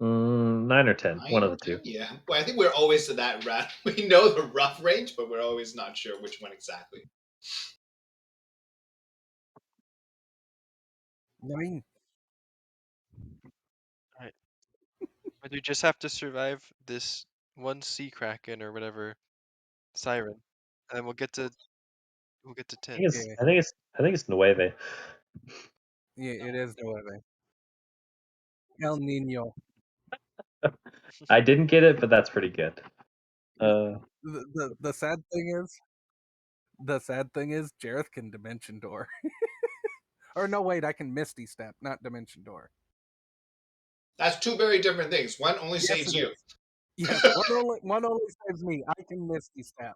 9 or 10, one 9 of or the two. 10? Yeah. Well, I think we're always to that round. We know the rough range, but we're always not sure which one exactly. 9. Alright. But you just have to survive this one sea kraken or whatever siren, and then we'll get to 10. Yeah. I think it's Nueve. Yeah, it is Nueve. El Nino. I didn't get it, but that's pretty good. The sad thing is Jareth can Dimension Door. Or no, wait, I can Misty Step, not Dimension Door. That's two very different things. One only Yes, saves it you. is. Yes, one only saves me. I can Misty Step.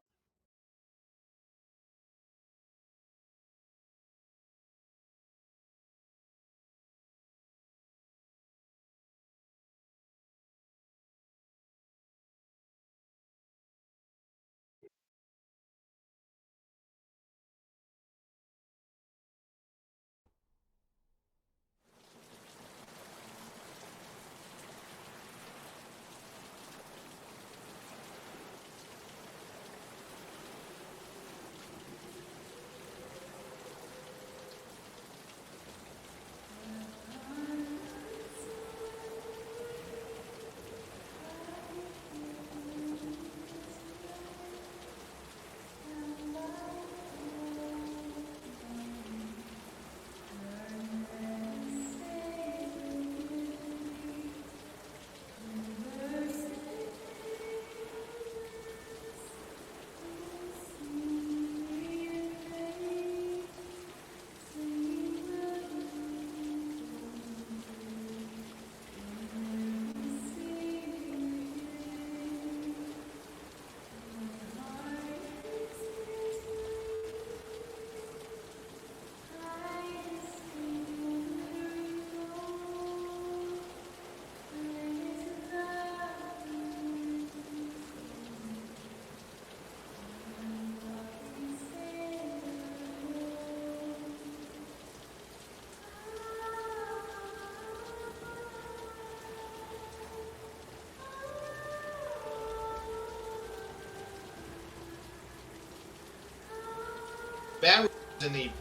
Van is in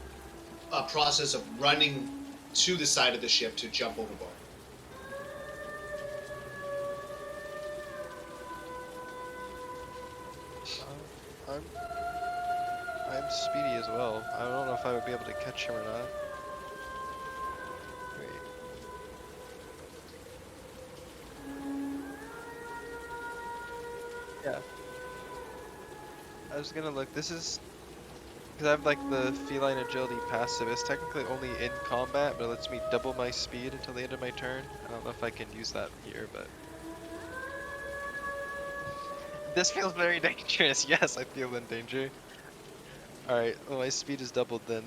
the process of running to the side of the ship to jump overboard. I'm speedy as well. I don't know if I would be able to catch him or not. Wait. Yeah. I was gonna look. This is because I have like the feline agility passive. It's technically only in combat, but it lets me double my speed until the end of my turn. I don't know if I can use that here, but this feels very dangerous. Yes, I feel in danger. All right, well, my speed is doubled then,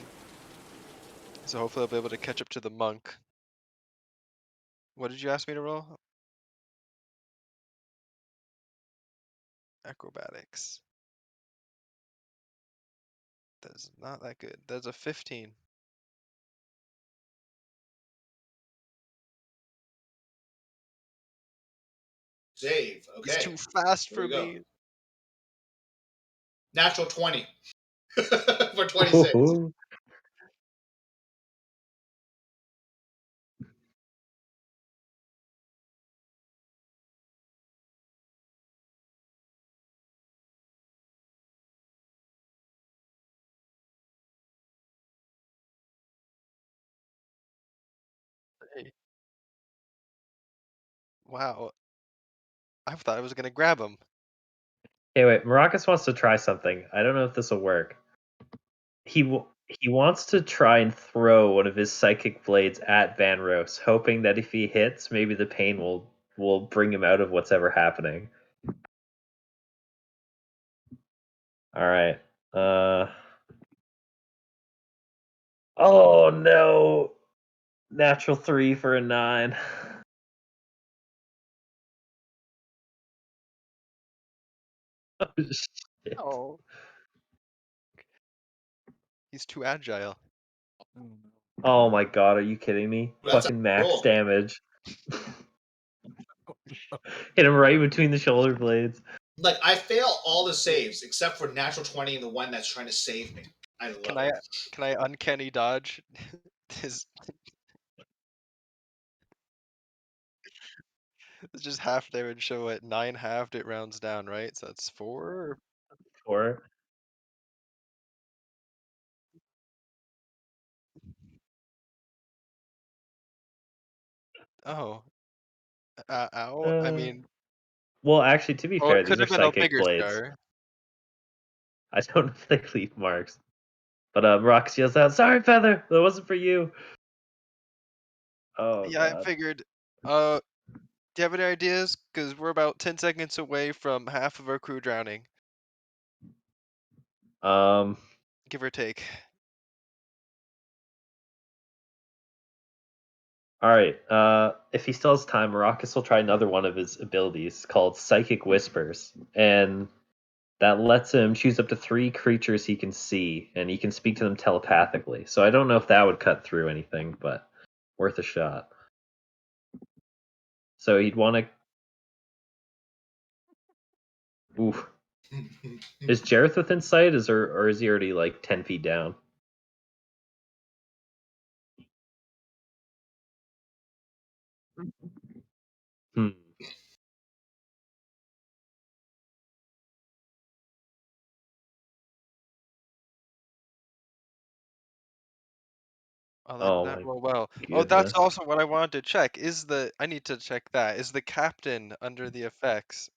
so hopefully I'll be able to catch up to the monk. What did you ask me to roll? Acrobatics. That's not that good. That's a 15. Save. He's Okay. too fast Here for we go. me. Natural 20 for 26. Hey. Wow. I thought I was gonna grab him. Hey, wait, Maracas wants to try something. I don't know if this will work. He wants to try and throw one of his psychic blades at Van Rose, hoping that if he hits, maybe the pain will bring him out of what's ever happening. All right. Oh no! Natural 3 for a 9. Oh shit! Oh. He's too agile. Oh my god, are you kidding me? That's a Fucking max roll. damage. Hit him right between the shoulder blades. Like, I fail all the saves except for natural 20 and the one that's trying to save me. I love Can it. I uncanny dodge? His it's just half damage, so at 9 halved it rounds down, right? So that's 4. Or Oh, ow. I uh, mean, well, actually, to be oh, it fair, could these are have been a psychic bigger blades. scar. I don't know if they leave marks. But Rox yells out, "Sorry, Feather, that wasn't for you." Oh Yeah, I god. figured. Do you have any ideas? Because we're about 10 seconds away from half of our crew drowning, Um. give or take. All right. If he still has time, Maracus will try another one of his abilities called Psychic Whispers, and that lets him choose up to 3 creatures he can see, and he can speak to them telepathically. So I don't know if that would cut through anything, but worth a shot. So he'd want to. Oof. Is Jareth within sight? Or is he already like 10 feet down? Hmm. Oh, that did Oh not my roll well. Oh, that's goodness. also what I wanted to check. I need to check that. Is the captain under the effects?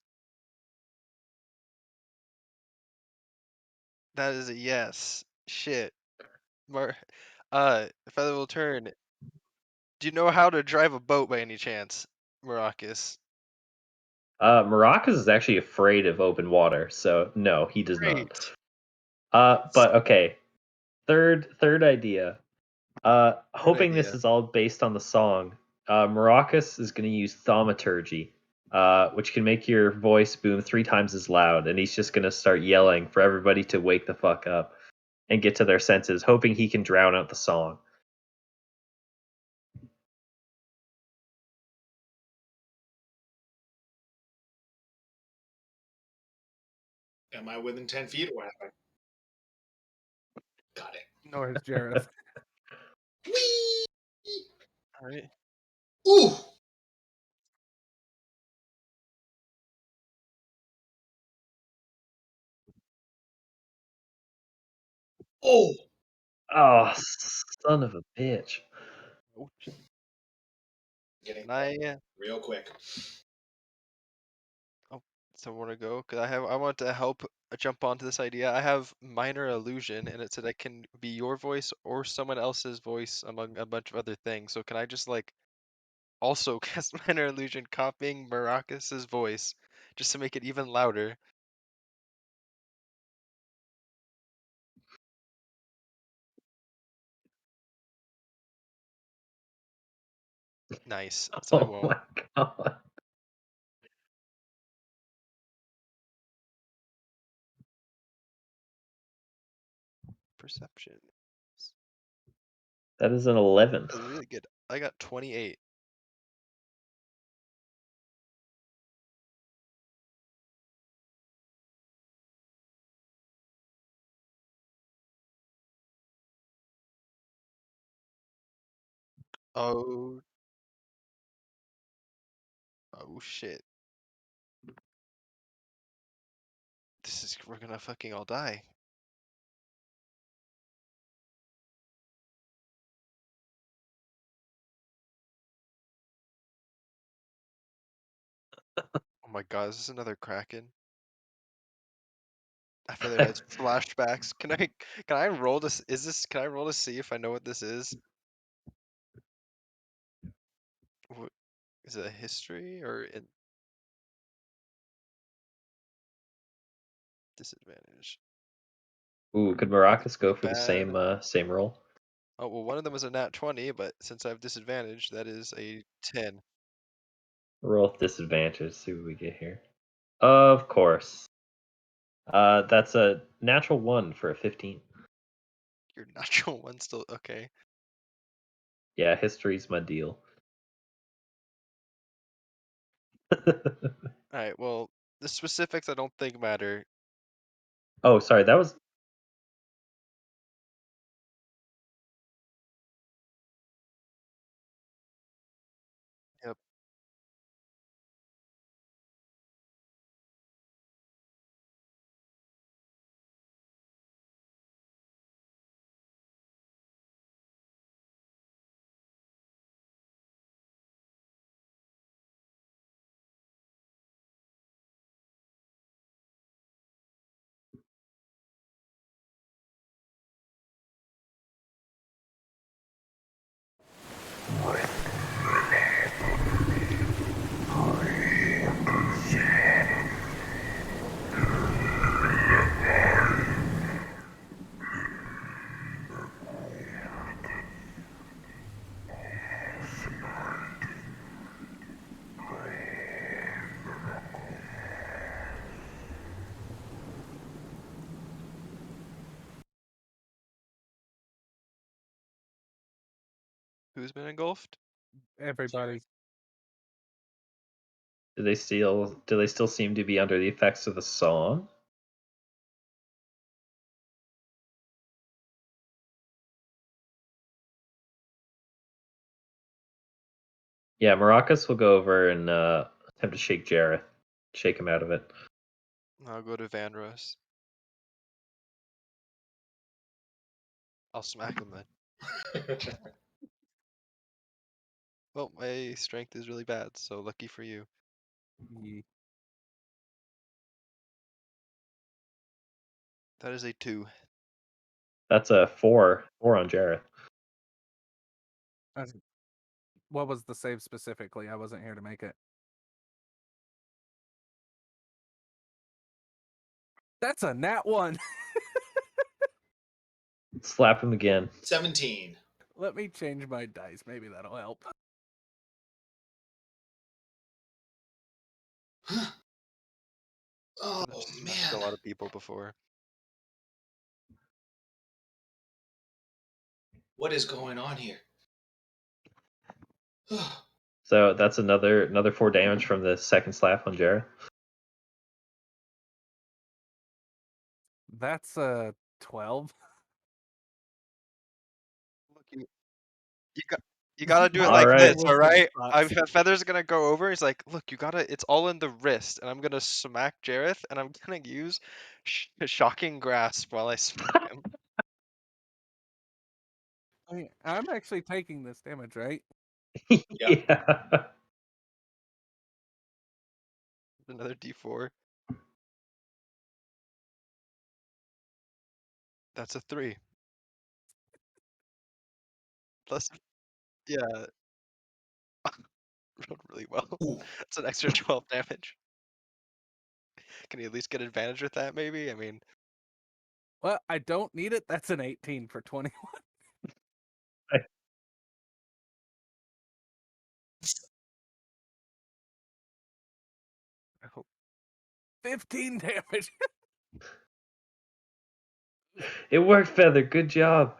That is a yes. Shit. Mar Feather will turn. Do you know how to drive a boat by any chance, Maracus? Maracas is actually afraid of open water, so no, he does not. Great. But okay. Third idea. Third Hoping this idea. is all based on the song. Maracas is going to use thaumaturgy, which can make your voice boom 3 times as loud, and he's just going to start yelling for everybody to wake the fuck up and get to their senses, hoping he can drown out the song. Am I within 10 feet or have I? Got it. Nor is Jareth. Whee! All right. Ooh! Oh! Oh, son of a bitch. Ouch. Getting Can I? real quick. Oh, somewhere to go? Cause I want to help jump onto this idea. I have minor illusion, and it said I can be your voice or someone else's voice among a bunch of other things. So can I just like also cast minor illusion, copying Maracus's voice, just to make it even louder? Nice. So I Oh won't. my god. Perception. That is an 11. That was really good. I got 28. Oh, oh shit. We're gonna fucking all die. Oh my god, is this another Kraken? Feather has flashbacks. Can I roll this? Can I roll to see if I know what this is? What, is it a history or in disadvantage? Ooh, could Is it Maracas really go for the bad? same roll? Oh well, one of them is a nat 20, but since I have disadvantage, that is a 10. Roll with disadvantage. See what we get here. Of course. That's a natural 1 for a 15. Your natural one still okay. Yeah, history's my deal. Alright, well, the specifics I don't think matter. Oh, sorry, that was Yep. Who's been engulfed? Everybody. do they still seem to be under the effects of the song? Yeah, Maracas will go over and attempt to shake Jareth. Shake him out of it. I'll go to Vanros. I'll smack him then. Well, my strength is really bad, so lucky for you. Ye- That is a 2. That's a 4 on Jareth. I- What was the save specifically? I wasn't here to make it. That's a nat 1. Slap him again. 17. Let me change my dice. Maybe that'll help. Oh, I've smacked man. a lot of people before. What is going on here? So that's another 4 damage from the second slap on Jareth. That's a 12. Look, you got you gotta do it My like Alright. this, all wisdom right? sucks. Feather's gonna go over. He's like, "Look, you gotta. It's all in the wrist, and I'm gonna smack Jareth, and I'm gonna use shocking grasp while I smack him." I mean, I'm actually taking this damage, right? Yeah. Another D4. That's a 3. Plus, yeah, rolled really well. Ooh. That's an extra 12 damage. Can you at least get advantage with that? Maybe. I mean, Well, I don't need it. That's an 18 for 20. I hope. 15 damage. It worked, Feather. Good job.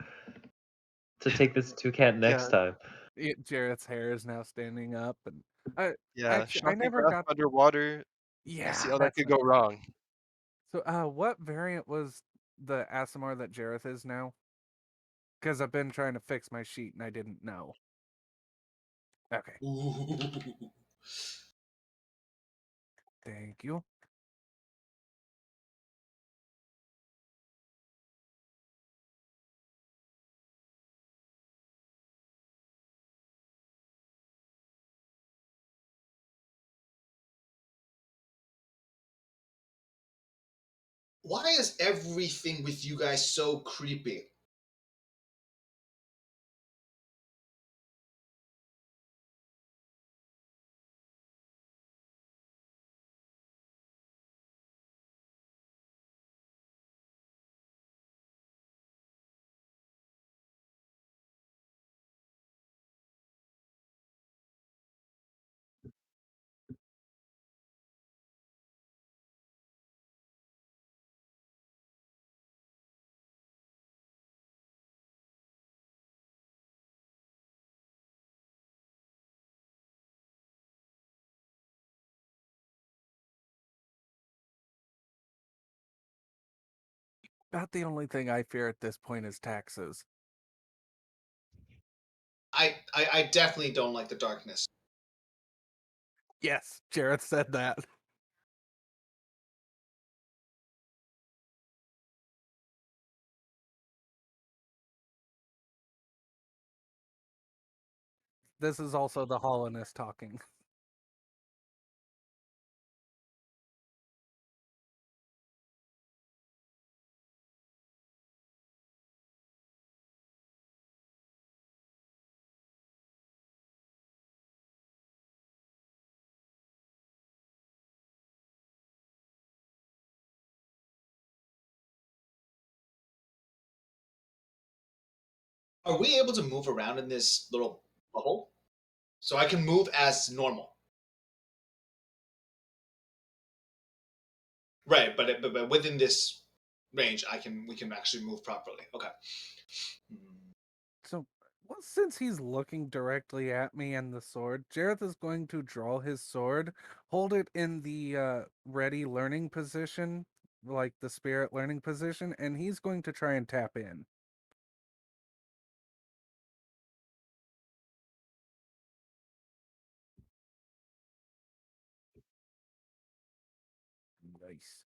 To take this to cat next Yeah, time. Jarrett's hair is now standing up, and I yeah. actually I Shocking never grasp got. underwater. I see Yeah, how that that's could right. go wrong. So, what variant was the Asimar that Jareth is now? Because I've been trying to fix my sheet and I didn't know. Okay, Ooh. thank you. Why is everything with you guys so creepy? About the only thing I fear at this point is taxes. I definitely don't like the darkness. Yes, Jareth said that. This is also the hollowness talking. Are we able to move around in this little bubble? So I can move as normal. Right, but within this range, we can actually move properly. Okay. So, well, since he's looking directly at me and the sword, Jareth is going to draw his sword, hold it in the ready learning position, like the spirit learning position, and he's going to try and tap in. Nice.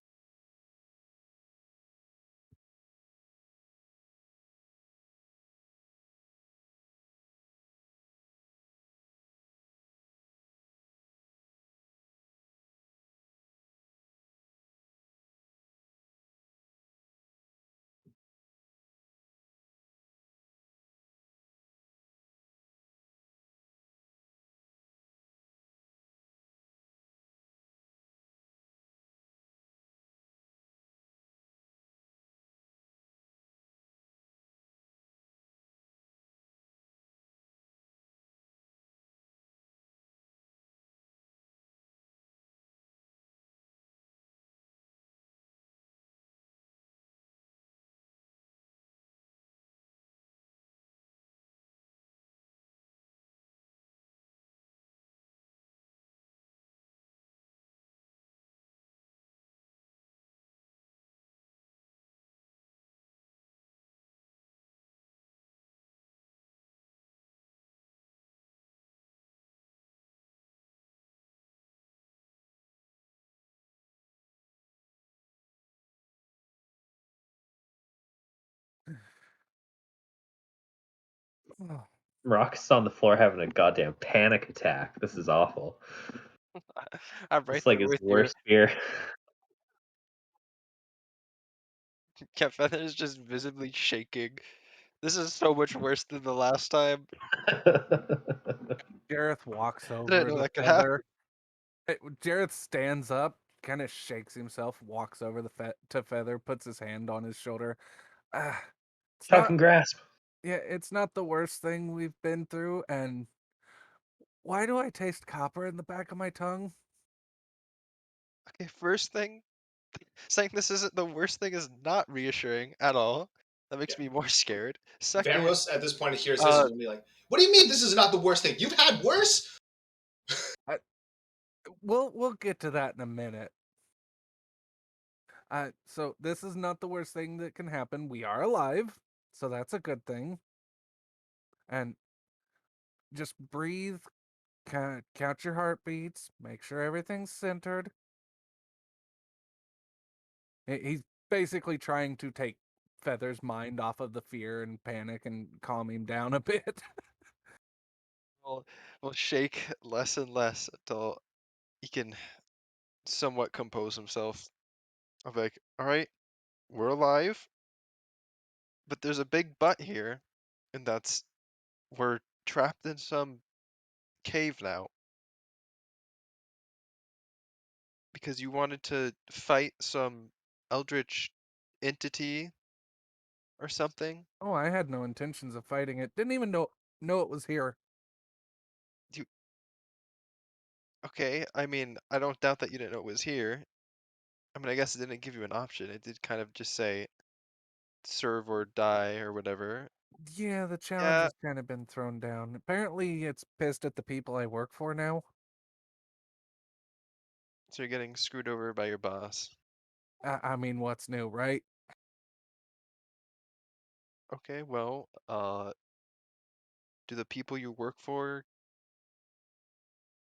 Oh, Rock's on the floor having a goddamn panic attack. This is awful. I'm right It's like there his with you. worst fear. Cat Feather is just visibly shaking. This is so much worse than the last time. Jareth walks I didn't over know to that could happen. Feather. Jareth stands up, kind of shakes himself, walks over to Feather, puts his hand on his shoulder. Ah, it's not. Falcon grasp. Yeah, it's not the worst thing we've been through, and why do I taste copper in the back of my tongue? Okay, first thing, saying this isn't the worst thing is not reassuring at all. That makes Yeah. me more scared. Van Second, Rose at this point hears this uh, and will be like, "What do you mean this is not the worst thing? You've had worse." I, we'll get to that in a minute. So this is not the worst thing that can happen. We are alive, so that's a good thing. And just breathe, count your heartbeats, make sure everything's centered. He's basically trying to take Feather's mind off of the fear and panic and calm him down a bit. will will shake less and less until he can somewhat compose himself. I'll be like, all right, we're alive, but there's a big but here, and that's we're trapped in some cave now because you wanted to fight some eldritch entity or something. Oh, I had no intentions of fighting it. Didn't even know it was here. You okay? I mean, I don't doubt that you didn't know it was here. I mean, I guess it didn't give you an option. It did kind of just say serve or die or whatever. Yeah, the challenge Yeah, has kind of been thrown down. Apparently, it's pissed at the people I work for now. so you're getting screwed over by your boss. I mean, what's new, right? Okay, well, do the people you work for,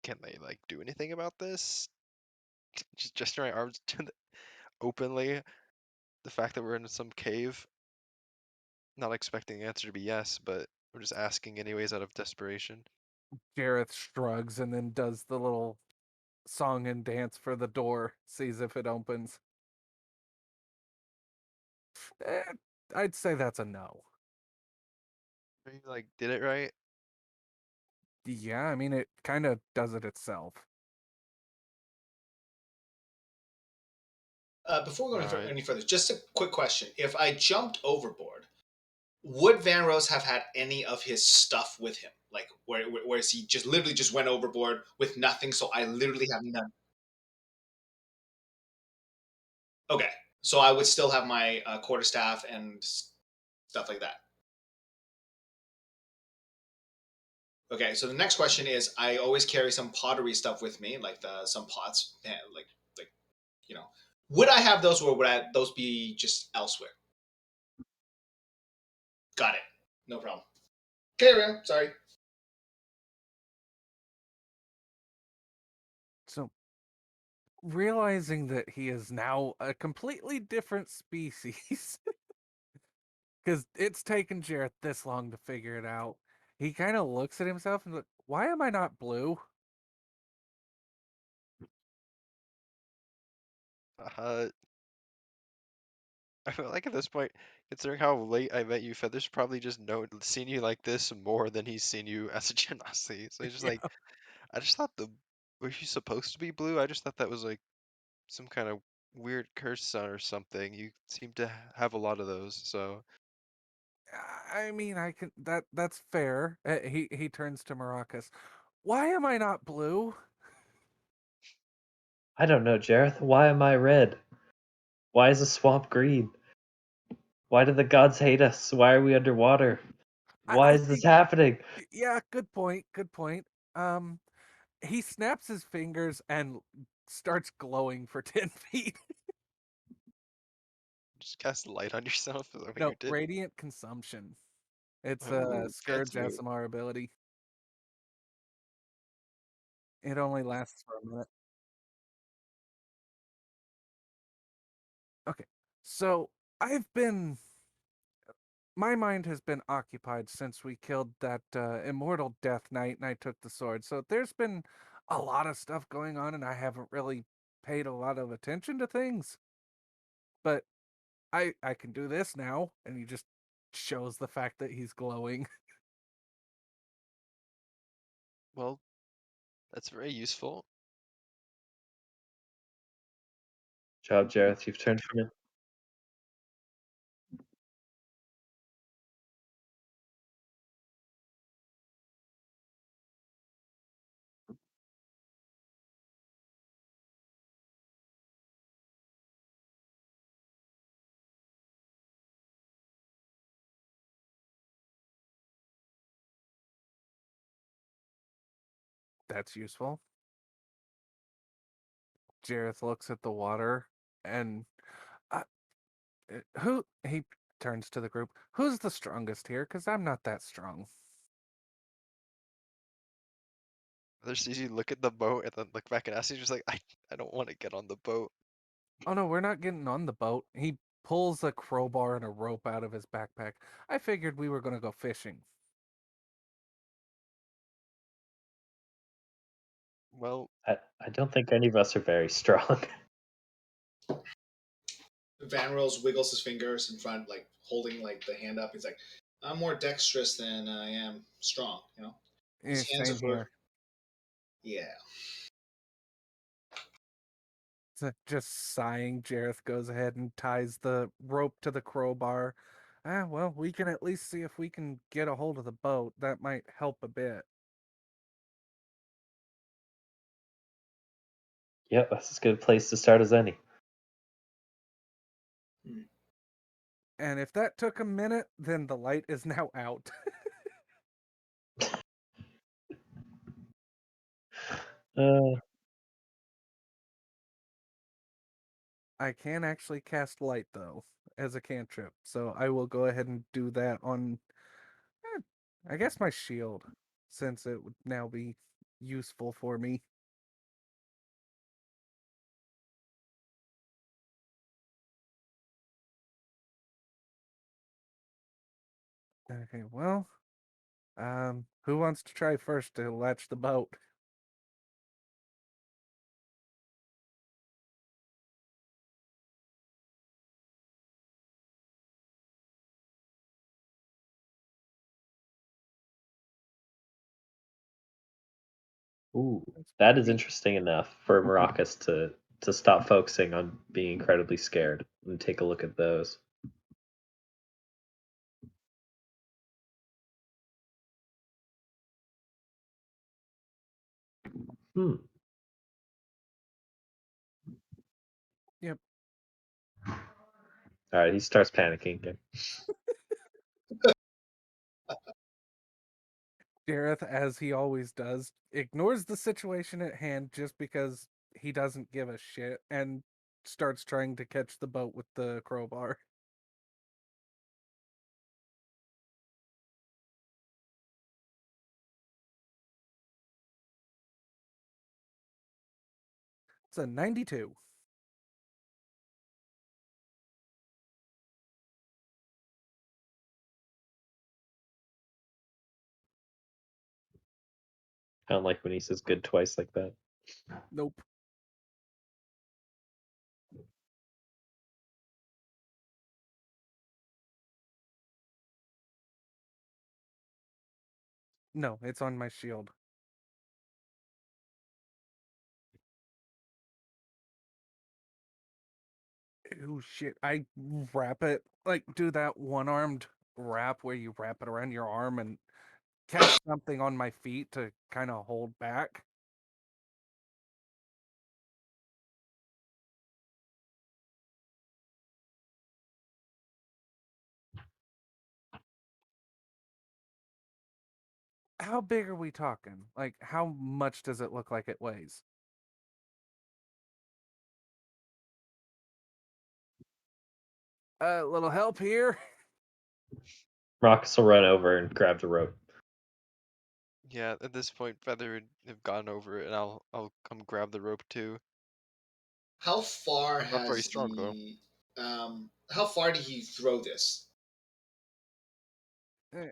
can they like do anything about this? Just gesturing my arms to openly, the fact that we're in some cave, not expecting the answer to be yes, but we're just asking anyways out of desperation. Jareth shrugs and then does the little song and dance for the door, sees if it opens. Eh, I'd say that's a no. You like did it right? Yeah, I mean, it kind of does it itself. Before we go Alright. any further, just a quick question: if I jumped overboard, would Van Rose have had any of his stuff with him? Like, whereas he just literally just went overboard with nothing, so I literally have none. Okay, so I would still have my quarterstaff and stuff like that. Okay, so the next question is: I always carry some pottery stuff with me, like some pots, like you know. Would I have those, or would those be just elsewhere? Got it. No problem. Carry on. Sorry. So, realizing that he is now a completely different species, because it's taken Jareth this long to figure it out, he kind of looks at himself and like, why am I not blue? Uh, I feel like at this point, considering how late I met you, Feather's probably just seen you like this more than he's seen you as a Genasi. So he's just like, Yeah. I just thought were you supposed to be blue? I just thought that was like some kind of weird curse or something. You seem to have a lot of those, so I mean, I can that's fair. He turns to Maracas. Why am I not blue? I don't know, Jareth. Why am I red? Why is the swamp green? Why do the gods hate us? Why are we underwater? Why I is this think happening? yeah, good point. Good point. Um, he snaps his fingers and starts glowing for 10 feet. just cast light on yourself. Is that what you No, did? radiant consumption. It's a Oh, Scourge fancy. SMR ability. It only lasts for a minute. Okay, so I've been. My mind has been occupied since we killed that immortal Death Knight and I took the sword. So there's been a lot of stuff going on, and I haven't really paid a lot of attention to things. But I can do this now, and he just shows the fact that he's glowing. Well, that's very useful. Job, Jareth. You've turned from it. That's useful. Jareth looks at the water and uh, who he turns to the group. Who's the strongest here? Because I'm not that strong. Feather sees you look at the boat and then look back and ask you, just like, I don't want to get on the boat. Oh no, we're not getting on the boat. He pulls a crowbar and a rope out of his backpack. I figured we were going to go fishing. Well, I don't think any of us are very strong. Van Rose wiggles his fingers in front, like holding like the hand up. He's like, "I'm more dexterous than I am strong." You know, his hands are Same for here. yeah. So just sighing, Jareth goes ahead and ties the rope to the crowbar. Ah, well, we can at least see if we can get a hold of the boat. That might help a bit. Yep, that's as good a place to start as any. Hmm. And if that took a minute, then the light is now out. Uh, I can actually cast light though as a cantrip, so I will go ahead and do that on, eh, I guess my shield, since it would now be useful for me. Okay, well, who wants to try first to latch the boat? Ooh, That's that is me. interesting enough for Maracas to stop focusing on being incredibly scared and take a look at those. Hmm. Yep. All right, he starts panicking again. Jareth, as he always does, ignores the situation at hand just because he doesn't give a shit and starts trying to catch the boat with the crowbar. It's a 92. I don't like when he says good twice like that. Nope. No, it's on my shield. Oh shit. I wrap it, like do that one-armed wrap where you wrap it around your arm and cast something on my feet to kind of hold back. How big are we talking? Like, how much does it look like it weighs? A little help here? Maracas will run over and grab the rope. Yeah, at this point, Feather would have gone over it, and I'll come grab the rope too. How far I'm not very has strong though. the how far did he throw this? Eh,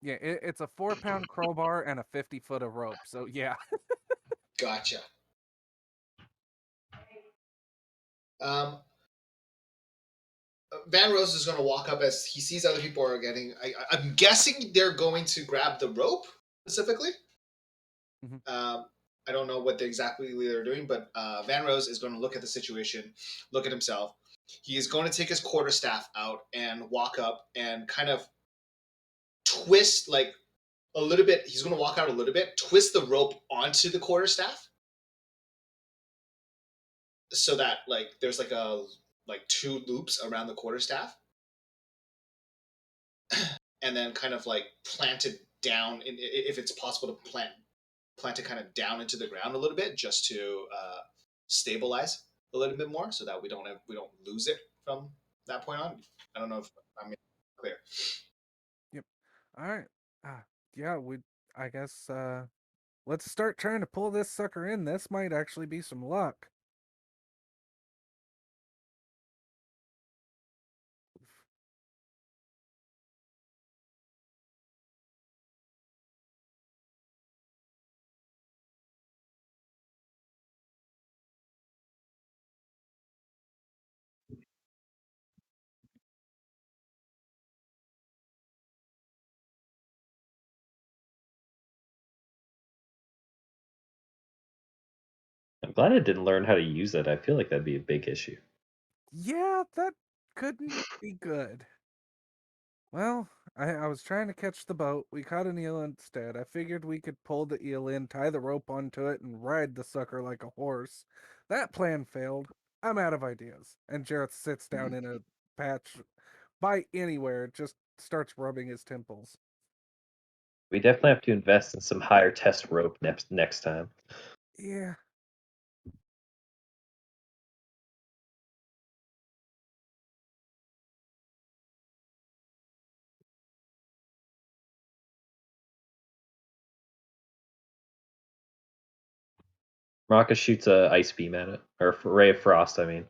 Yeah, it's a 4-pound crowbar and a 50-foot of rope. So yeah. Gotcha. Um, Van Rose is going to walk up as he sees other people are getting. I'm guessing they're going to grab the rope specifically. Mhm. I don't know what exactly they're doing, but Van Rose is going to look at the situation, look at himself. He is going to take his quarterstaff out and walk up and kind of twist like a little bit. He's going to walk out a little bit, twist the rope onto the quarterstaff, so that like there's like two loops around the quarterstaff, and then kind of like plant it down. If it's possible to plant it kind of down into the ground a little bit, just to stabilize a little bit more, so that we don't lose it from that point on. I don't know if I'm clear. Yep. All right. Yeah, I guess let's start trying to pull this sucker in. This might actually be some luck. I'm glad I didn't learn how to use it. I feel like that'd be a big issue. Yeah, that couldn't be good. Well, I was trying to catch the boat. We caught an eel instead. I figured we could pull the eel in, tie the rope onto it, and ride the sucker like a horse. That plan failed. I'm out of ideas. And Jareth sits down in a patch by anywhere, just starts rubbing his temples. We definitely have to invest in some higher test rope next time. Yeah. Maracas shoots a ice beam at it, or ray of frost. I mean,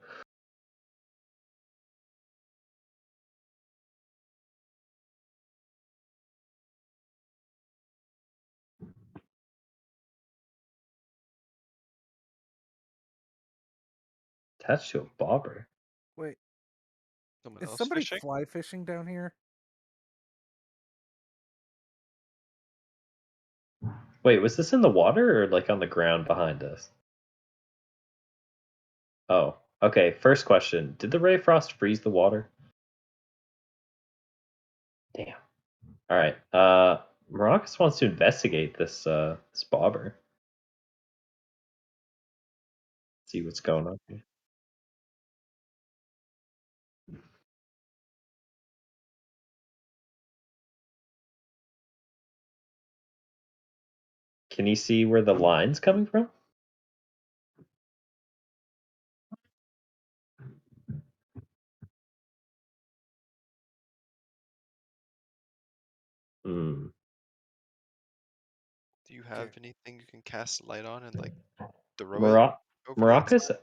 attached to a bobber. Wait, Someone is else somebody fishing? fly fishing down here? Wait, was this in the water or like on the ground behind us? Oh, okay. First question: did the ray of frost freeze the water? Damn. All right. Maracas wants to investigate this bobber. See what's going on here. Can you see where the line's coming from? Hmm. Do you have anything you can cast light on and like throw it Mara- over the inside?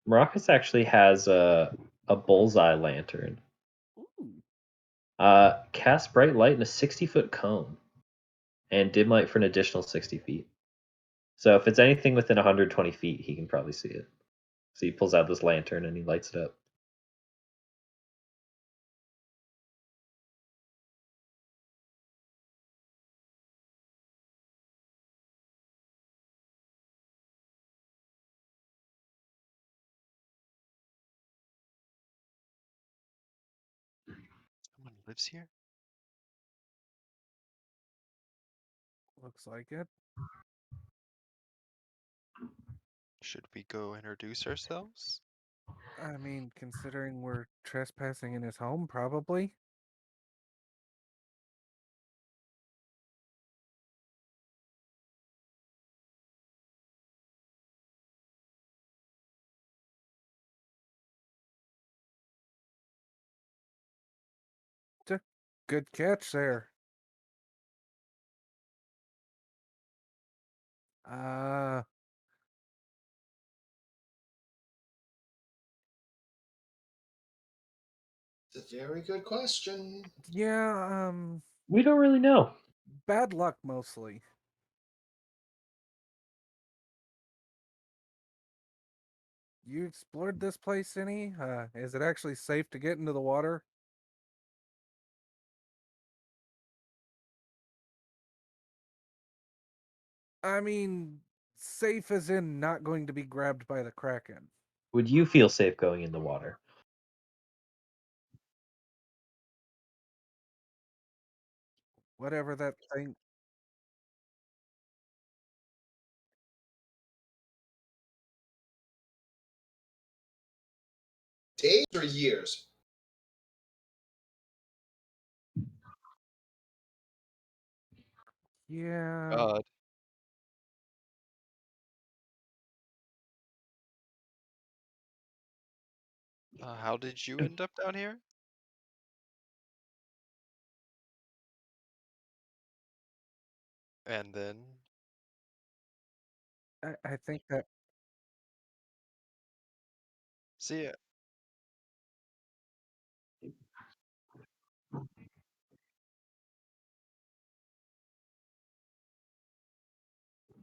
Maracas actually has a bullseye lantern. Ooh. Cast bright light in a 60-foot cone, and dim light for an additional 60 feet. So if it's anything within 120 feet, he can probably see it. So he pulls out this lantern and he lights it up. Someone lives here? Looks like it. Should we go introduce ourselves? I mean, considering we're trespassing in his home, probably. Good catch there. Uh, It's a very good question. yeah, We don't really know. bad luck mostly. You explored this place any? Is it actually safe to get into the water? I mean, safe as in not going to be grabbed by the Kraken. Would you feel safe going in the water? Whatever that thing. Days or years? Yeah, God. How did you end up down here? And then, I think that. see,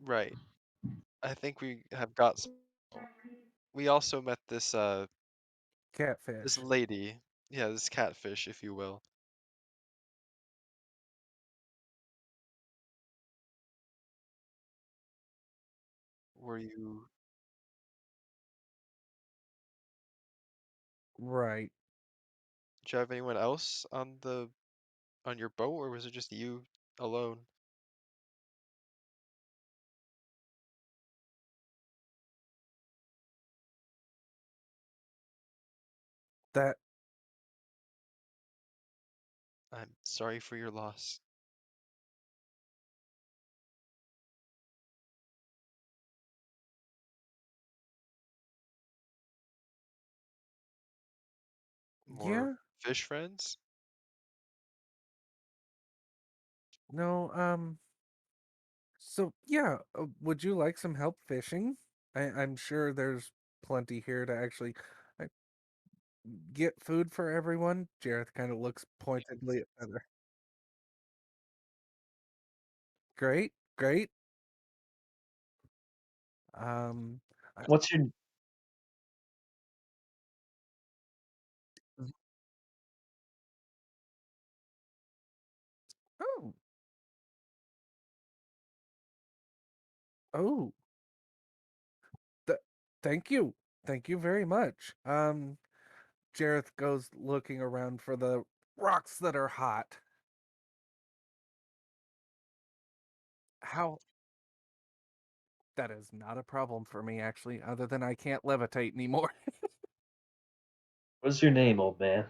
right. I think we have got some. We also met this Catfish. lady. Yeah, this catfish, if you will. Were you, Right. did you have anyone else on your boat, or was it just you alone? That I'm sorry for your loss. More yeah. fish friends? No, So yeah, would you like some help fishing? I'm sure there's plenty here to actually uh, get food for everyone. Jareth kind of looks pointedly at Feather. Great, great. Um, I- What's your oh, oh, th thank you very much. Jareth goes looking around for the rocks that are hot. How that is not a problem for me actually, other than I can't levitate anymore. what's your name, old man?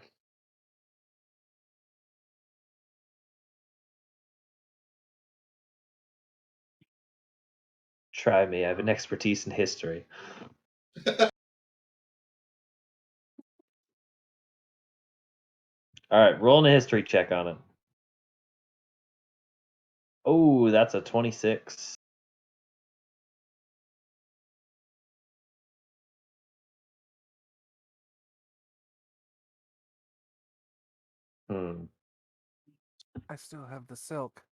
Try me. I have an expertise in history. All right, rolling a history check on it. Oh, that's a 26. Hmm. I still have the silk.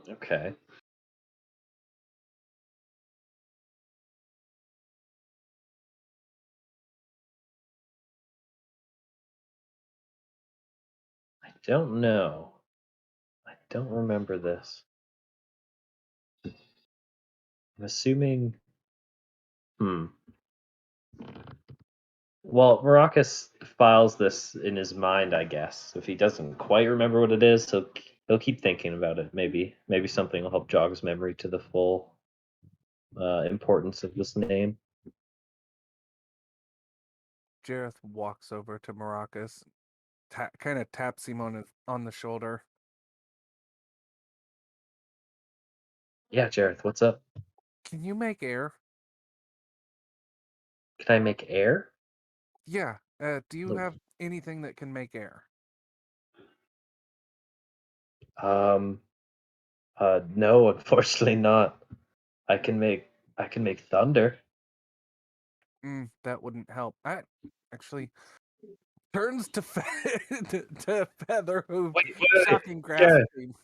Okay. I don't know. I don't remember this. I'm assuming. Hmm. Well, Maracas files this in his mind, I guess. If he doesn't quite remember what it is, he'll keep thinking about it. Maybe something will help jog his memory to the full importance of this name. Jareth walks over to Maracas, kind of taps him on the shoulder. Yeah, Jareth, what's up? Can you make air? Can I make air? Yeah. Do you Look, have anything that can make air? Um. No, unfortunately not. I can make. I can make thunder. That wouldn't help. I actually turns to to Feather, who Wait. shocking Jareth, grasping.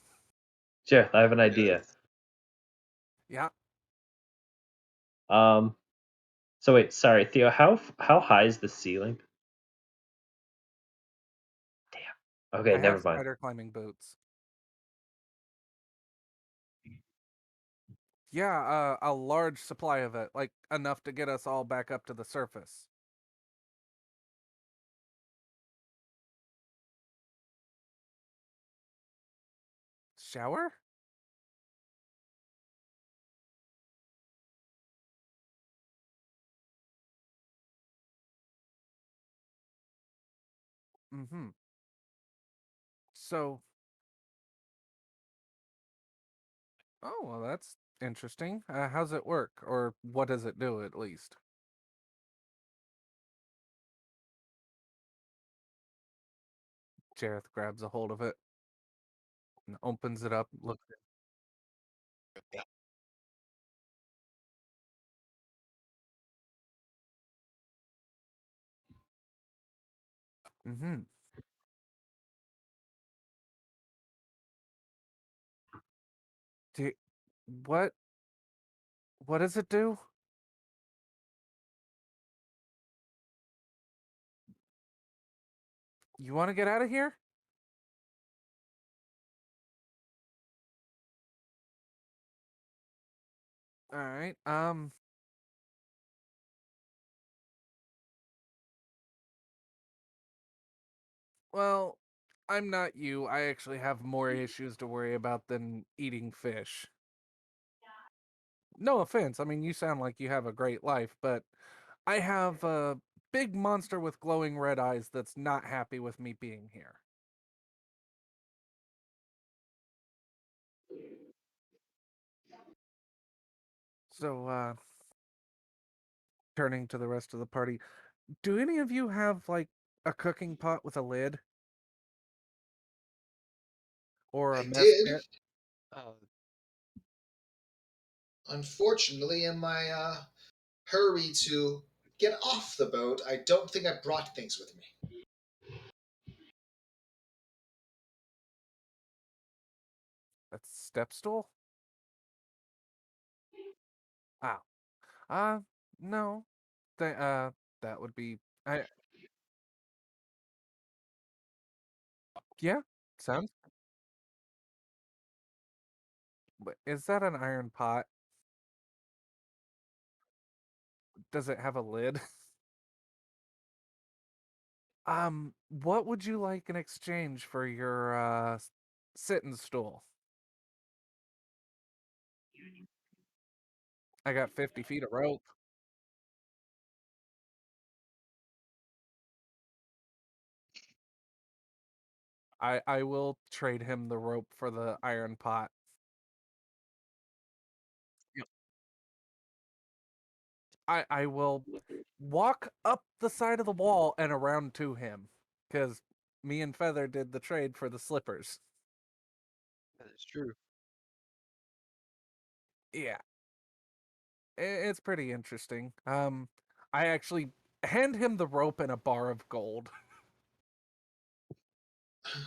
Jareth, I have an idea. Yeah. Um. So wait, sorry, Theo. How high is the ceiling? Damn. Okay, I have never mind. spider climbing boots. Yeah, a large supply of it, like enough to get us all back up to the surface. Shower? Mm-hmm. So, oh, well, that's interesting. How's it work? Or what does it do, at least? Jareth grabs a hold of it and opens it up. Look. Mm-hmm. Do, what? What does it do? You want to get out of here? All right. Well, I'm not you. I actually have more issues to worry about than eating fish. No offense. I mean, you sound like you have a great life, but I have a big monster with glowing red eyes that's not happy with me being here. So, turning to the rest of the party, do any of you have like a cooking pot with a lid or a I mess did. kit? Uh, Unfortunately, in my hurry to get off the boat, I don't think I brought things with me. A step stool? Ah, uh, no. That would be. I Yeah, sounds. But is that an iron pot? Does it have a lid? What would you like in exchange for your sitting stool? I got 50 feet of rope. I will trade him the rope for the iron pot. Yep. I will walk up the side of the wall and around to him, because me and Feather did the trade for the slippers. that is true. Yeah, it's pretty interesting. I actually hand him the rope and a bar of gold.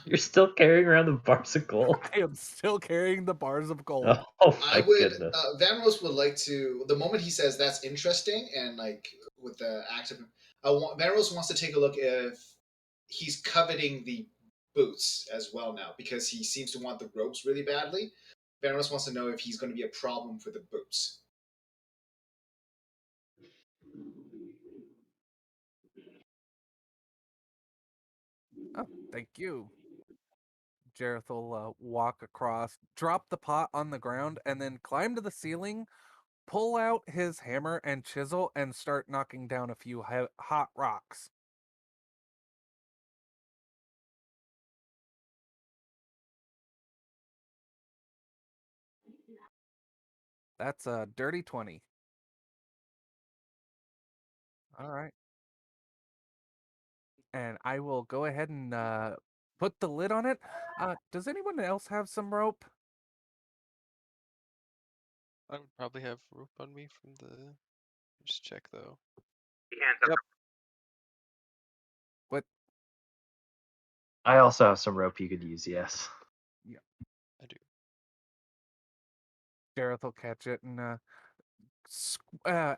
You're still carrying around the bars of gold? I am still carrying the bars of gold. Oh I my would. goodness. Van Rose would like to. The moment he says that's interesting, and like with the act of, Van Rose wants to take a look if he's coveting the boots as well now because he seems to want the ropes really badly. Van Rose wants to know if he's going to be a problem for the boots. Oh, thank you. Jareth will walk across, drop the pot on the ground, and then climb to the ceiling, pull out his hammer and chisel, and start knocking down a few hot rocks. That's a dirty 20. All right. And I will go ahead and put the lid on it. Does anyone else have some rope? I would probably have rope on me from the. Just check though. Hands up. Yep, What? I also have some rope you could use, yes. Yeah. I do. Jareth will catch it, and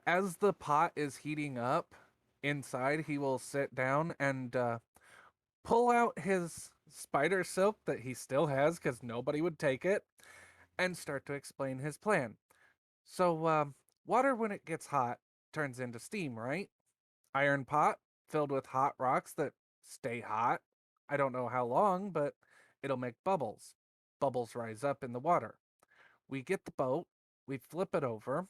as the pot is heating up inside, he will sit down and pull out his spider silk that he still has because nobody would take it, and start to explain his plan. So, water, when it gets hot, turns into steam, right? Iron pot filled with hot rocks that stay hot. I don't know how long, but it'll make bubbles. Bubbles rise up in the water. We get the boat, we flip it over,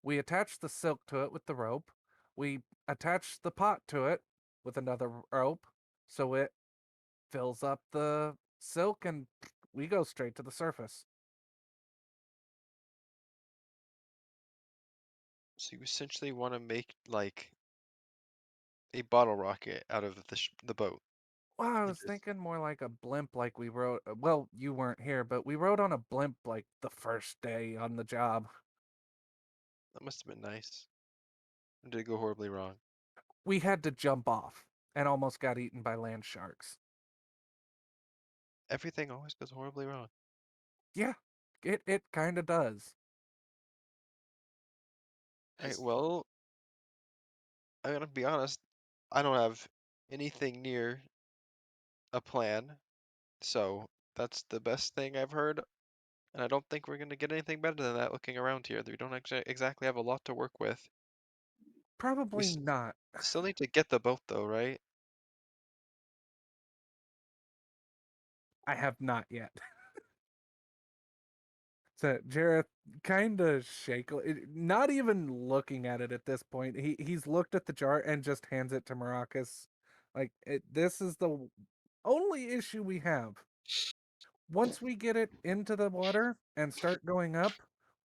we attach the silk to it with the rope, we attach the pot to it with another rope, so it fills up the silk, and we go straight to the surface. So you essentially want to make like a bottle rocket out of the boat. Well, I And was just thinking more like a blimp, like we rode. Well, you weren't here, but we rode on a blimp like the first day on the job. that must have been nice. Or did it go horribly wrong? We had to jump off and almost got eaten by land sharks. Everything always goes horribly wrong. Yeah, it kind of does. Alright, As well, I'm gonna be honest. I don't have anything near a plan, so that's the best thing I've heard. And I don't think we're gonna get anything better than that looking around here. We don't actually exactly have a lot to work with. We Probably not. still need to get the boat though, right? I have not yet. So Jareth kind of not even looking at it at this point. He's looked at the jar and just hands it to Maracas. Like this is the only issue we have. Once we get it into the water and start going up,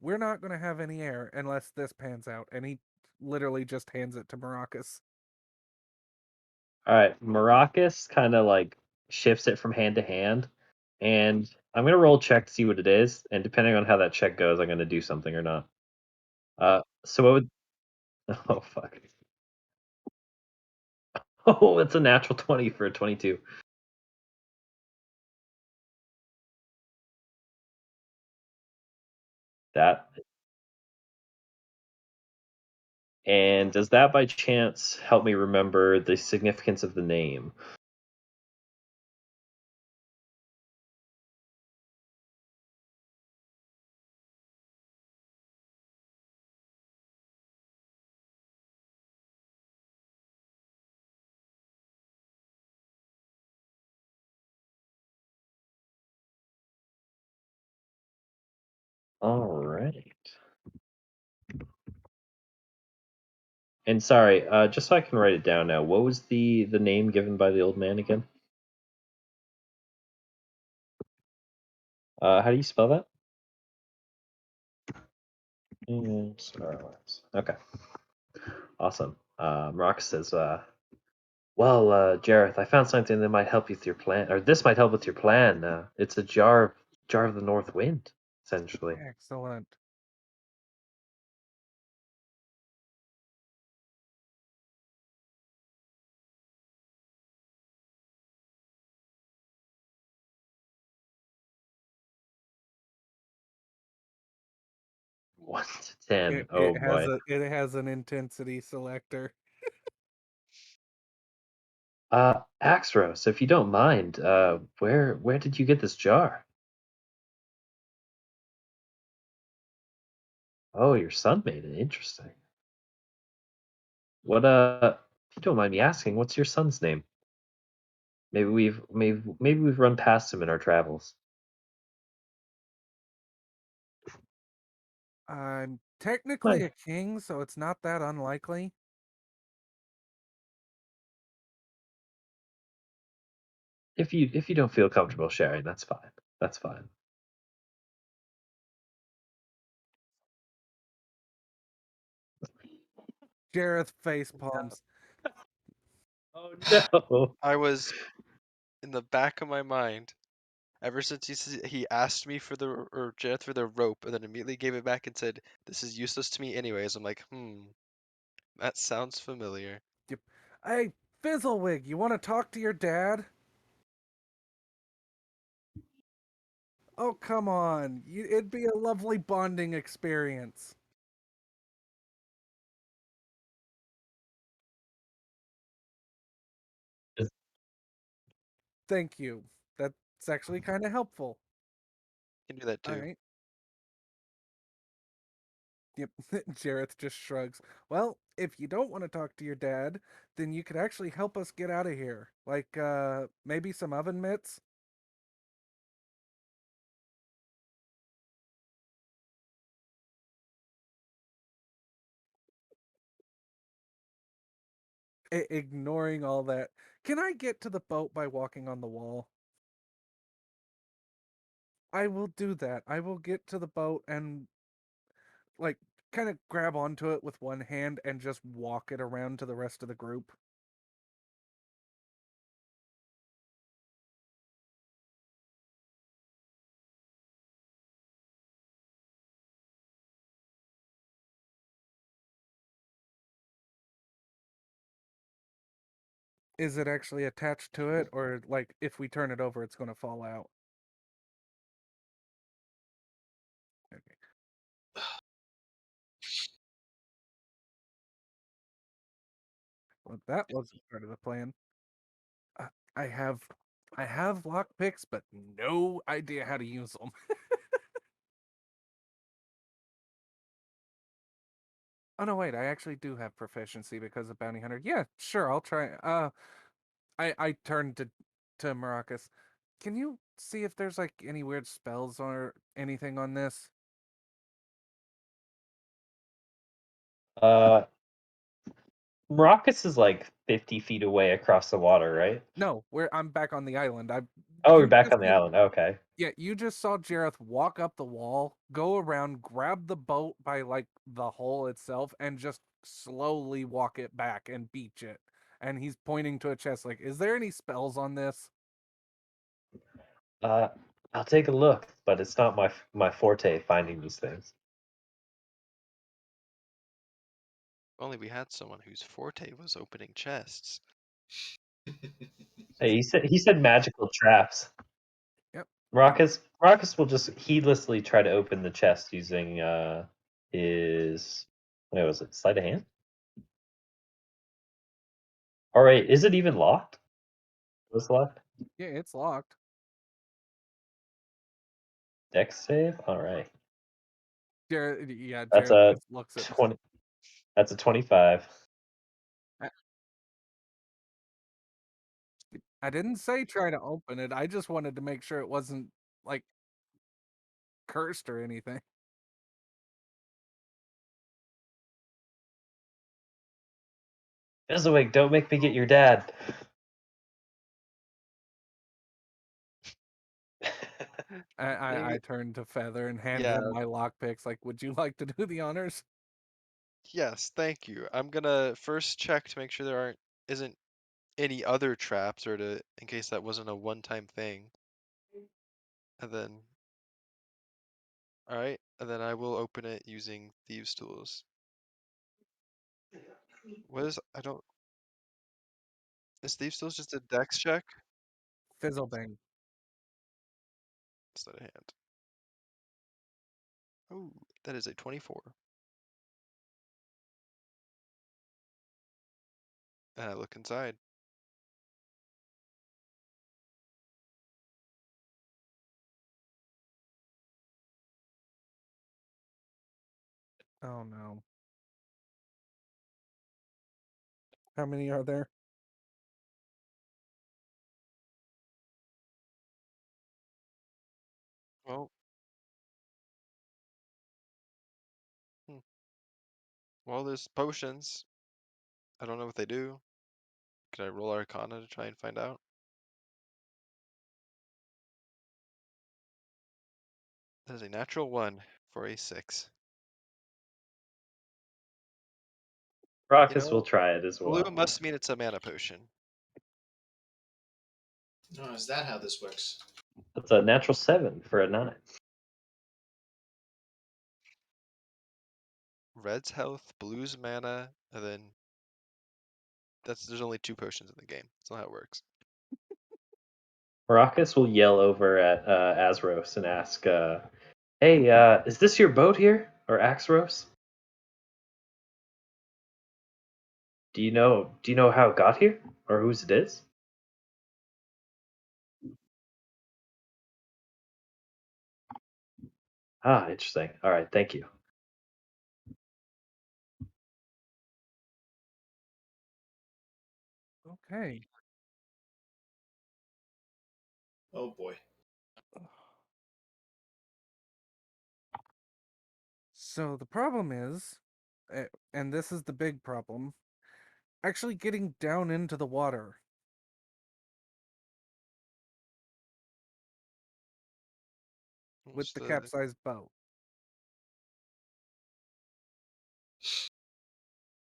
we're not going to have any air unless this pans out. And he literally just hands it to Maracas. All right, Maracas kind of like shifts it from hand to hand, and I'm gonna roll a check to see what it is, and depending on how that check goes, I'm gonna do something or not. So what would? Oh fuck! Oh, it's a natural 20 for a 22. That and does that by chance help me remember the significance of the name? All right. And sorry, just so I can write it down now, what was the name given by the old man again? How do you spell that? Okay, awesome. Rock says, "Well, Jareth, I found something that might help you with your plan, or this might help with your plan. It's a jar of the north wind, essentially." Excellent. One to 10. It, Oh it has boy. an intensity selector. Axros, if you don't mind, where did you get this jar? Oh, your son made it. Interesting. What if you don't mind me asking, what's your son's name? Maybe we've run past him in our travels. I'm technically Hi. a king, so it's not that unlikely. If you don't feel comfortable sharing, that's fine. That's fine. Jareth face palms. Oh no. I was in the back of my mind ever since he asked me for or Jeth for the rope and then immediately gave it back and said, "This is useless to me anyways." I'm like, that sounds familiar. Yep. Hey, Fizzlewig, you want to talk to your dad? Oh, come on. It'd be a lovely bonding experience. Thank you. That's actually kind of helpful. You can do that All too. right. Yep. Jareth just shrugs. Well, if you don't want to talk to your dad, then you could actually help us get out of here. Like, maybe some oven mitts? Ignoring all that. Can I get to the boat by walking on the wall? I will do that. I will get to the boat and, like, kind of grab onto it with one hand and just walk it around to the rest of the group. Is it actually attached to it, or like if we turn it over, it's going to fall out? Okay. Well, that wasn't part of the plan. Uh, I have, I have lock picks, but no idea how to use them. Oh no, wait, I actually do have proficiency because of bounty hunter. Yeah, sure, I'll try. I turned to Maracas. Can you see if there's like any weird spells or anything on this? Uh, Maracas is like 50 feet away across the water, right? No, I'm back on the island. Oh, you're You back just on the island. Okay. Yeah, you just saw Jareth walk up the wall, go around, grab the boat by like the hole itself, and just slowly walk it back and beach it. And he's pointing to a chest like, is there any spells on this? I'll take a look, but it's not my forte finding these things. If only we had someone whose forte was opening chests. Hey, he said magical traps. Yep. Marcus will just heedlessly try to open the chest using his what was it, sleight of hand? All right, is it even locked? Was locked? Yeah, it's locked. Dex save. All right, Jareth that's a just looks at 20. That's a 25. I didn't say try to open it. I just wanted to make sure it wasn't like cursed or anything. Fezziwig, don't make me get your dad. I turned to Feather and handed Yeah. him my lockpicks. Like, would you like to do the honors? Yes, thank you. I'm gonna first check to make sure there isn't any other traps or in case that wasn't a one-time thing. And then alright, and then I will open it using thieves' tools. Is thieves' tools just a dex check? Fizzlebang. It's not a hand. Oh, that is a 24. And I look inside. Oh no. How many are there? Well, hmm. Well, there's potions. I don't know what they do. Can I roll Arcana to try and find out? That is a natural 1 for a 6. You Marcus will know, try it as blue well. must mean it's a mana potion. Oh, is that how this works? That's a natural 7 for a 9. Red's health, blue's mana, and then there's only 2 potions in the game. That's not how it works. Marcus will yell over at Azros and ask, "Hey, is this your boat here, or Axros? Do you know how it got here, or whose it is?" Ah, interesting. All right, thank you. Okay. Oh boy. So the problem is, and this is the big problem, actually getting down into the water. With the Understood. capsized boat.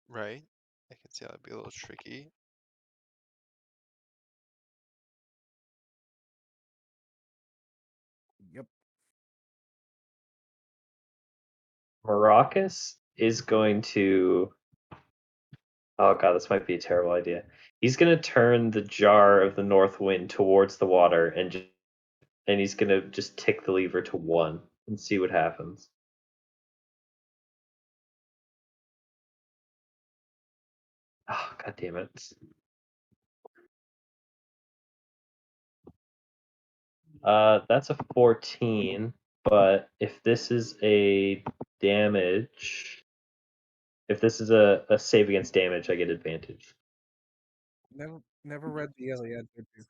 Right. I can see how that'd be a little tricky. Yep. Maracus is going to. Oh god, this might be a terrible idea. He's going to turn the jar of the north wind towards the water and he's going to just tick the lever to 1 and see what happens. Oh god damn it. That's a 14, but if this is a damage, if this is a save against damage, I get advantage. Never read the Iliad, did you?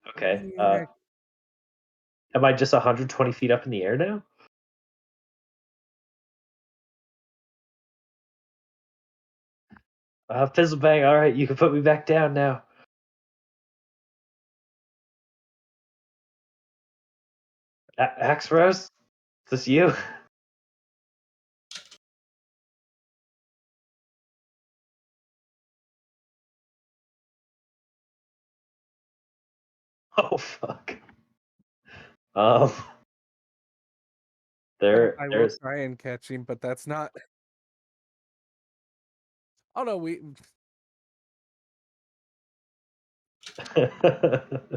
Okay. Yeah. Am I just 120 feet up in the air now? Fizzlebang, all right, you can put me back down now. Axe Rose, is this you? Oh fuck. Um, I will there's. try and catch him, but that's not. Oh no,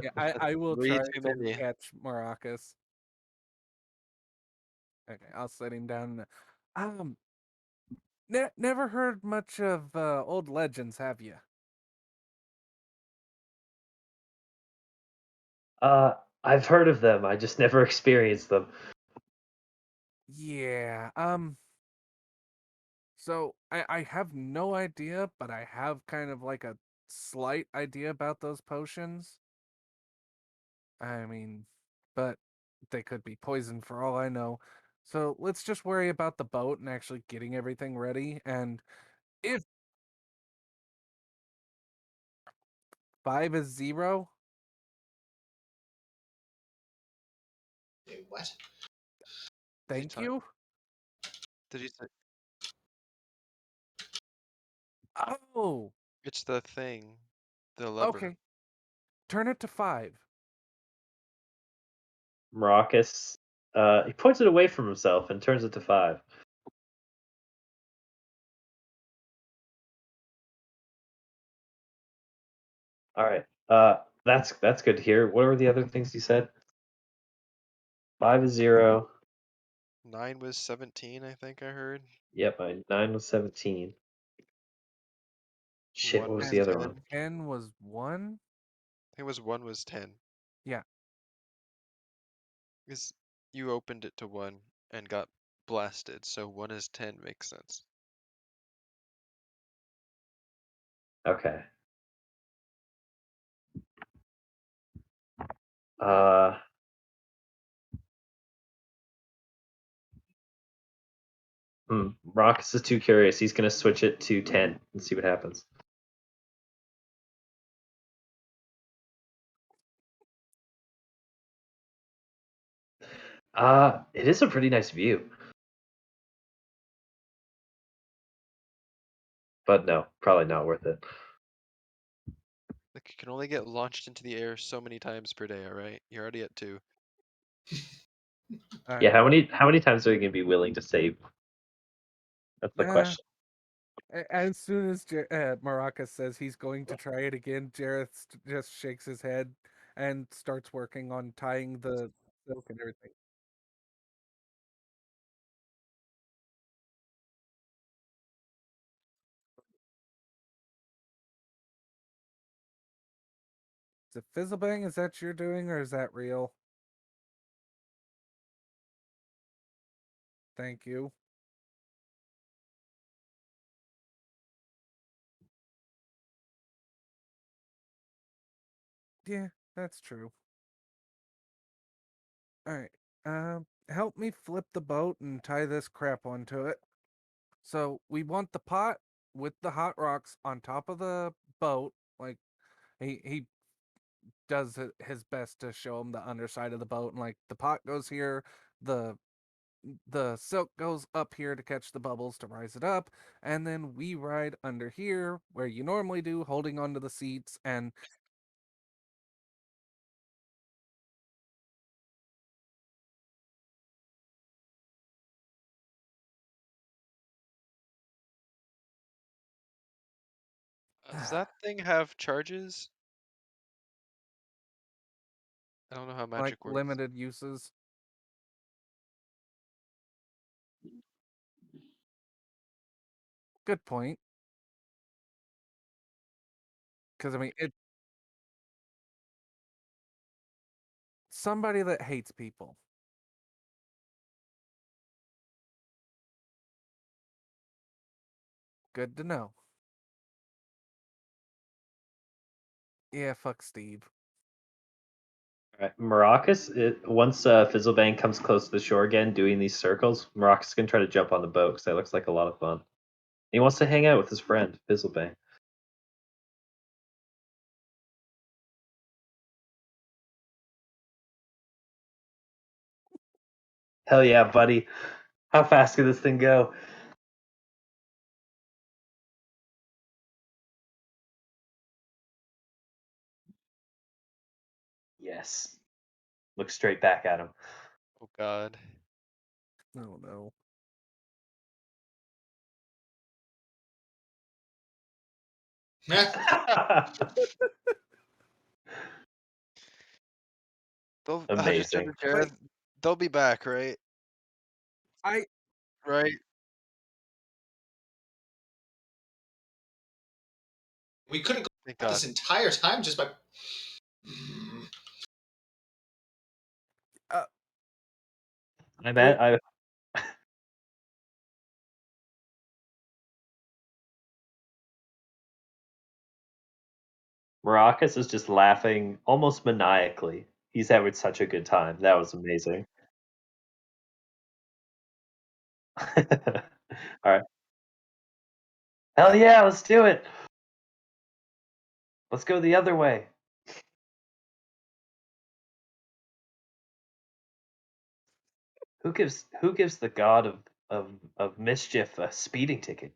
yeah, I will Way try too to many. catch Maracas. Okay, I'll set him down. Um, never heard much of old legends, have you? I've heard of them. I just never experienced them. Yeah. So I have no idea, but I have kind of like a slight idea about those potions. I mean, but they could be poison for all I know. So let's just worry about the boat and actually getting everything ready. And if 5 is 0, Wait, what? thank you. Did you say Oh, it's the thing, the lever? okay. Turn it to 5. Maracas, he points it away from himself and turns it to 5. All right. That's good to hear. What were the other things you said? 5 is 0. 9 was 17, I think I heard. Yep, 9 was 17. Shit, 1 what was was the And other 10. one? 10 was 1. I think it was 1 was 10. Yeah. Because you opened it to 1 and got blasted, so 1 is 10 makes sense. Okay. Uh, Maracas is too curious. He's gonna switch it to 10 and see what happens. It is a pretty nice view. But no, probably not worth it. Like, you can only get launched into the air so many times per day, alright? You're already at 2. All Yeah, right. how many times are you gonna be willing to save? That's the Yeah. question. As soon as Maracas says he's going to try it again, Jareth just shakes his head and starts working on tying the silk and everything. Is it Fizzlebang? Is that you're doing, or is that real? Thank you. Yeah, that's true. All right. Help me flip the boat and tie this crap onto it. So we want the pot with the hot rocks on top of the boat. Like he does his best to show him the underside of the boat, and like the pot goes here, the the silk goes up here to catch the bubbles to rise it up, and then we ride under here where you normally do, holding onto the seats. And Does that thing have charges? I don't know how like magic works. limited uses. Good point. Because I mean, it's somebody that hates people. Good to know. Yeah, fuck Steve. All right, Maracas, once Fizzlebang comes close to the shore again, doing these circles, Maracas is gonna try to jump on the boat because that looks like a lot of fun. He wants to hang out with his friend, Fizzlebang. Hell yeah, buddy. How fast can this thing go? Yes. Look straight back at him. Oh god. Oh no. I just turned Amazing. to Jareth. They'll be back, right? I Right? We could have Thank got God. this entire time just by. I bet I Maracas is just laughing almost maniacally. He's having such a good time. That was amazing. All right. Hell yeah, let's do it. Let's go the other way. Who gives the god of mischief a speeding ticket?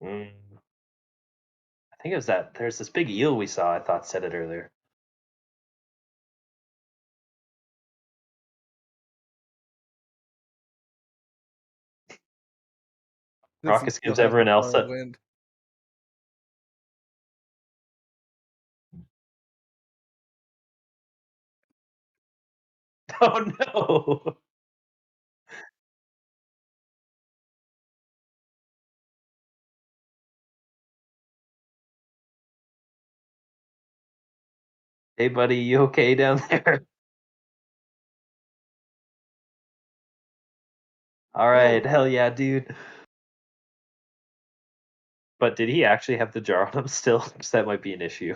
Mm, I think it was that. There's this big eel we saw. I thought said it earlier. this is Raucus still gives has everyone a else far a. wind. Oh no! Hey buddy, you okay down there? All right, hell yeah, dude. But did he actually have the jar on him still? Because that might be an issue.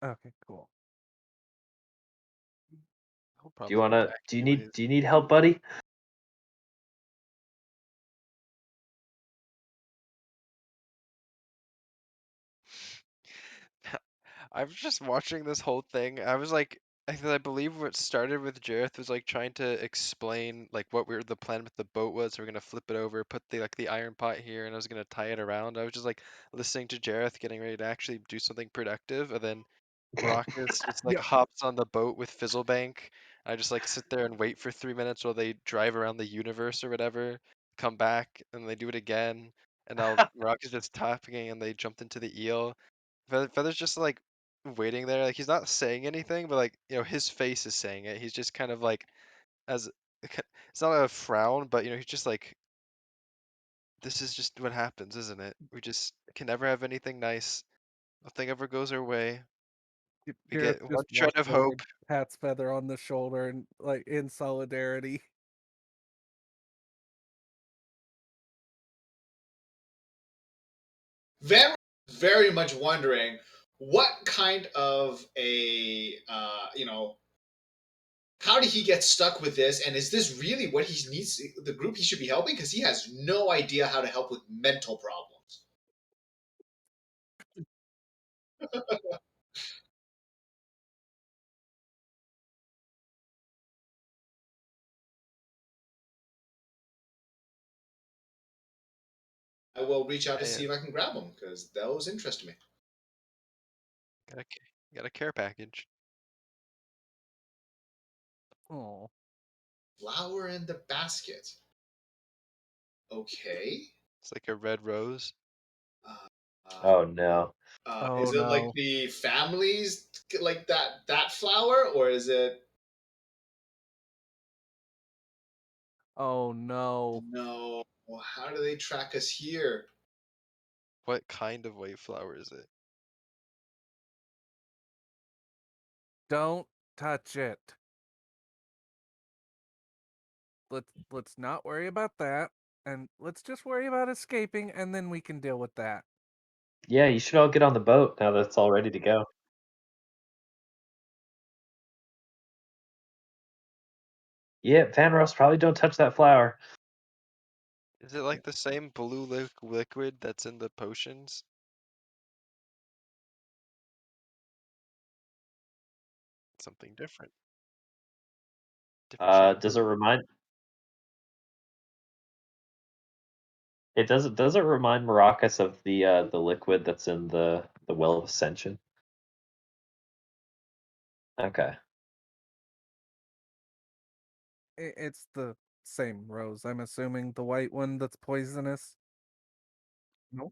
Okay, cool. He'll Do you probably be wanna? back Do you need? anyways. Do you need help, buddy? I was just watching this whole thing. I was like, I believe what started with Jareth was like trying to explain like what the plan with the boat was. We're gonna flip it over, put the iron pot here, and I was gonna tie it around. I was just like listening to Jareth getting ready to actually do something productive, and then Maracas just like Yeah. hops on the boat with Fizzlebank. I just like sit there and wait for 3 minutes while they drive around the universe or whatever, come back, and they do it again. And now Maracas just tapping and they jumped into the eel. Feather's just like waiting there, like he's not saying anything, but like his face is saying it. He's just kind of like as it's not a frown, but he's just like this is just what happens, isn't it? We just can never have anything nice. Nothing ever goes our way. We Gareth get one just shred walks of over, hope. pats Feather on the shoulder, and like in solidarity. Van very much wondering what kind of how did he get stuck with this, and is this really what he needs, the group he should be helping? Because he has no idea how to help with mental problems. I will reach out to Hey, see if I can grab them because those interest me. got a care package. Oh, Flower in the basket. Okay. It's like a red rose. Uh, uh, Oh no. oh is it like no, the families like that flower, or is it oh no! no? Well, how do they track us here? What kind of white flower is it? Don't touch it. Let's not worry about that, and let's just worry about escaping, and then we can deal with that. Yeah, you should all get on the boat now that it's all ready to go. Yeah, Vanros, probably don't touch that flower. Is it like the same blue liquid that's in the potions? Something different. Different shade of Does it blue. remind? It does it remind Maracas of the liquid that's in the Well of Ascension? Okay. It's the same rose. I'm assuming the white one that's poisonous. No.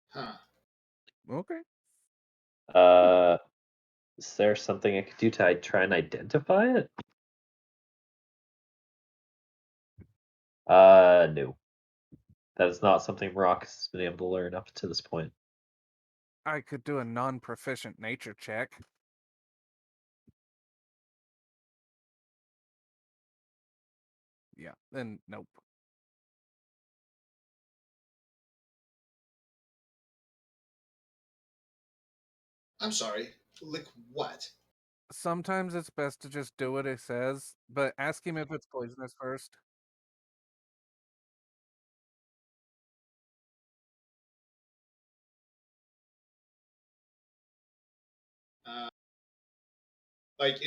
Huh. Okay. Uh, is there something I could do to try and identify it? No. That is not something Maracas has been able to learn up to this point. I could do a non-proficient nature check. Yeah, then nope. I'm sorry. Lick what? Sometimes it's best to just do what it says, but ask him if it's poisonous first. Uh, like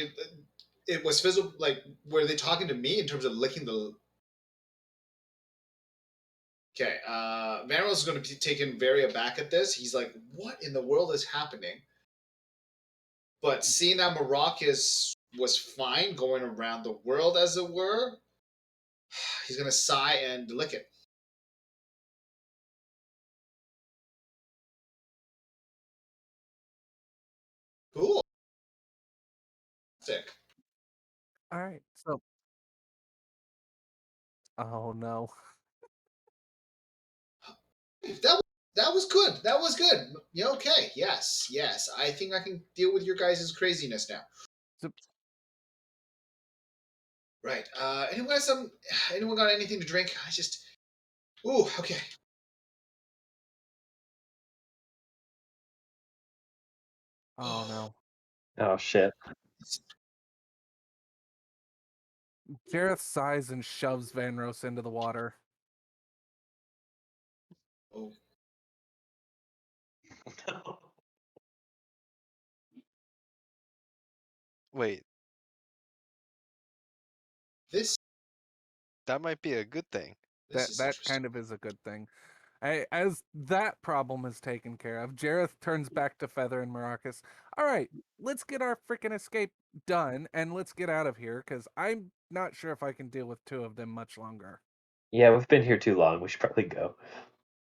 it was physical. Like, were they talking to me in terms of licking the? Okay, Vanrose is going to be taken very aback at this. He's like, "What in the world is happening?" But seeing that Maracas was fine going around the world, as it were, he's going to sigh and lick it. Cool. Sick. All right. So, oh no. That that was good. That was good. Yeah. Okay. Yes. Yes. I think I can deal with your guys' craziness now. So, Right. Anyone got some? Anyone got anything to drink? I just. Ooh. Okay. oh no. Oh shit. Jareth sighs and shoves Vanros into the water. Oh. Wait, This. that might be a good thing. This is That interesting. kind of is a good thing. As that problem is taken care of, Jareth turns back to Feather and Maracas. All right, let's get our freaking escape done and let's get out of here because I'm not sure if I can deal with two of them much longer. Yeah, we've been here too long. We should probably go.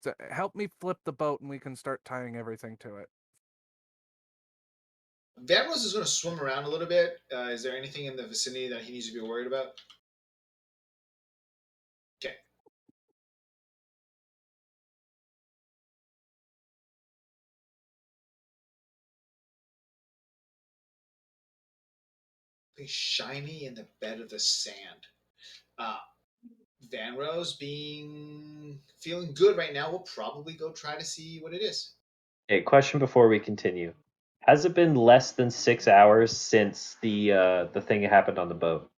So help me flip the boat and we can start tying everything to it. Vanrose is going to swim around a little bit. Is there anything in the vicinity that he needs to be worried about? Okay. Something shiny in the bed of the sand. Uh, Vanrose, being feeling good right now, will probably go try to see what it is. Okay, question before we continue. Has it been less than 6 hours since the thing happened on the boat?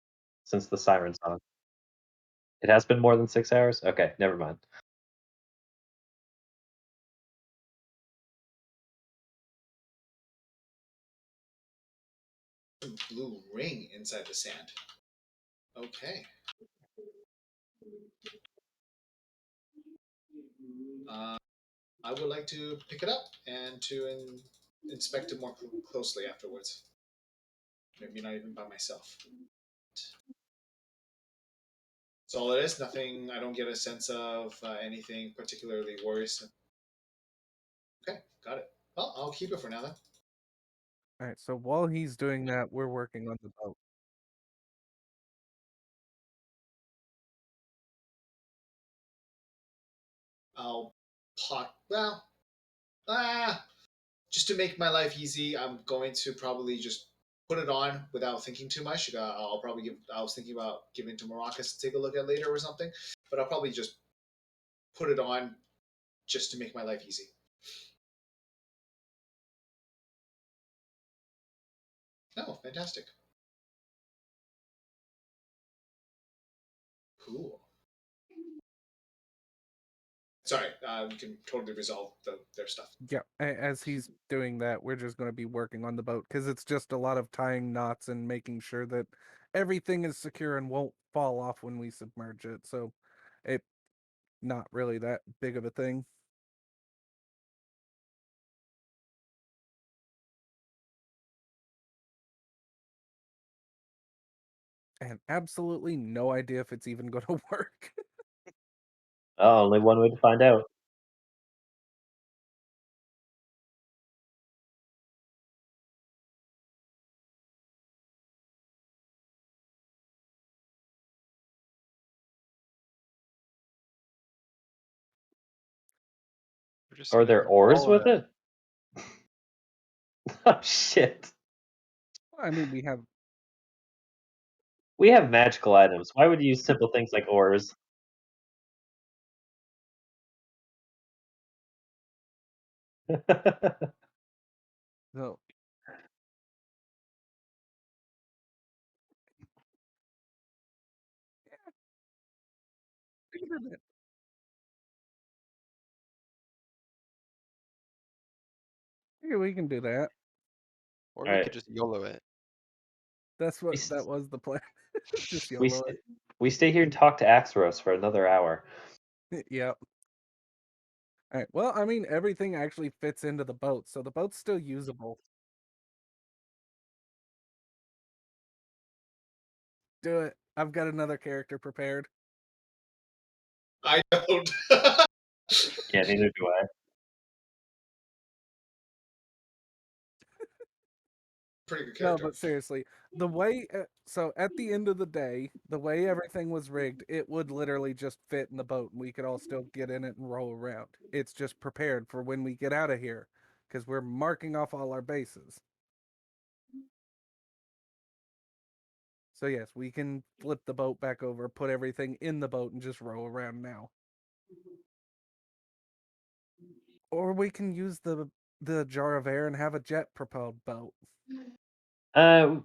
Since the siren song? It has been more than 6 hours? Okay, never mind. Blue ring inside the sand. Okay. Uh, I would like to pick it up and to inspect it more closely afterwards. Maybe not even by myself. That's all it is. Nothing. I don't get a sense of anything particularly worrisome. Okay, got it. Well, I'll keep it for now then. All right, so while he's doing that, we're working on the boat. I'll pot. Well, just to make my life easy, I'm going to probably just put it on without thinking too much. I'll probably give. I was thinking about giving it to Maracas to take a look at later or something, but I'll probably just put it on just to make my life easy. No, fantastic. Cool. Sorry, we can totally resolve their stuff. Yeah, as he's doing that, we're just going to be working on the boat because it's just a lot of tying knots and making sure that everything is secure and won't fall off when we submerge it. So, it not really that big of a thing. And absolutely no idea if it's even going to work. Oh, only one way to find out. We're just Are gonna there go oars all with in. it? Oh shit. I mean, we have We have magical items. Why would you use simple things like oars? so yeah, we can do that. Or All we right. could just YOLO it. That's We, what that was the plan. Just we, YOLO it. we stay here and talk to Axeros for another hour. Yep. All right. Well, I mean, everything actually fits into the boat, so the boat's still usable. Do it. I've got another character prepared. I don't. Yeah, neither do I. Pretty good No, character. but seriously, the way so at the end of the day, the way everything was rigged, it would literally just fit in the boat, and we could all still get in it and roll around. It's just prepared for when we get out of here, because we're marking off all our bases. So yes, we can flip the boat back over, put everything in the boat, and just row around now. Or we can use the jar of air and have a jet propelled boat.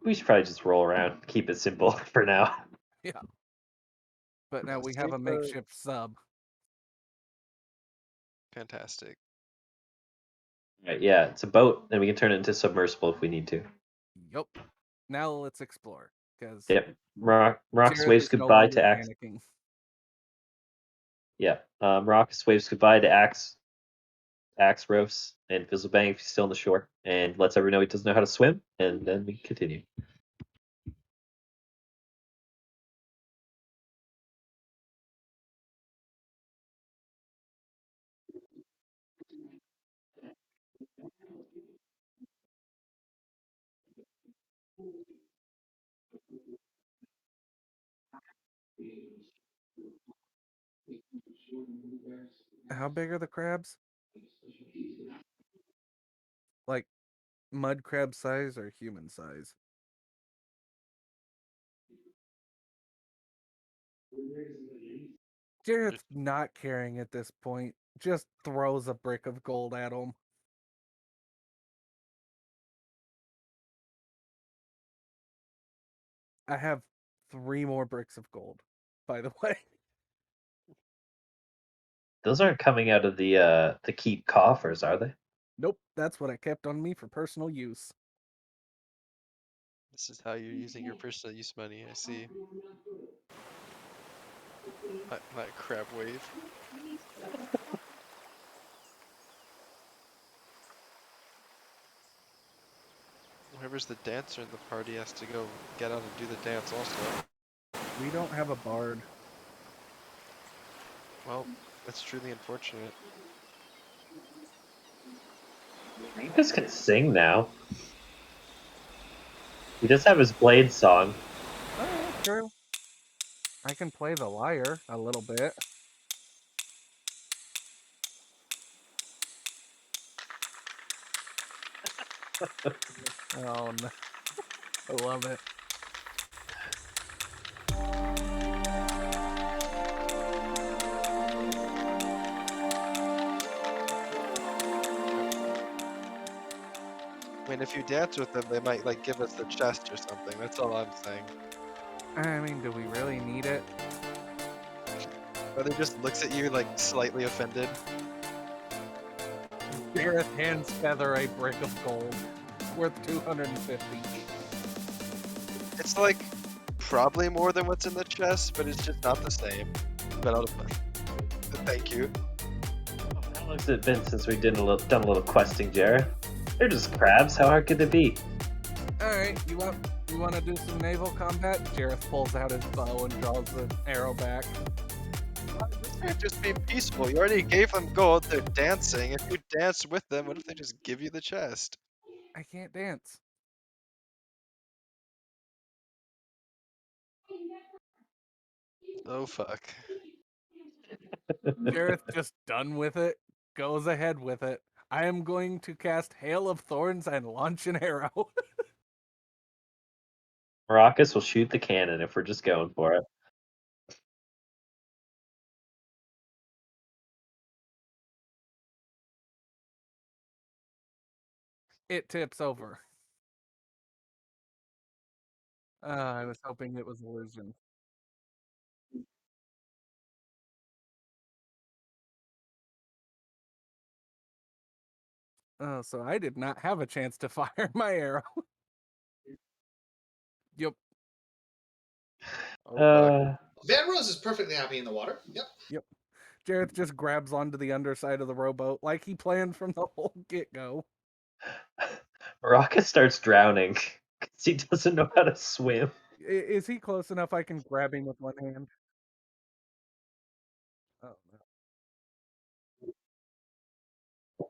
We should probably just roll around, keep it simple for now. Yeah. But now we Save have a makeshift sub. Fantastic. Right, yeah, it's a boat, and we can turn it into submersible if we need to. Yup. Now let's explore, because Yep. Rockus Jareth waves is no goodbye longer to Axe. panicking. Yeah. Rockus waves goodbye to Axe Rose and Fizzlebang if he's still on the shore, and lets everyone know he doesn't know how to swim, and then we continue. How big are the crabs? Like mud crab size or human size? Jareth's not caring at this point. Just throws a brick of gold at him. I have 3 more bricks of gold, by the way. Those aren't coming out of the keep coffers, are they? Nope, that's what I kept on me for personal use. This is how you're using your personal use money, I see. Not crab wave. Whoever's the dancer in the party has to go get on and do the dance also. We don't have a bard. Well, that's truly unfortunate. Rufus can sing now. He does have his Blade song. Oh, yeah, true. I can play the lyre a little bit. Oh no. I love it. When mean, if you dance with them, they might like give us the chest or something. That's all I'm saying. I mean, do we really need it? Feather just looks at you like slightly offended. Gareth hands Feather a brick of gold worth 250. It's like probably more than what's in the chest, but it's just not the same. But I'll thank you. How long has it been since we done a little questing, Jared? They're just crabs. How hard could they be? All right, you want to do some naval combat? Jareth pulls out his bow and draws the arrow back. This can't just be peaceful. You already gave them gold. They're dancing. If you dance with them, what if they just give you the chest? I can't dance. Oh fuck. Jareth just done with it, goes ahead with it. I am going to cast Hail of Thorns and launch an arrow. Maracas will shoot the cannon if we're just going for it. It tips over. I was hoping it was illusion. Oh, so I did not have a chance to fire my arrow. Yep. Oh fuck. Van Rose is perfectly happy in the water. Yep. Jareth just grabs onto the underside of the rowboat like he planned from the whole get-go. Maracas starts drowning because he doesn't know how to swim. Is he close enough I can grab him with one hand? Oh, no. Oh.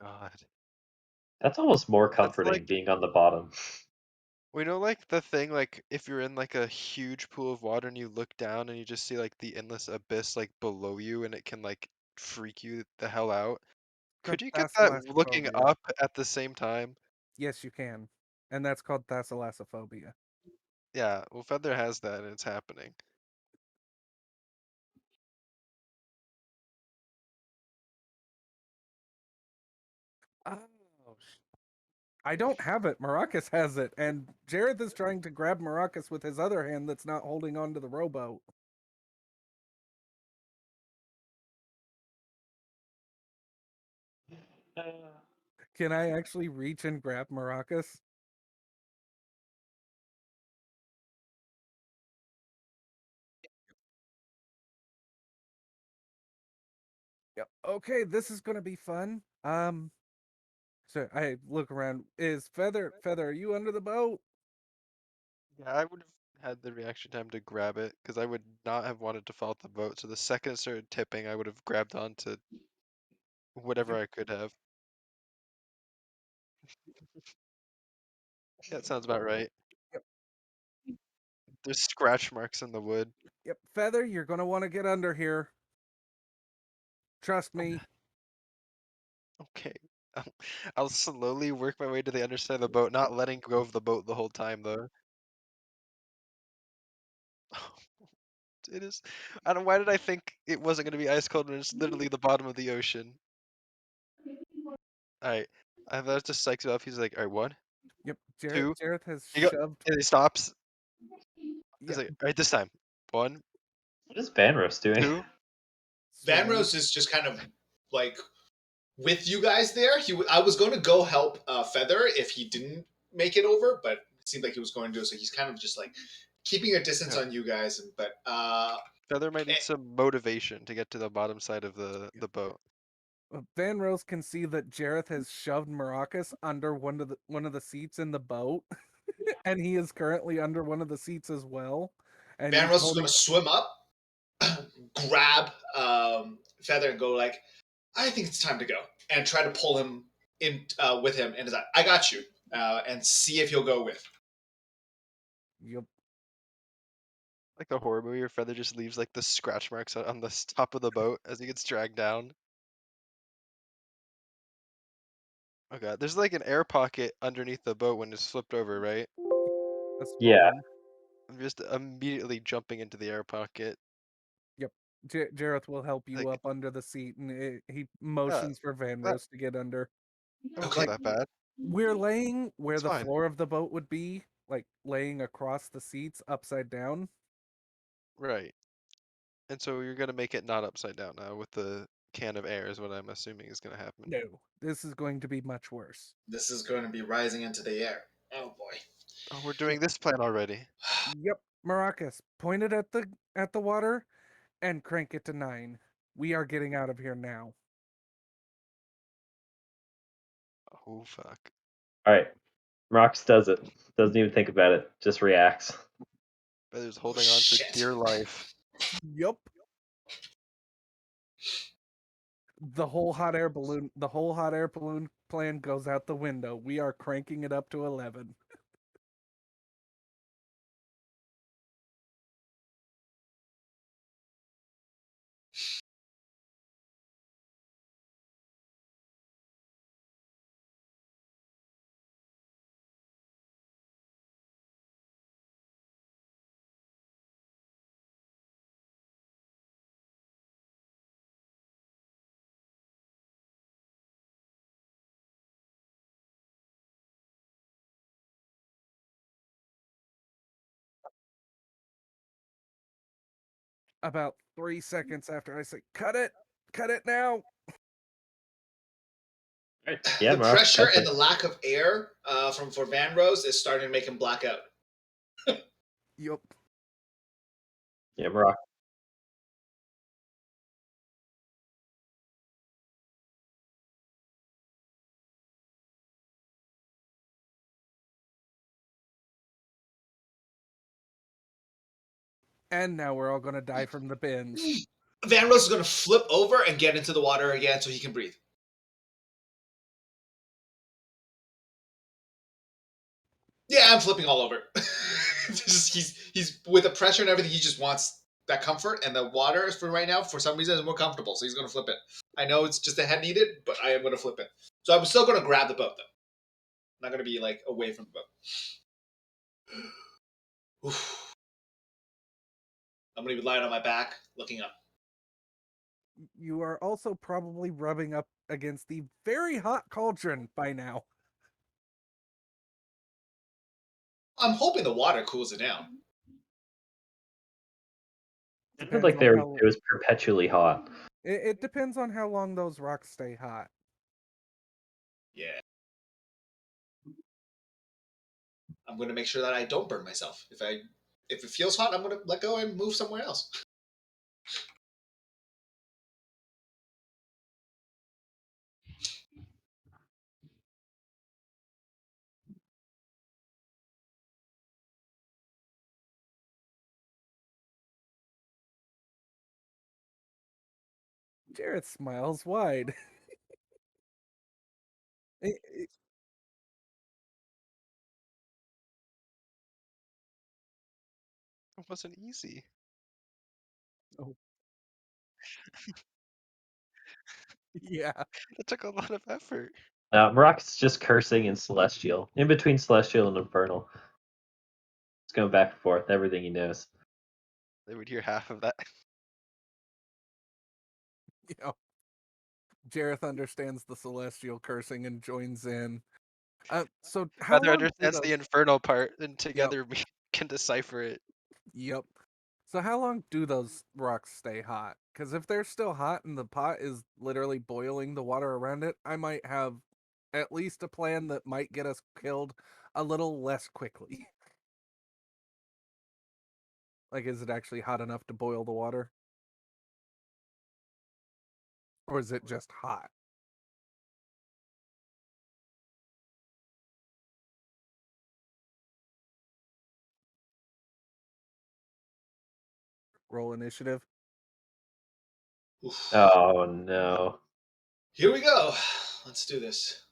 God. That's almost more That's comforting like being on the bottom. we know like the thing like if you're in like a huge pool of water and you look down and you just see like the endless abyss like below you and it can like freak you the hell out. Called Could you get that looking thalassophobia. up at the same time? Yes, you can. And that's called thalassophobia. Yeah, well Feather has that and it's happening. Oh, I don't have it. Maracas has it, and Jareth is trying to grab Maracas with his other hand that's not holding on to the rowboat. Can I actually reach and grab Maracas? Yep. Okay, this is gonna be fun. So I look around. Is Feather? Are you under the boat? Yeah, I would have had the reaction time to grab it because I would not have wanted to fall off the boat. So the second it started tipping, I would have grabbed onto whatever Yep. I could have. Yeah, that sounds about right. Yep. There's scratch marks in the wood. Yep. Feather, you're gonna want to get under here. Trust me. Okay. I'll slowly work my way to the underside of the boat, not letting go of the boat the whole time though. It is. I don't. Why did I think it wasn't going to be ice cold when it's literally the bottom of the ocean? All right. I thought it just psychs it up. He's like, all right, one, Yep. two. Jareth has He go. shoved. And he stops. He's Yep. like, all right, this time. One, What is Banros doing? two. Van Swimming. Rose is just kind of like with you guys there. I was going to go help Feather if he didn't make it over, but it seemed like he was going to. So he's kind of just like keeping a distance Yeah. on you guys. But Feather might eh, need some motivation to get to the bottom side of the boat. Van Rose can see that Jareth has shoved Maracas under one of the seats in the boat, and he is currently under one of the seats as well. And Van he's Rose is going holding. to swim up, grab Feather, and go like, "I think it's time to go," and try to pull him in with him. And he's like, "I got you," and see if he'll go with. Yep. Like the horror movie where Feather just leaves like the scratch marks on the top of the boat as he gets dragged down. Oh god, there's like an air pocket underneath the boat when it's flipped over, right? A small Yeah. one. I'm just immediately jumping into the air pocket. Yep. Jareth will help you Like, up under the seat, and he yeah, motions for Van that, Rose to get under. that wasn't Okay. Like, that bad. we're laying where It's the fine. floor of the boat would be, like laying across the seats upside down. Right. And so you're gonna make it not upside down now with the can of air is what I'm assuming is gonna happen. No, this is going to be much worse. This is going to be rising into the air. Oh boy. Oh, we're doing this plan already. Yep, Maracas, point it at the water and crank it to 9. We are getting out of here now. Oh fuck. All right. Rox does it. Doesn't even think about it. Just reacts. Feather's Oh, holding on for shit. dear life. Yep. The whole hot air balloon plan goes out the window. We are cranking it up to 11. About 3 seconds after I say, cut it now. All right. Yeah, The Rox pressure cuts and it. the lack of air from for Van Rose is starting to make him black out. Yup. Yeah, Rox. And now we're all gonna die from the bends. Van Rose is going to flip over and get into the water again so he can breathe. Yeah, I'm flipping all over. He's with the pressure and everything. He just wants that comfort, and the water for right now, for some reason, is more comfortable. So he's going to flip it. I know it's just a head needed, but I am going to flip it. So I'm still going to grab the boat though. I'm not going to be like away from the boat. Oof. I'm going to be lying on my back, looking up. You are also probably rubbing up against the very hot cauldron by now. I'm hoping the water cools it down. It sounded Depends like on how it was perpetually hot. it depends on how long those rocks stay hot. Yeah. I'm going to make sure that I don't burn myself. If it feels hot, I'm going to let go and move somewhere else. Jareth smiles wide. It- It wasn't easy. oh. Yeah. It took a lot of effort. Rox is just cursing in Celestial. In between Celestial and Infernal. It's going back and forth, everything he knows. They would hear half of that. Yeah. Jareth understands the celestial cursing and joins in. So how Feather long do understands the those? infernal part, and Yep. together we can decipher it. Yep. So how long do those rocks stay hot? Because if they're still hot and the pot is literally boiling the water around it, I might have at least a plan that might get us killed a little less quickly. Like, is it actually hot enough to boil the water? Or is it just hot? Roll initiative. Oof. Oh, no. Here we go. Let's do this.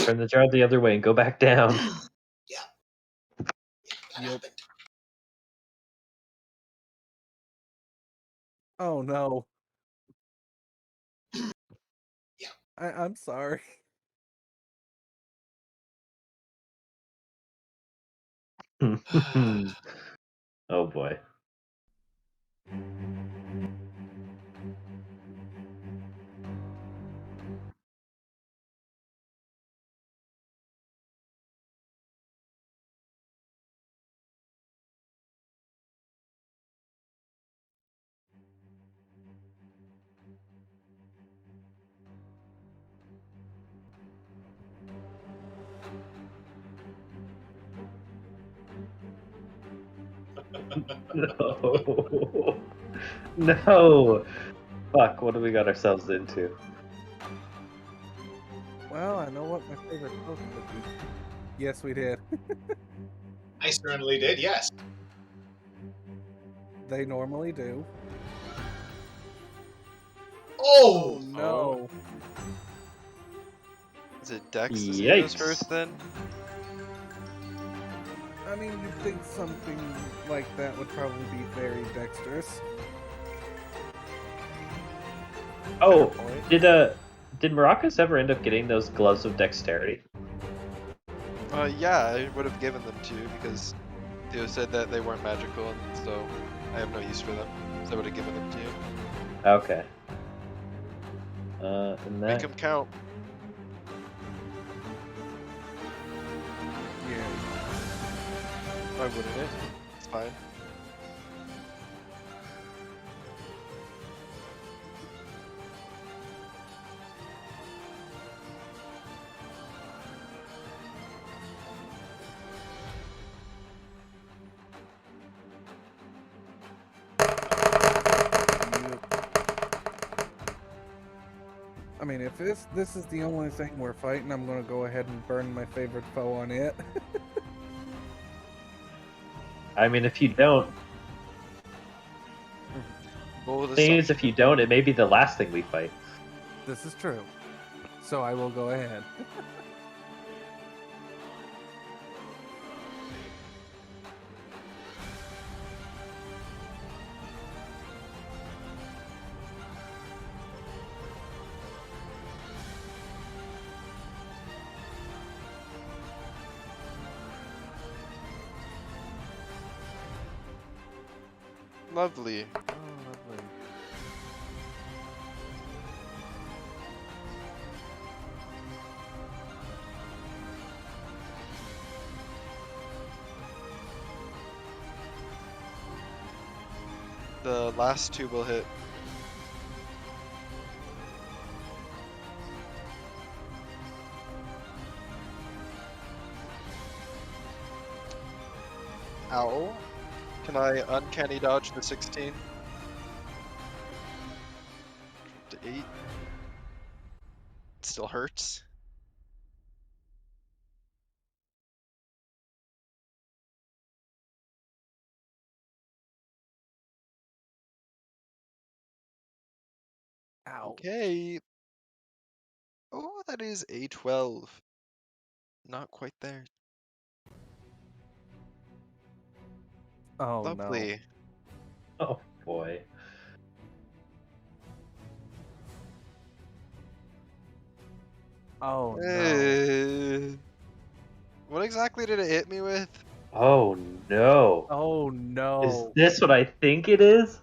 Turn the jar the other way and go back down. Yeah. That Yep. happened. Oh no. Yeah. I'm sorry. Oh boy. No. No. Fuck, what have we got ourselves into? Well, I know what my favorite toast would be. Yes, we did. I certainly did. Yes. They normally do. Oh. Oh no. Is it Dex that goes first Yikes. then? I mean, you'd think something like that would probably be very dexterous. Oh, point. did Maracas ever end up getting those gloves of dexterity? Yeah, I would have given them to you because Theo said that they weren't magical, and so I have no use for them. So I would have given them to you. Okay. And Make that them count. Yeah. Why wouldn't it? It's fine. I mean, if this is the only thing we're fighting, I'm gonna go ahead and burn my favorite foe on it. I mean, if you don't, Bold thing is, if assumption. you don't, it may be the last thing we fight. This is true. So I will go ahead. Lovely. Oh, lovely. The last two will hit. Ow. Can I uncanny dodge the 16? To 8. It still hurts. Ow. Okay. Oh, that is a 12. Not quite there. Oh no. Lovely. Oh boy. Oh no. What exactly did it hit me with? Oh no. Oh Is no. this what I think it is?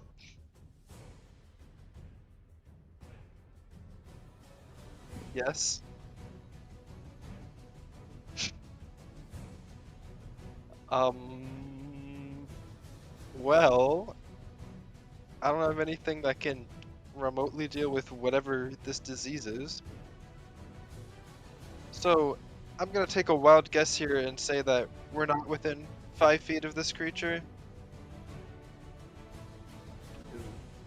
Yes. Well, I don't have anything that can remotely deal with whatever this disease is. So, I'm gonna take a wild guess here and say that we're not within 5 feet of this creature.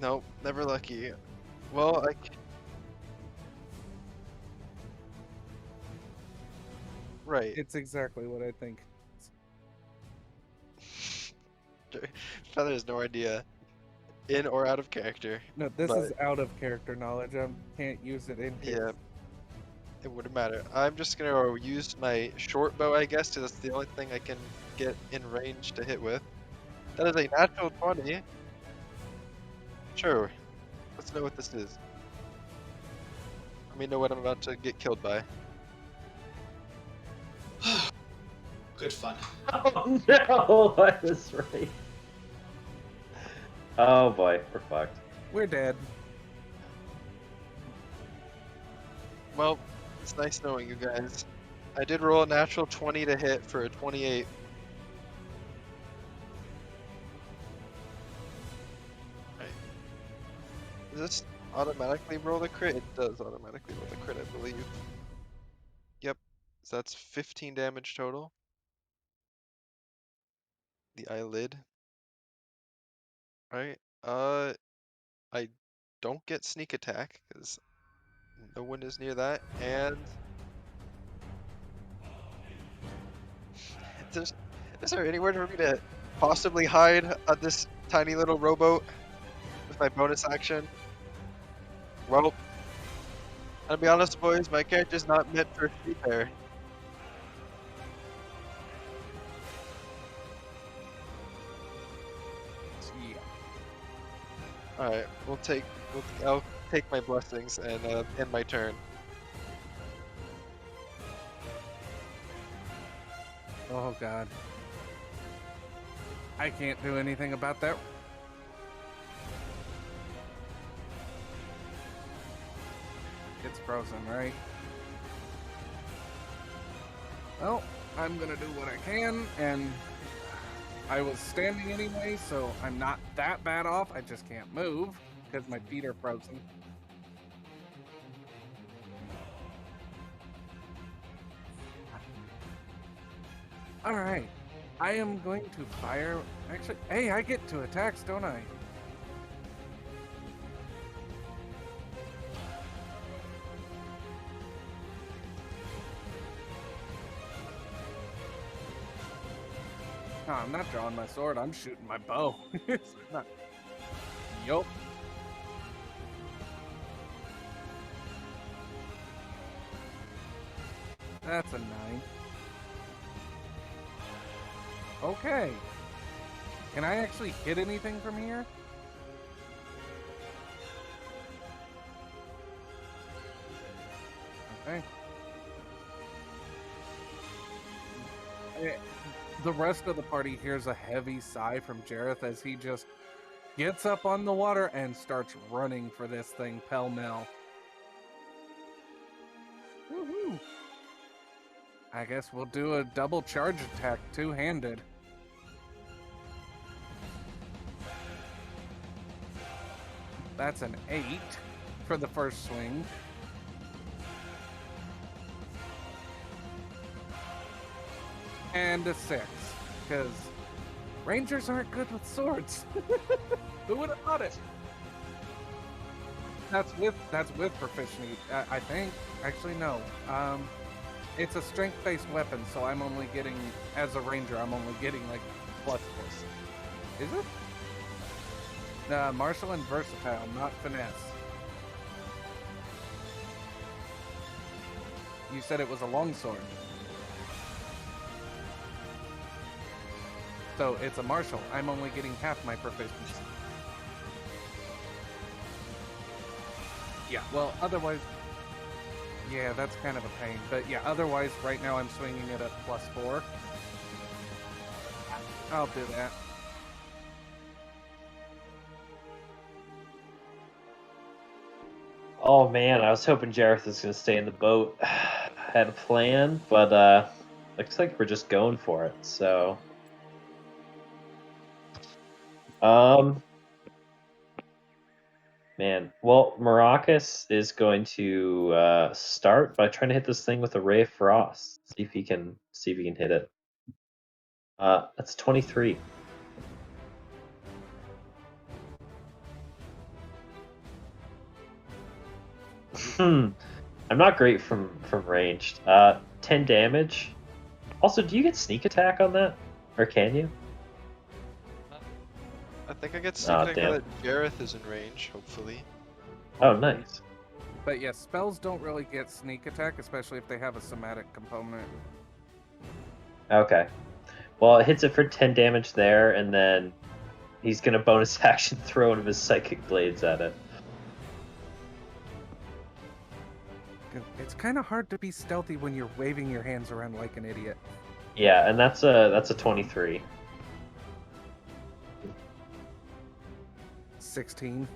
Nope, never lucky. Well, right. It's exactly what I think. Feather has no idea, in or out of character. No, this But is out of character knowledge. I can't use it in case. yeah, it wouldn't matter. I'm just gonna use my short bow, I guess, because that's the only thing I can get in range to hit with. That is a natural 20. Sure, Let's know what this is. Let me know what I'm about to get killed by. Good fun. Oh no, I was right. Oh boy, we're fucked. We're dead. Well, it's nice knowing you guys. I did roll a natural 20 to hit for a 28. Right. Does this automatically roll the crit? It does automatically roll the crit, I believe. Yep. So that's 15 damage total. The eyelid. Alright. I don't get sneak attack because no one is near that, and is there anywhere for me to possibly hide on this tiny little rowboat with my bonus action? Well, I'll be honest, boys, my character's not meant for free there. Yeah. Alright, I'll take my blessings and end my turn. Oh god. I can't do anything about that. It's frozen, right? Well, I'm gonna do what I can, and I was standing anyway, so I'm not that bad off. I just can't move because my feet are frozen. All right, I am going to fire. Actually, hey, I get to attacks, don't I? No, I'm not drawing my sword. I'm shooting my bow. It's not. Yup. That's a 9. Okay. Can I actually hit anything from here? Okay. The rest of the party hears a heavy sigh from Jareth as he just gets up on the water and starts running for this thing pell-mell. Woohoo! I guess we'll do a double charge attack, two-handed. That's an 8 for the first swing. And a 6, because Rangers aren't good with swords. Who would have thought it? That's with proficiency, I think. Actually, no. It's a strength-based weapon, so I'm only getting, as a ranger, I'm only getting like +4. Is it? Martial and versatile, not finesse. You said it was a longsword. So it's a martial. I'm only getting half my proficiency. Yeah, well, otherwise... Yeah, that's kind of a pain. But yeah, otherwise, right now I'm swinging it at +4. I'll do that. Oh man, I was hoping Jareth was gonna stay in the boat. I had a plan, but looks like we're just going for it. So, man. Well, Maracas is going to start by trying to hit this thing with a ray of frost. See if he can hit it. That's 23. I'm not great from ranged. 10 damage. Also, do you get sneak attack on that, or can you? I think I get sneak attack now damn. that Jareth is in range, hopefully. Oh, nice. But yeah, spells don't really get sneak attack, especially if they have a somatic component. Okay. Well, it hits it for 10 damage there, and then he's gonna bonus action throw one of his psychic blades at it. It's kind of hard to be stealthy when you're waving your hands around like an idiot. Yeah, and that's a 23. 16.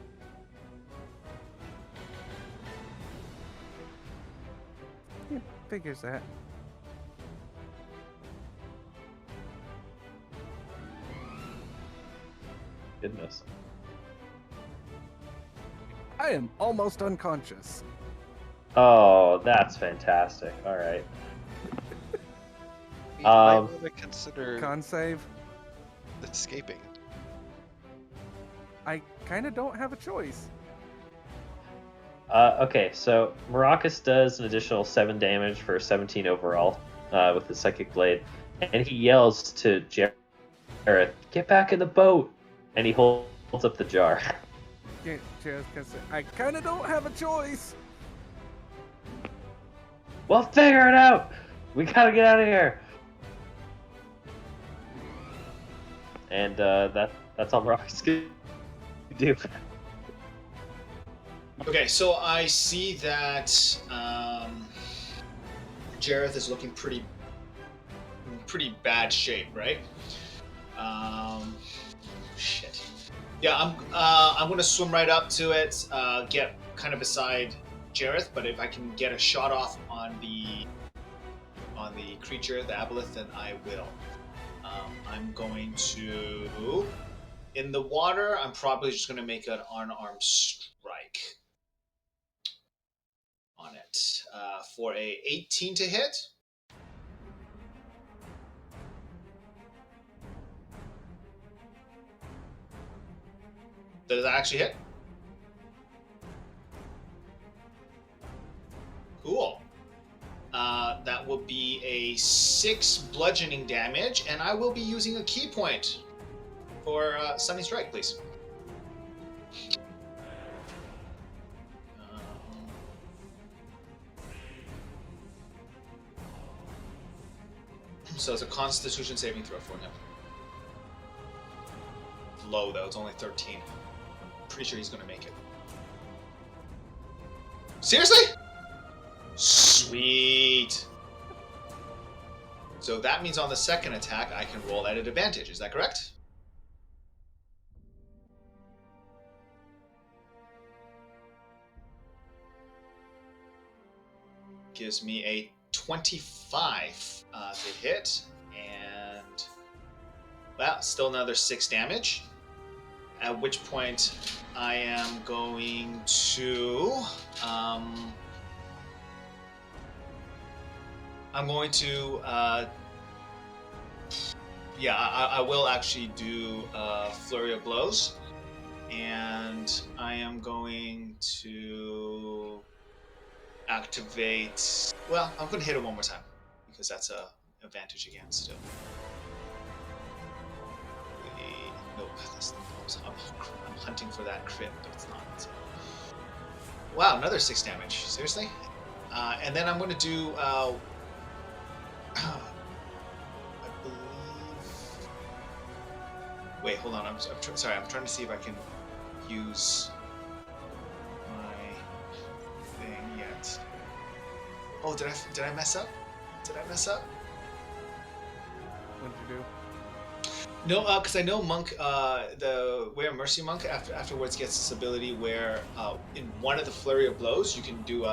Yeah, figures that. Goodness. I am almost unconscious. Oh, that's fantastic. All right. You might want to consider Con save. escaping. I kind of don't have a choice. Okay, so Maracas does an additional 7 damage for 17 overall with the Psychic Blade, and he yells to Jareth, "Get back in the boat!" And he holds up the jar. Yeah, just because I kind of don't have a choice. We'll figure it out! We gotta get out of here! And that's all Maracas can do. Okay, so I see that Jareth is looking pretty bad shape, right? Shit. Yeah, I'm gonna swim right up to it, get kind of beside Jareth, but if I can get a shot off on the creature, the aboleth, then I will. I'm going to, in the water, I'm probably just gonna make an unarmed strike on it for a 18 to hit. Does that actually hit? Cool. That will be a 6 bludgeoning damage, and I will be using a key point for Sunny Strike, please. So it's a Constitution saving throw for him. Low though, it's only 13. Pretty sure he's gonna make it. Seriously? Sweet. So that means on the second attack, I can roll at an advantage. Is that correct? Gives me a 25 to hit, and well, still another 6 damage. At which point, I am going to I will actually do Flurry of Blows, and I am going to activate. Well, I'm going to hit it one more time because that's a advantage again still. Nope, that's not. I'm hunting for that crit, but it's not. So. Wow, another 6 damage. Seriously? And then I'm going to do. I believe. Wait, hold on. I'm sorry. I'm trying to see if I can use my thing yet. Oh, did I mess up? Did I mess up? What'd you do? No, because I know Monk, the Way of Mercy Monk, afterwards gets this ability where in one of the Flurry of Blows, you can do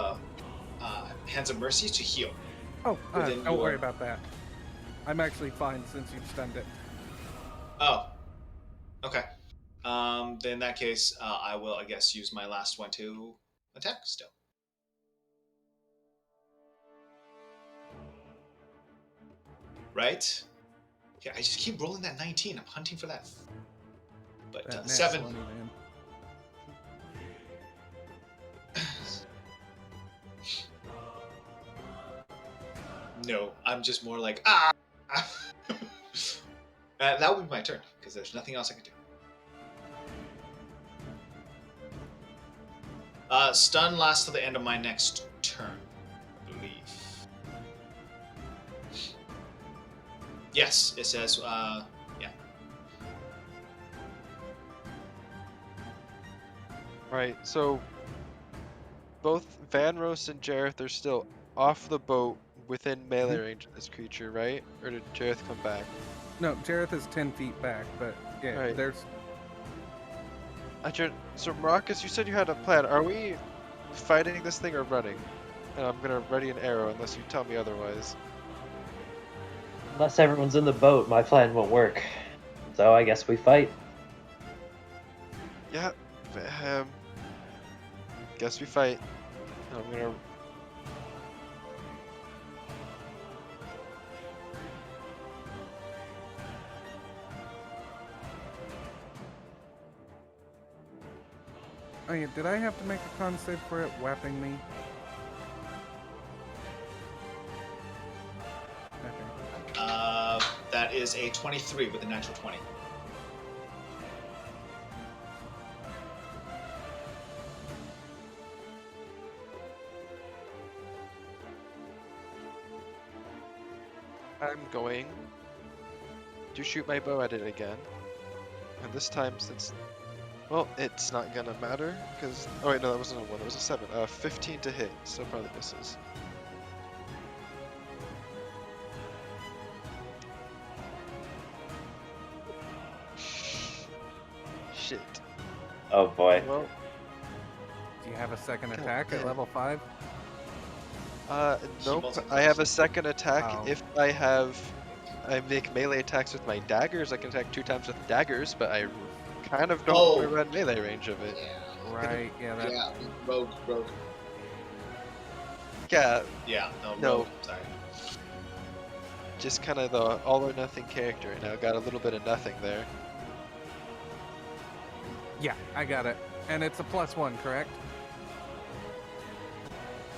Hands of Mercy to heal. Oh, don't worry about that. I'm actually fine since you've stunned it. Oh, okay. Then in that case, I will, I guess, use my last one to attack still. Right? Yeah, I just keep rolling that 19. I'm hunting for that. But That 7. 20, man. No, I'm just more like, ah! That would be my turn, because there's nothing else I can do. Stun lasts till the end of my next turn, I believe. Yes, it says, yeah. Right, so both Vanros and Jareth are still off the boat within melee range of this creature, right? Or did Jareth come back? No, Jareth is 10 feet back, but yeah, Right. there's. So Marcus, you said you had a plan. Are we fighting this thing or running? And I'm gonna ready an arrow unless you tell me otherwise. Unless everyone's in the boat, my plan won't work. So I guess we fight. Yeah. Guess we fight. I'm gonna. Oh yeah, did I have to make a con save for it whapping me? Okay. That is a 23 with a natural 20. I'm going to shoot my bow at it again. And this time, since. Well, it's not gonna matter, because. Oh, wait, no, that wasn't a 1, that was a 7. 15 to hit, so probably misses. Shit. Oh boy. Well, Do you have a second God attack at damn. level 5? Nope. multi-class. I have a second attack Oh. if I make melee attacks with my daggers. I can attack 2 times with daggers, but I kind of don't want to run melee range of it. Yeah. Right, yeah, that. Yeah, rogue. Yeah, Yeah, No. rogue. Sorry. just kind of the all or nothing character. Now got a little bit of nothing there. Yeah, I got it. And it's a +1, correct?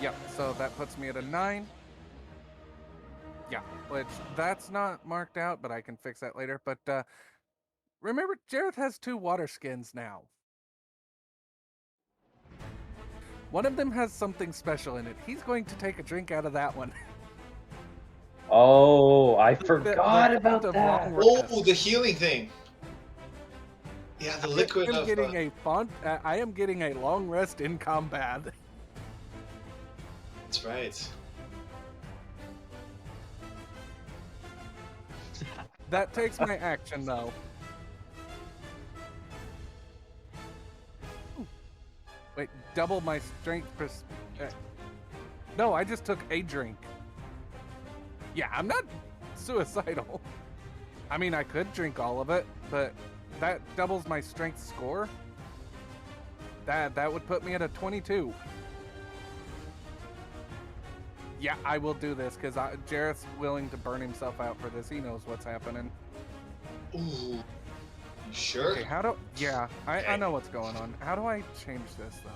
Yep, so that puts me at a 9. Yeah, which that's not marked out, but I can fix that later. But remember, Jareth has 2 water skins now. One of them has something special in it. He's going to take a drink out of that one. Oh, I The forgot about font of that. long Oh, rest. the healing thing. Yeah, the liquid I am of. getting a font. I am getting a long rest in combat. That's right. That takes my action though. Ooh. Wait, double my strength. No, I just took a drink. Yeah, I'm not suicidal. I mean, I could drink all of it, but that doubles my strength score. That would put me at a 22. Yeah, I will do this because Jareth's willing to burn himself out for this. He knows what's happening. Ooh. You sure? Okay, how do? Yeah, I Okay. know what's going on. How do I change this though?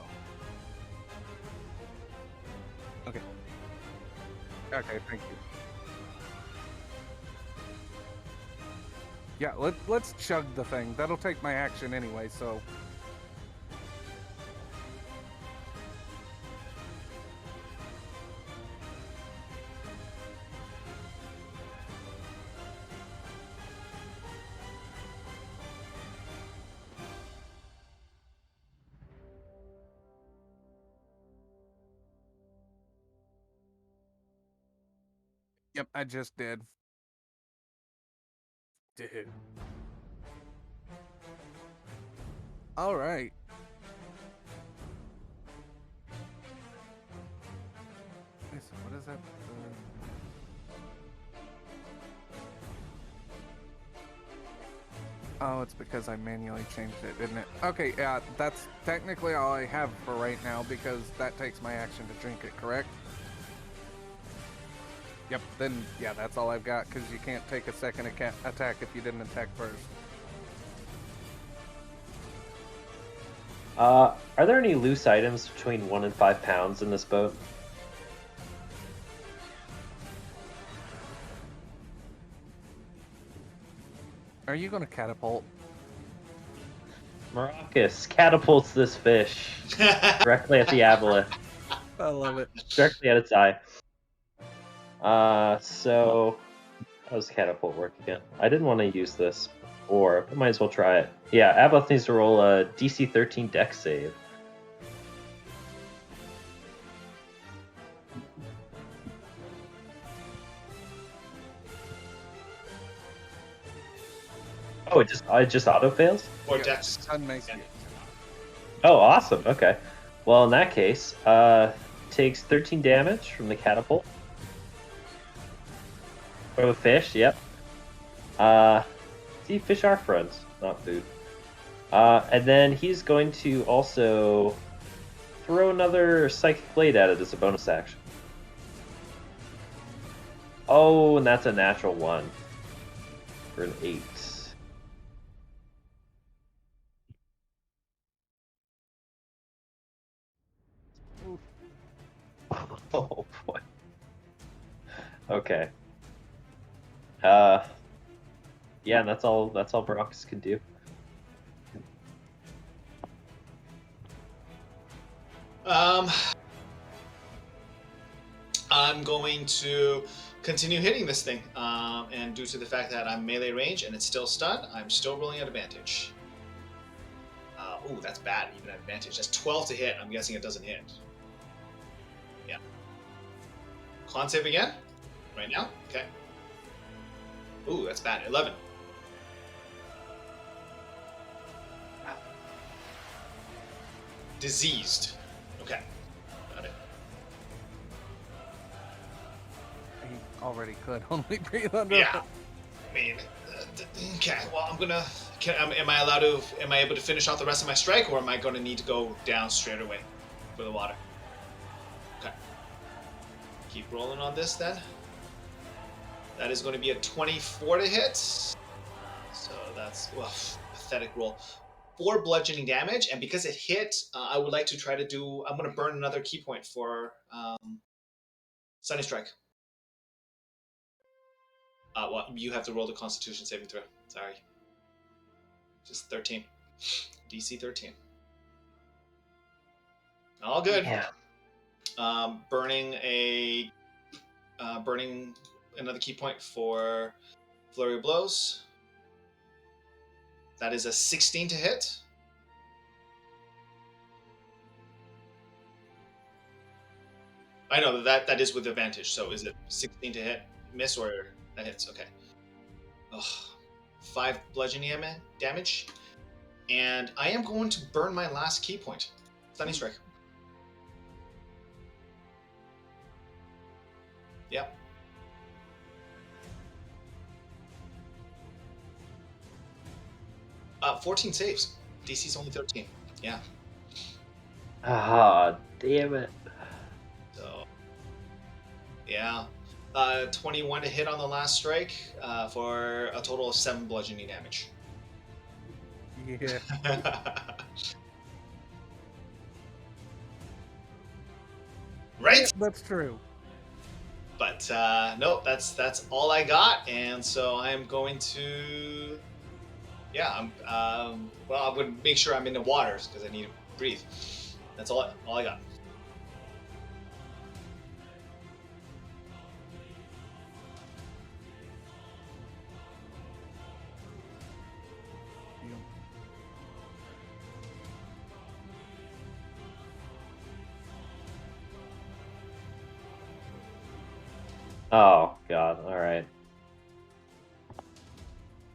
Okay. Okay, thank you. Yeah, let's chug the thing. That'll take my action anyway, so. Yep, I just did. Dude. All right. Okay, so what is that? Oh, it's because I manually changed it, didn't it? Okay, yeah, that's technically all I have for right now because that takes my action to drink it, correct? Yep, then, yeah, that's all I've got because you can't take a second attack if you didn't attack first. Are there any loose items between 1 and 5 pounds in this boat? Are you going to catapult? Maracus catapults this fish directly at the aboleth, I love it. directly at its eye. So how does catapult work again? I didn't want to use this, or I might as well try it. Yeah, aboleth needs to roll a DC 13 Dex save. Oh, it just auto fails. Or Yeah, Dex. stun makes Yeah. you. Oh, awesome. Okay. Well, in that case, takes 13 damage from the catapult. From a fish. Yep. See, fish are friends, not food. And then he's going to also throw another psychic blade at it as a bonus action. Oh, and that's a natural 1 for an 8. Oof. Oh boy. Okay. Yeah, and that's all Baracus can do. I'm going to continue hitting this thing, and due to the fact that I'm melee range and it's still stunned, I'm still rolling at advantage. Ooh, that's bad, even at advantage. That's 12 to hit. I'm guessing it doesn't hit. Yeah. Con save again? Right now? Okay. Ooh, that's bad. 11. Diseased. Okay. Got it. He already could only breathe under. Yeah. I mean, okay. Well, I'm gonna. Am I allowed to? Am I able to finish off the rest of my strike, or am I going to need to go down straight away for the water? Okay. Keep rolling on this then. That is going to be a 24 to hit. So that's pathetic roll. 4 bludgeoning damage, and because it hit, I would like to try to do. I'm going to burn another key point for Sunny Strike. Well, you have to roll the Constitution saving throw. Sorry. Just 13. DC 13. All good. Yeah. Burning another key point for Flurry of Blows. That is a 16 to hit. I know that is with advantage. So is it 16 to hit, miss, or that hits? Okay. Ugh. 5 bludgeoning damage, and I am going to burn my last key point. Stunning Strike. Yep. Uh, 14 saves. DC's only 13. Yeah. Ah, damn it. So, yeah. 21 to hit on the last strike for a total of 7 bludgeoning damage. Yeah. Right? Yeah, that's true. But no, that's all I got, and so I'm going to. Yeah, well, I'm going to make sure I'm in the waters because I need to breathe. That's all I got. You- Oh god. All right.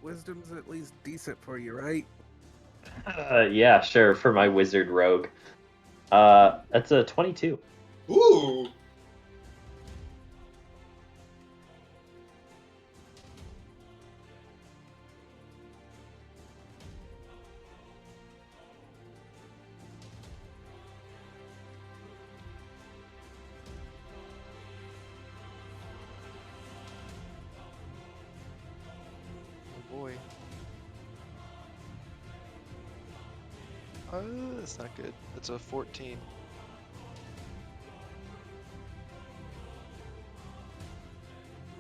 Wisdom's at least decent for you, right? Yeah, sure. For my wizard rogue. That's a 22. Ooh. Oh boy. That's not good. That's a 14.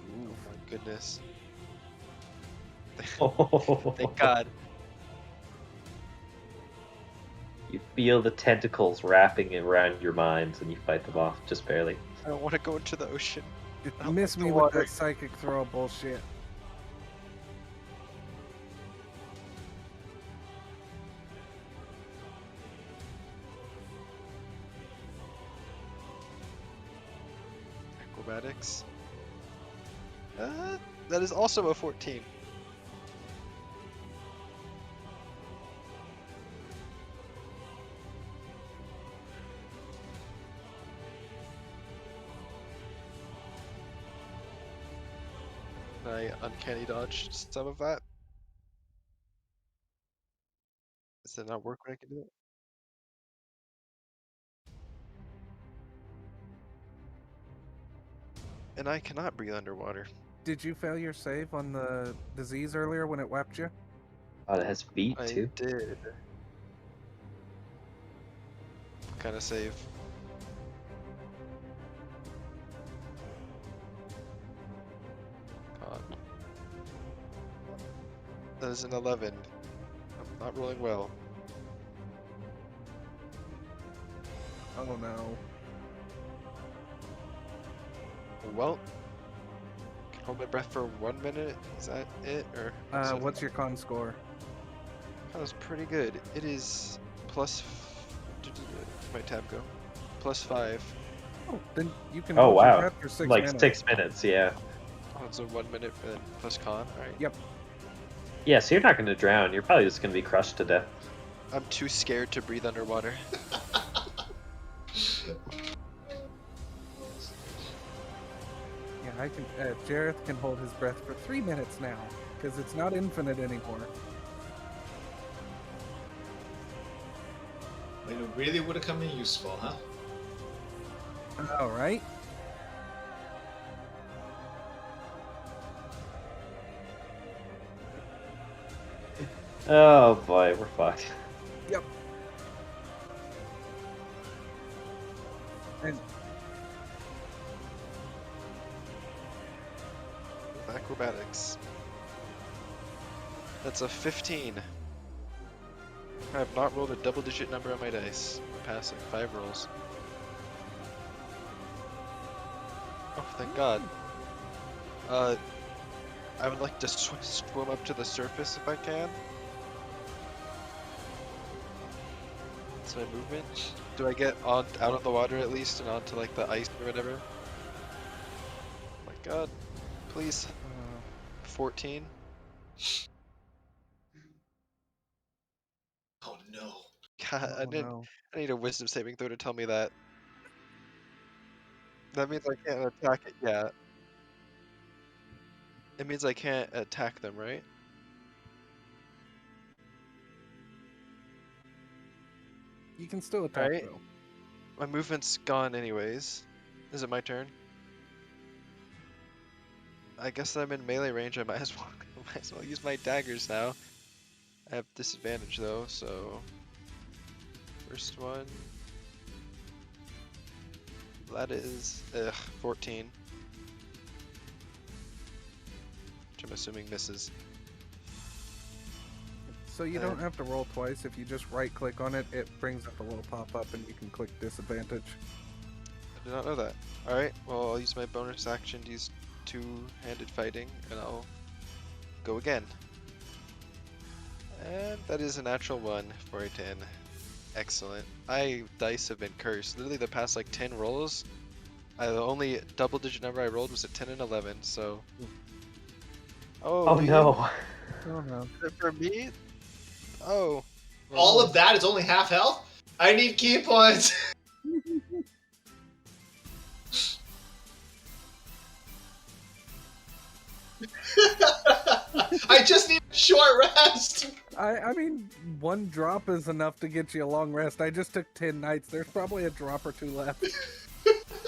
Oh my goodness. Thank God. You feel the tentacles wrapping around your mind, and you fight them off just barely. I don't want to go into the ocean. Just I don't miss like the me with water. that psychic throw bullshit. Acrobatics. That is also a 14. And I uncanny dodged some of that. Does it not work when I can do it? And I cannot breathe underwater. Did you fail your save on the disease earlier when it whapped you? Oh, it has beat I too. did. Kind of save. Con. That is an 11. I'm not rolling well. Oh no. Well, can hold my breath for 1 minute. Is that it, or What's your con score? That was pretty good. It is plus. My tab go. +5. Oh, then you can Oh hold your wow, breath for 6 like minutes. 6 minutes. Yeah. Oh, so 1 minute and then plus con. All right. Yep. Yeah. So you're not going to drown. You're probably just going to be crushed to death. I'm too scared to breathe underwater. Yeah, I can. Jareth can hold his breath for 3 minutes now, because it's not infinite anymore. It really would have come in useful, huh? All right. Oh boy, we're fucked. Yep. And Acrobatics. That's a 15. I have not rolled a double-digit number on my dice. I'm passing 5 rolls. Oh, thank God. I would like to swim up to the surface if I can. That's my movement. Do I get out of the water at least and onto like the ice or whatever? Oh my God, please. 14. Oh no. God, oh no. I need a wisdom saving throw to tell me that. That means I can't attack it. Yeah. It means I can't attack them, right? You can still attack Alright. though. My movement's gone anyways. Is it my turn? I guess I'm in melee range. I might as well use my daggers now. I have disadvantage though, so first one. That is 14. Which I'm assuming misses. So you don't have to roll twice. If you just right click on it, it brings up a little pop-up and you can click disadvantage. I did not know that. Alright, well I'll use my bonus action to use two-handed fighting and I'll go again. And that is a natural 1 for a 10. Excellent. Dice have been cursed. Literally the past like 10 rolls, the only double-digit number I rolled was a 10 and 11, so... Oh do you? no. Oh no. Is it for me? Oh. All of that is only half health? I need key points! I just need a short rest! I mean, 1 drop is enough to get you a long rest. I just took 10 nights. There's probably a drop or 2 left.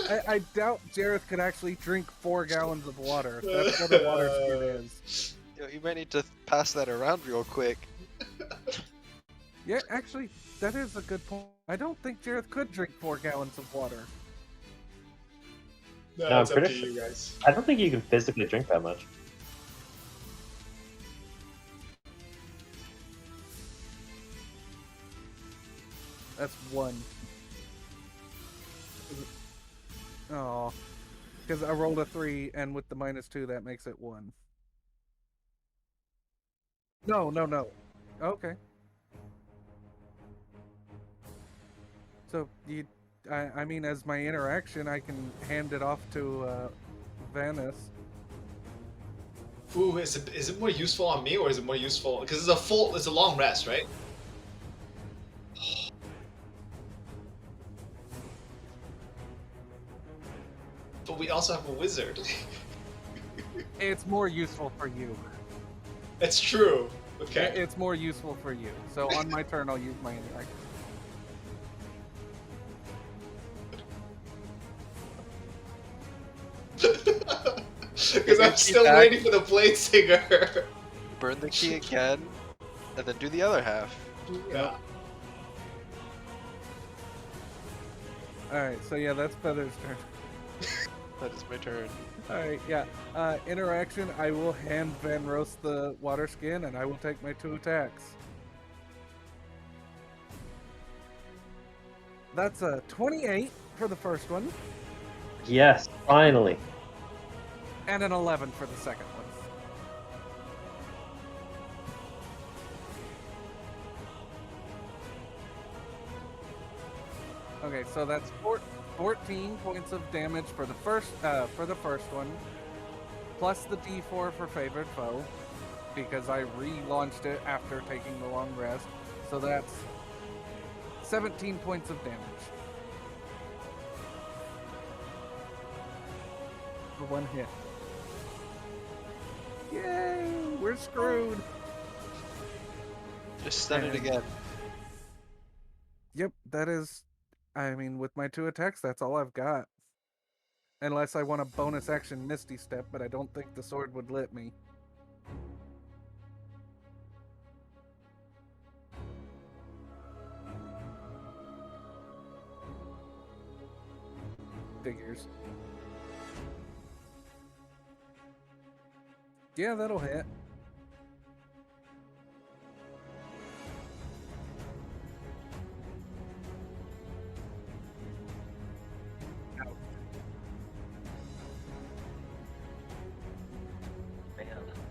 I doubt Jareth could actually drink 4 gallons of water. That's what a water skin is. Yo, you might need to pass that around real quick. Yeah, actually, that is a good point. I don't think Jareth could drink 4 gallons of water. No, No, it's I'm up to pretty you guys. I don't think you can physically drink that much. That's 1. Oh, because I rolled a 3, and with the -2, that makes it 1. No. Okay. So I mean, as my interaction, I can hand it off to Vanis. Ooh, is it more useful on me or is it more useful? Because it's a long rest, right? But we also have a wizard. It's more useful for you. It's true. Okay. It's more useful for you. So on my turn, I'll use my interaction. Because I'm still back. waiting for the blade singer. Burn the key again, and then do the other half. Yeah. Alright, so yeah, that's Feather's turn. That is my turn. Alright, yeah. Interaction, I will hand Van Roast the water skin, and I will take my 2 attacks. That's a 28 for the first one, Yes, finally. and an 11 for the second one. Okay, so that's 14 points of damage for the first one, plus the D4 for favored foe, because I relaunched it after taking the long rest. So that's 17 points of damage for one hit. Yay! We're screwed. Just stun it again. Yep, that is. I mean, with my 2 attacks, that's all I've got. Unless I want a bonus action Misty Step, but I don't think the sword would let me. Figures. Yeah, that'll hit.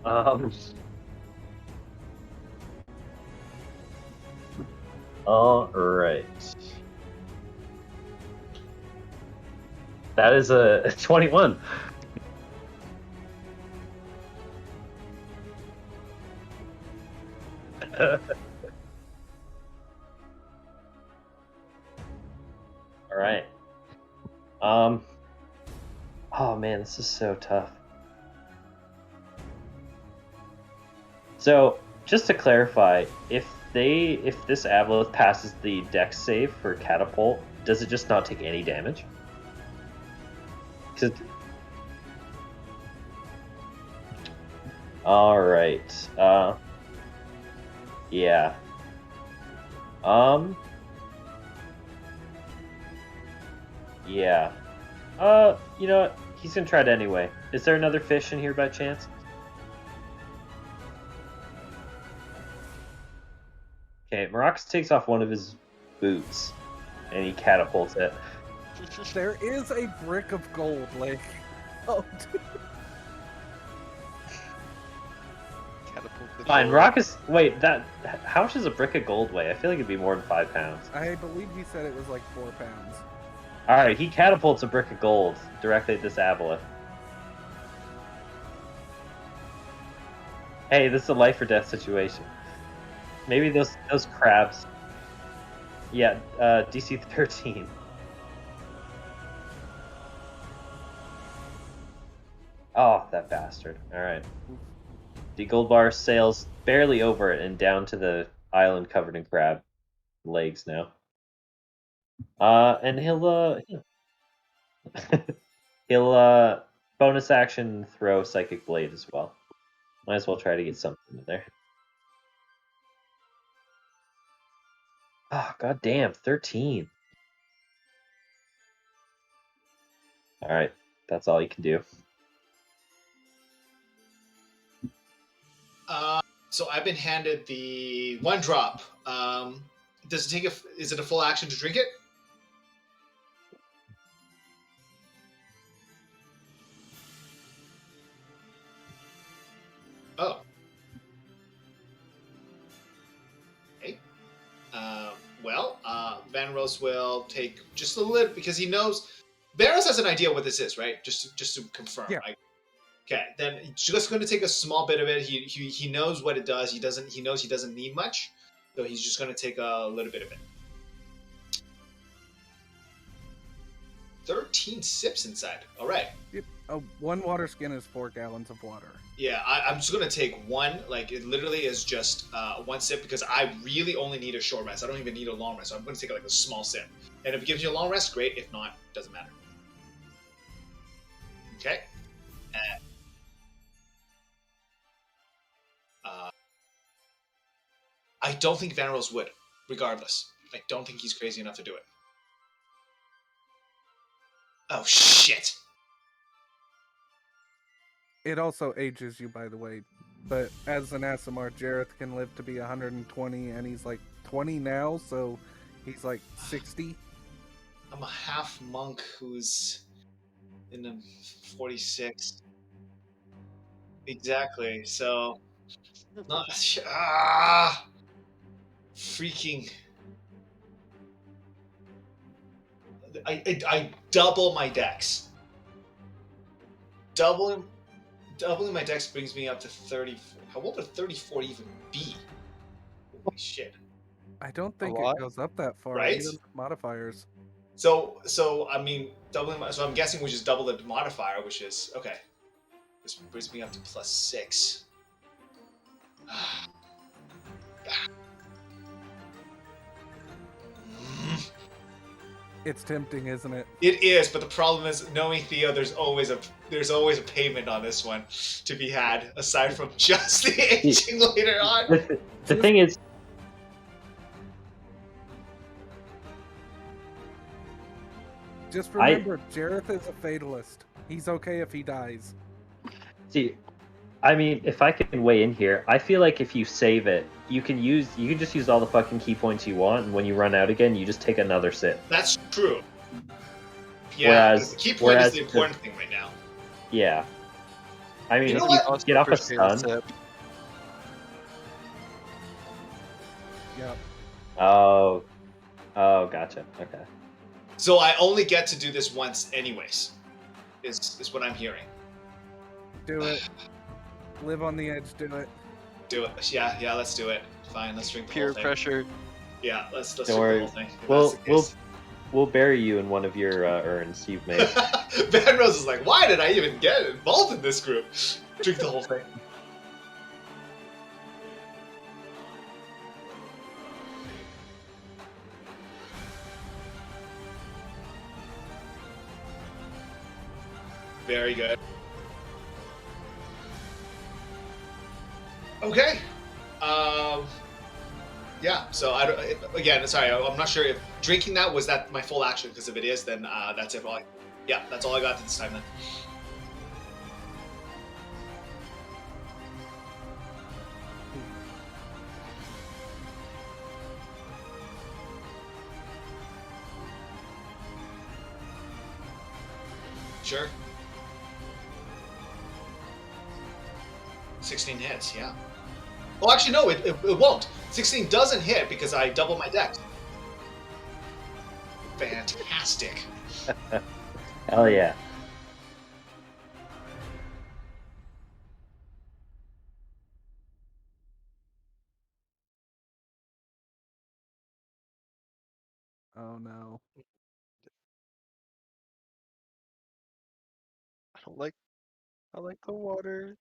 Um. All right. That is a 21. All right. Oh man, this is so tough. So, just to clarify, if this Aboleth passes the Dex save for catapult, does it just not take any damage? 'Cause all right. Yeah. Yeah. You know what? He's gonna try it anyway. Is there another fish in here by chance? Okay, Maracas takes off one of his boots, and he catapults it. There is a brick of gold, like. Oh, Catapult the Fine, door. Maracas. Wait, how much does a brick of gold weigh? I feel like it'd be more than 5 pounds. I believe he said it was like 4 pounds. All right, he catapults a brick of gold directly at this Aboleth. Hey, this is a life or death situation. Maybe those crabs. Yeah, DC 13. Oh, that bastard. Alright. The gold bar sails barely over it and down to the island covered in crab legs now. And he'll bonus action throw Psychic Blade as well. Might as well try to get something in there. Oh, god damn, 13. Alright, that's all you can do. So I've been handed the 1 drop. Does it take is it a full action to drink it? Oh. Okay. Van Rose will take just a little because he knows. Van Rose has an idea what this is, right? Just to confirm. Yeah. Okay, then just going to take a small bit of it. He knows what it does. He knows he doesn't need much, so he's just going to take a little bit of it. 13 sips inside. All right. Yep. One water skin is 4 gallons of water. Yeah, I'm just gonna take one. Like it literally is just one sip because I really only need a short rest. I don't even need a long rest. So I'm gonna take like a small sip. And if it gives you a long rest, great. If not, doesn't matter. Okay. I don't think Van Rose would, regardless. I don't think he's crazy enough to do it. Oh shit! It also ages you, by the way. But as an ASMR, Jareth can live to be 120, and he's like 20 now, so he's like 60. I'm a half monk who's in the 46. Exactly. So, not freaking. I double my dex. Doubling my dex brings me up to 34. How what would 34 even be? Holy shit! I don't think lot? it goes up that far, Right? even with modifiers. So I mean, doubling my. So I'm guessing we just double the modifier, which is okay. This brings me up to +6. It's tempting, isn't it? It is, but the problem is, knowing Theo, there's always a payment on this one to be had, aside from just the aging later on. The thing is, Just remember, Jareth is a fatalist. He's okay if he dies. see, I mean, if I can weigh in here, I feel like if you save it, you can just use all the fucking key points you want, and when you run out again, you just take another sip. That's true. Yeah, Whereas- the key point is whereas the important thing right now. Yeah. I mean, You know if what? you Also get off a appreciate the stun. sip. Yep. Oh, gotcha. Okay. So I only get to do this once, anyways. Is what I'm hearing. Do it. Live on the edge, do it. Do it. Yeah. Let's do it. Fine. Let's drink the Peer whole thing. pressure. Yeah. Let's Don't drink worry. the whole thing. if that's the We'll bury you in one of your urns you've made. case. Van Rose is like, why did I even get involved in this group? Drink the whole thing. Very good. Okay. Yeah. So I don't. Again, sorry. I'm not sure if drinking that was that my full action. Because if it is, then that's it. Yeah, that's all I got this time then. Sure. 16 hits, yeah. Oh, actually, no, it won't. 16 doesn't hit because I double my dex. Fantastic. Hell yeah. Oh no. I like the water.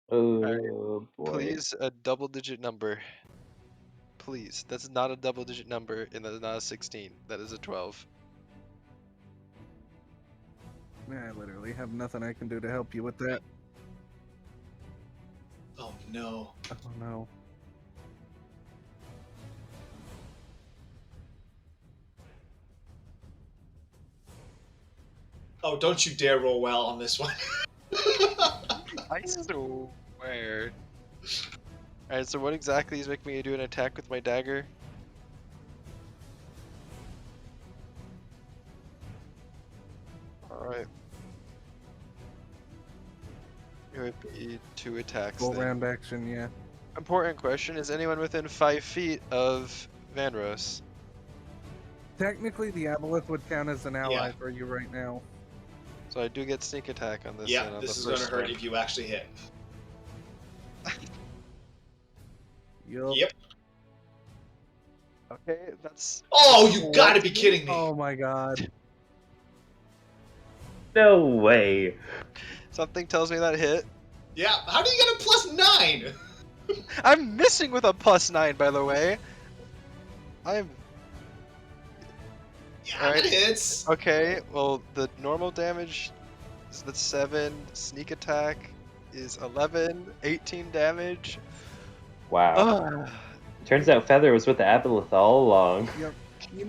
Oh boy. Please, a double-digit number. Please. That's not a double-digit number, and that's not a 16. That is a 12. I literally have nothing I can do to help you with that. Oh, no. Oh no. Oh, don't you dare roll well on this one. I swear. Alright, so what exactly is making me do an attack with my dagger? Alright. It would be 2 attacks Full then. round action, yeah. Important question, is anyone within 5 feet of Vanros? Technically, the Aboleth would count as an ally Yeah. for you right now. So I do get sneak attack on this Yeah, then on this the is going to first hurt turn. if you actually hit. Yup. Yep. Okay, that's... Oh, you gotta be kidding me. Oh my god. No way. Something tells me that hit. Yeah, how do you get a +9? I'm missing with a +9, by the way. I'm Yeah, alright. that hits. Okay, well, the normal damage is the 7, sneak attack is 11, 18 damage. Wow. Ugh. Turns out Feather was with the Aboleth all along. Yep. You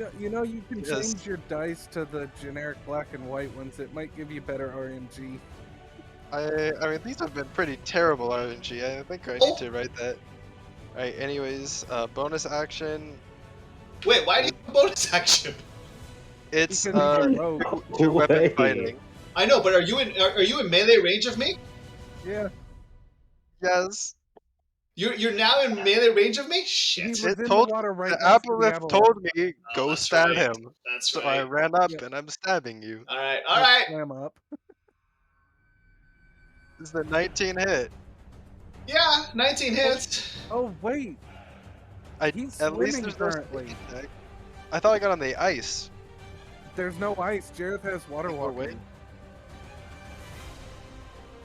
can Yes. change your dice to the generic black and white ones. It might give you better RNG. I mean, these have been pretty terrible RNG. I think I need to write that. Alright, anyways, bonus action. Wait, why do you have a bonus action? It's Because he's a rogue. two weapon Way. fighting. I know, but are you in melee range of me? Yeah. Yes. You're now in melee range of me? He Shit. was It in told the water right the next to the Aboleth Aboleth. told me go that's stab right. him. That's So I right. ran up Yep. and I'm stabbing you. All right, I all right. swam up. This is the 19 hit. Yeah, 19 hits. Oh wait, I he's at least swimming there's no currently. sneak attack. I thought I got on the ice. There's no ice. Jareth has water Oh, wait. walking.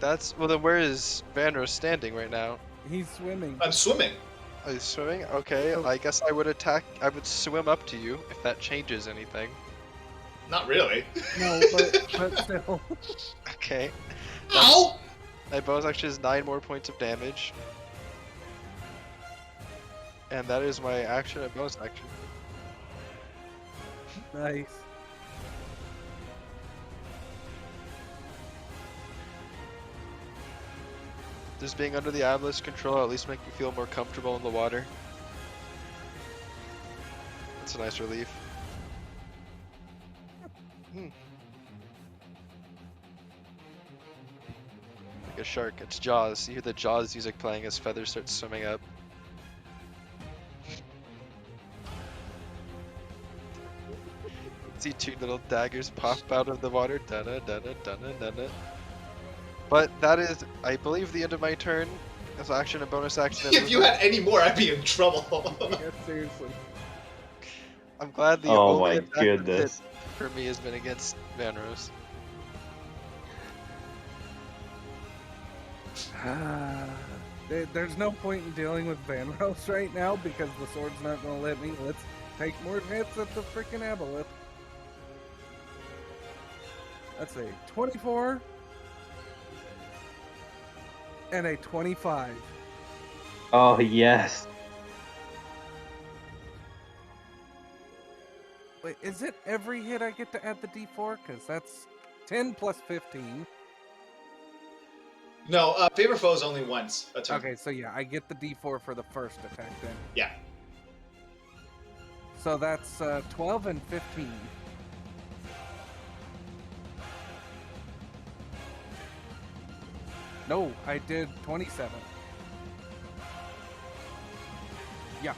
That's well. Then where is Vanro standing right now? He's swimming. I'm swimming. Are you swimming? Okay, Oh. I guess I would attack. I would swim up to you if that changes anything. Not really. No, but still. Okay. Ow! My bonus action is 9 more points of damage. And that is my action and bonus action. Nice. Does being under the Aboleth's control at least make you feel more comfortable in the water? That's a nice relief. Like a shark, it's Jaws. You hear the Jaws music playing as Feather starts swimming up. See two little daggers pop out of the water. Dun-dun, dun-dun, dun-dun, dun-dun. But that is, I believe, the end of my turn. As action and bonus action. If you had any more, I'd be in trouble. Yeah, seriously. I'm glad the Oh only my attack that hit goodness. for me has been against Vanrose. There's no point in dealing with Vanrose right now because the sword's not gonna let me. Let's take more hits at the freaking Aboleth. That's a 24 and a 25. Oh yes. Wait, is it every hit I get to add the D4? Because that's 10 plus 15. No, favor foes only once a turn. Okay, so yeah, I get the D4 for the first attack then. Yeah. So that's 12 and 15. No, I did 27. Yeah,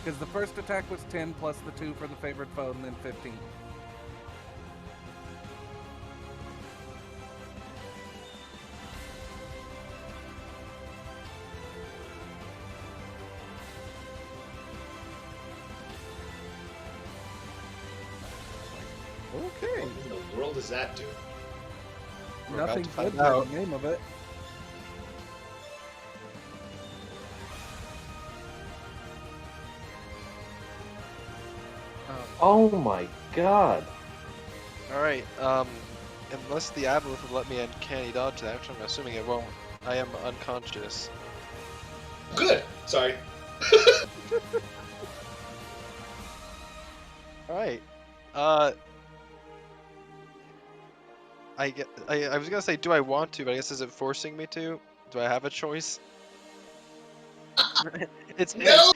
because the first attack was 10 plus the 2 for the favored foe and then 15. Okay. What in the world does that do? We're about Nothing to find good by out. the name of it. Oh my god. Alright, unless the Aboleth would let me uncanny dodge that, which I'm assuming it won't, I am unconscious. Good. Sorry. Alright, I was gonna say, do I want to, but I guess is it forcing me to? Do I have a choice? It's No!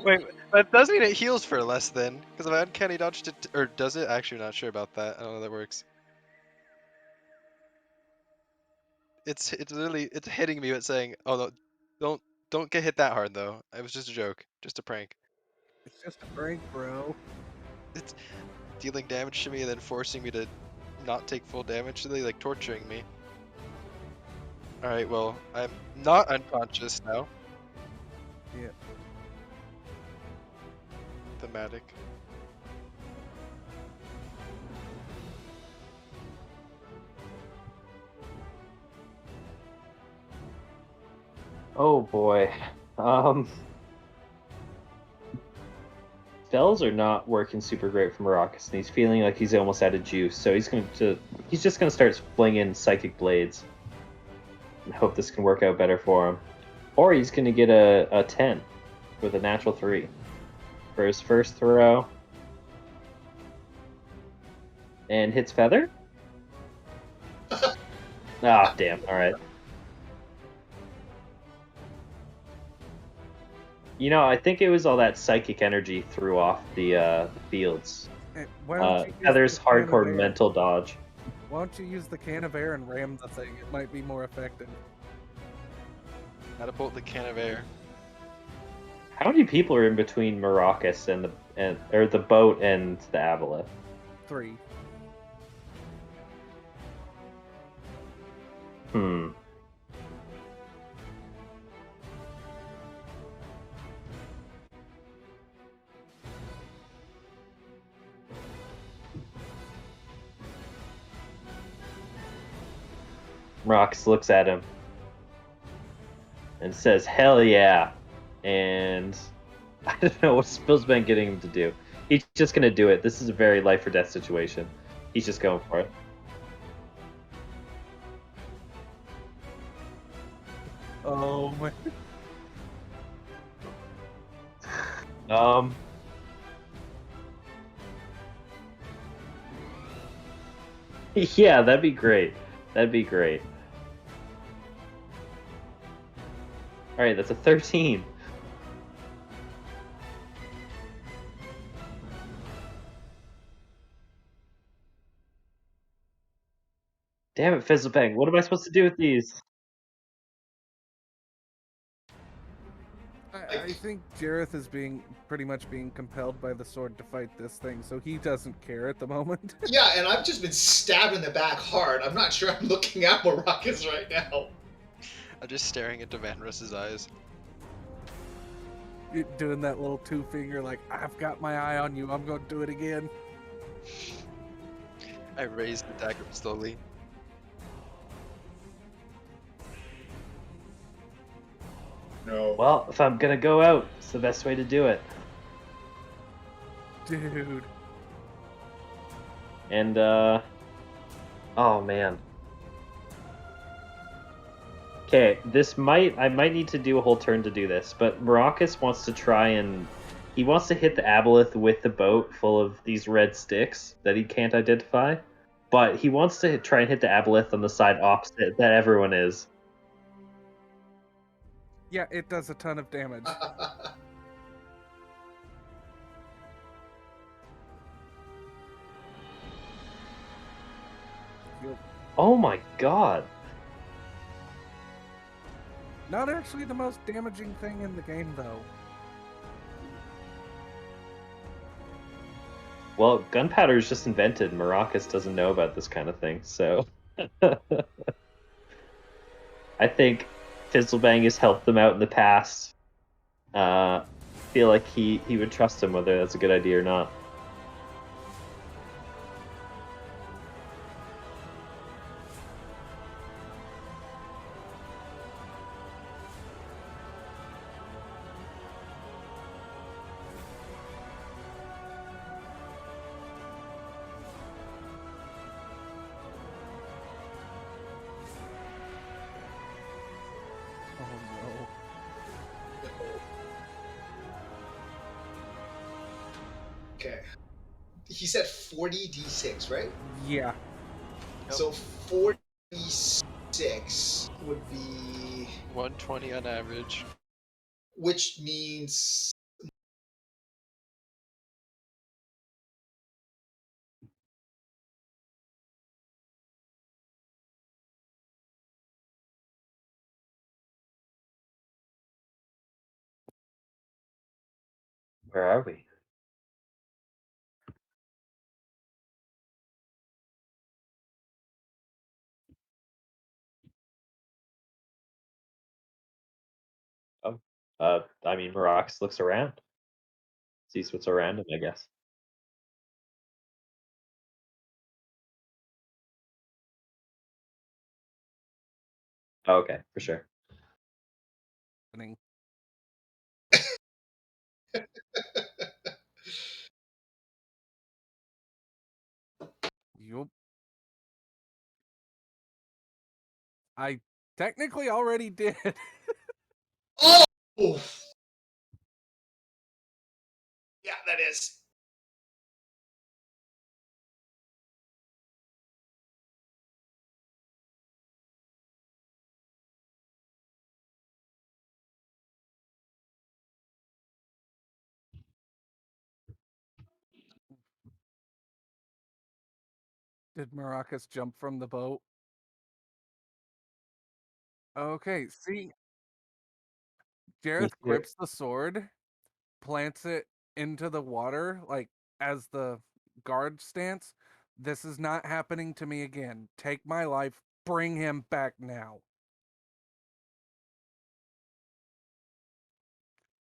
Wait, that does mean it heals for less then, because if I uncanny dodged it, or does it? Actually, not sure about that. I don't know how that works. It's literally it's hitting me, but saying, "Oh no, don't get hit that hard though. It was just a joke, just a prank." It's just a prank, bro. It's dealing damage to me and then forcing me to not take full damage, really like torturing me. All right, well, I'm not unconscious now. Yeah. Thematic. Oh boy. Um, spells are not working super great for Maracas, and he's feeling like he's almost out of juice. So he's just gonna start flinging psychic blades and hope this can work out better for him. Or he's gonna get a 10 with a natural 3 for his first throw, and hits feather. Ah, damn. All right. You know, I think it was all that psychic energy threw off the fields. Why don't you use Feather's the can of hardcore air? mental dodge. Why don't you use the can of air and ram the thing? It might be more effective. Gotta bolt the can of air. How many people are in between Maracas or the boat and the Avalith? 3. Hmm. Maracas looks at him and says, "Hell yeah!" And I don't know what Spill's been getting him to do. He's just gonna do it. This is a very life or death situation. He's just going for it. Oh my. Um. Yeah, that'd be great. That'd be great. All right, that's a 13. Damn it, Fizzlebang. What am I supposed to do with these? I think Jareth is pretty much being compelled by the sword to fight this thing, so he doesn't care at the moment. Yeah, and I've just been stabbed in the back hard. I'm not sure I'm looking at Maracas right now. I'm just staring into Vanros's eyes. Doing that little 2-finger, like, I've got my eye on you, I'm gonna do it again. I raise the dagger slowly. No. Well, if I'm gonna go out, it's the best way to do it. Dude. And oh man. Okay, I might need to do a whole turn to do this, but Maracas wants to try and he wants to hit the Aboleth with the boat full of these red sticks that he can't identify, but he wants to try and hit the Aboleth on the side opposite that everyone is. Yeah, it does a ton of damage. Oh my god. Not actually the most damaging thing in the game, though. Well, gunpowder is just invented. Maracas doesn't know about this kind of thing, so I think Fizzlebang has helped them out in the past. Feel like he would trust him, whether that's a good idea or not. Oh no. Okay. He said 40d6, right? Yeah. Yep. So 46 would be, 120 on average. which means Where are we? Oh, I mean, Marax looks around, sees what's around him, I guess. Oh, okay, for sure. happening. Yup. I technically already did. Oh! Yeah, that is. Did Maracas jump from the boat? Okay, see, Jareth grips the sword, plants it into the water, like as the guard stance. This is not happening to me again. Take my life, bring him back now.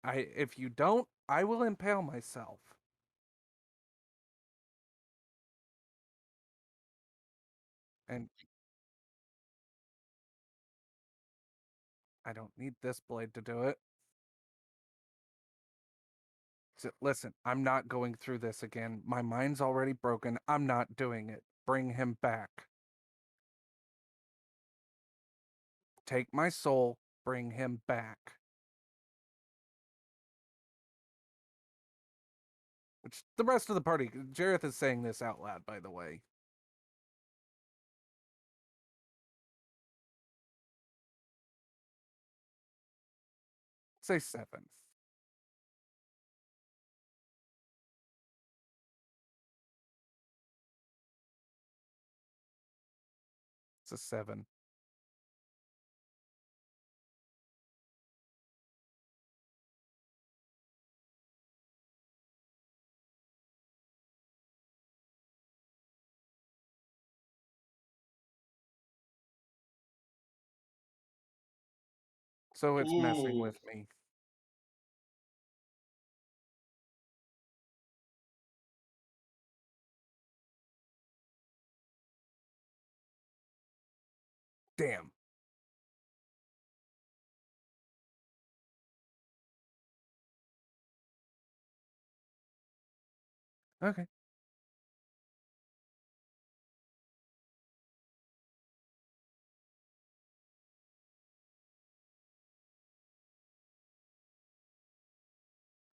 If you don't, I will impale myself. And I don't need this blade to do it. So, listen, I'm not going through this again. My mind's already broken. I'm not doing it. Bring him back. Take my soul, bring him back. Which the rest of the party, Jareth is saying this out loud, by the way. Say 7. It's a 7. So it's messing Ooh. with me. Damn. Okay.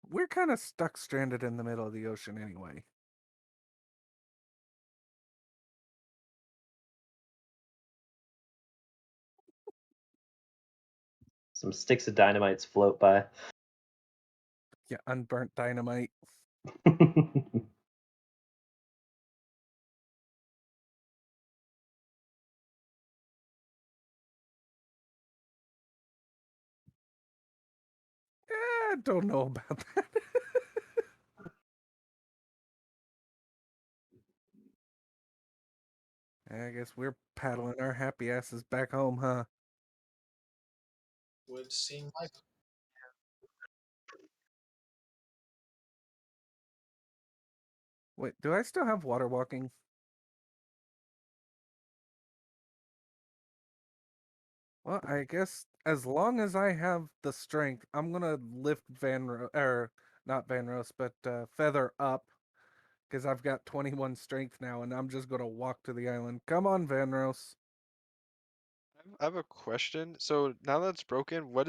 We're kind of stuck stranded in the middle of the ocean anyway. Some sticks of dynamites float by. Yeah, unburnt dynamite. Don't know about that. I guess we're paddling our happy asses back home, huh? Would seem like. Wait, do I still have water walking? Well, I guess as long as I have the strength, I'm gonna lift not Van Rose, but Feather up, because I've got 21 strength now, and I'm just gonna walk to the island. Come on, Van Rose. I have a question. So now that it's broken, what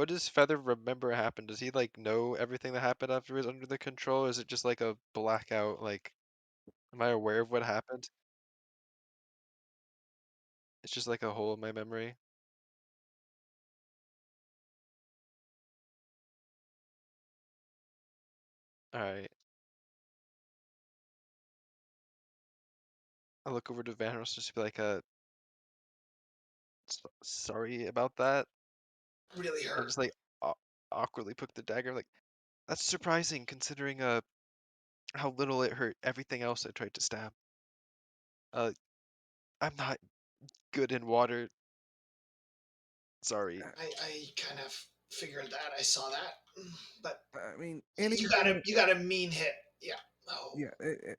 does Feather remember happened? Does he like know everything that happened after he was under the control? Or is it just like a blackout? Like, am I aware of what happened? It's just like a hole in my memory. All right. I look over to Vanos just to be like, sorry about that. Really I hurt. just like awkwardly put the dagger. Like, that's surprising considering how little it hurt everything else I tried to stab. Uh, I'm not good in water. Sorry. I kind of figured that. I saw that, but I mean, you got a mean hit. Yeah. Oh. yeah,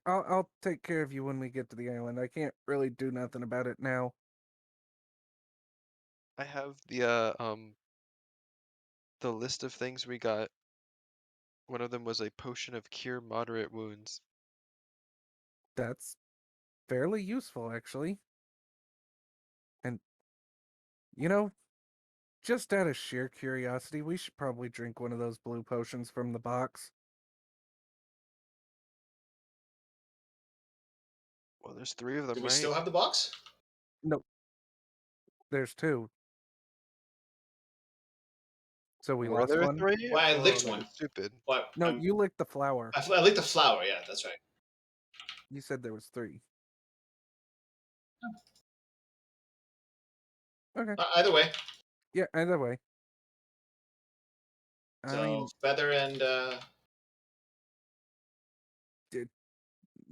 I'll take care of you when we get to the island. I can't really do nothing about it now. I have the the list of things we got, one of them was a potion of cure moderate wounds. That's fairly useful, actually. And, you know, just out of sheer curiosity, we should probably drink one of those blue potions from the box. Well, there's 3 of Do them, we right? still have the box? Nope. There's 2. So we Were lost there one? 3? Well, I Oh, licked that one. was stupid. What? No, you licked the flower. I licked the flower. Yeah, that's right. You said there was 3. Okay. Either way. Yeah, either way. I So mean, feather and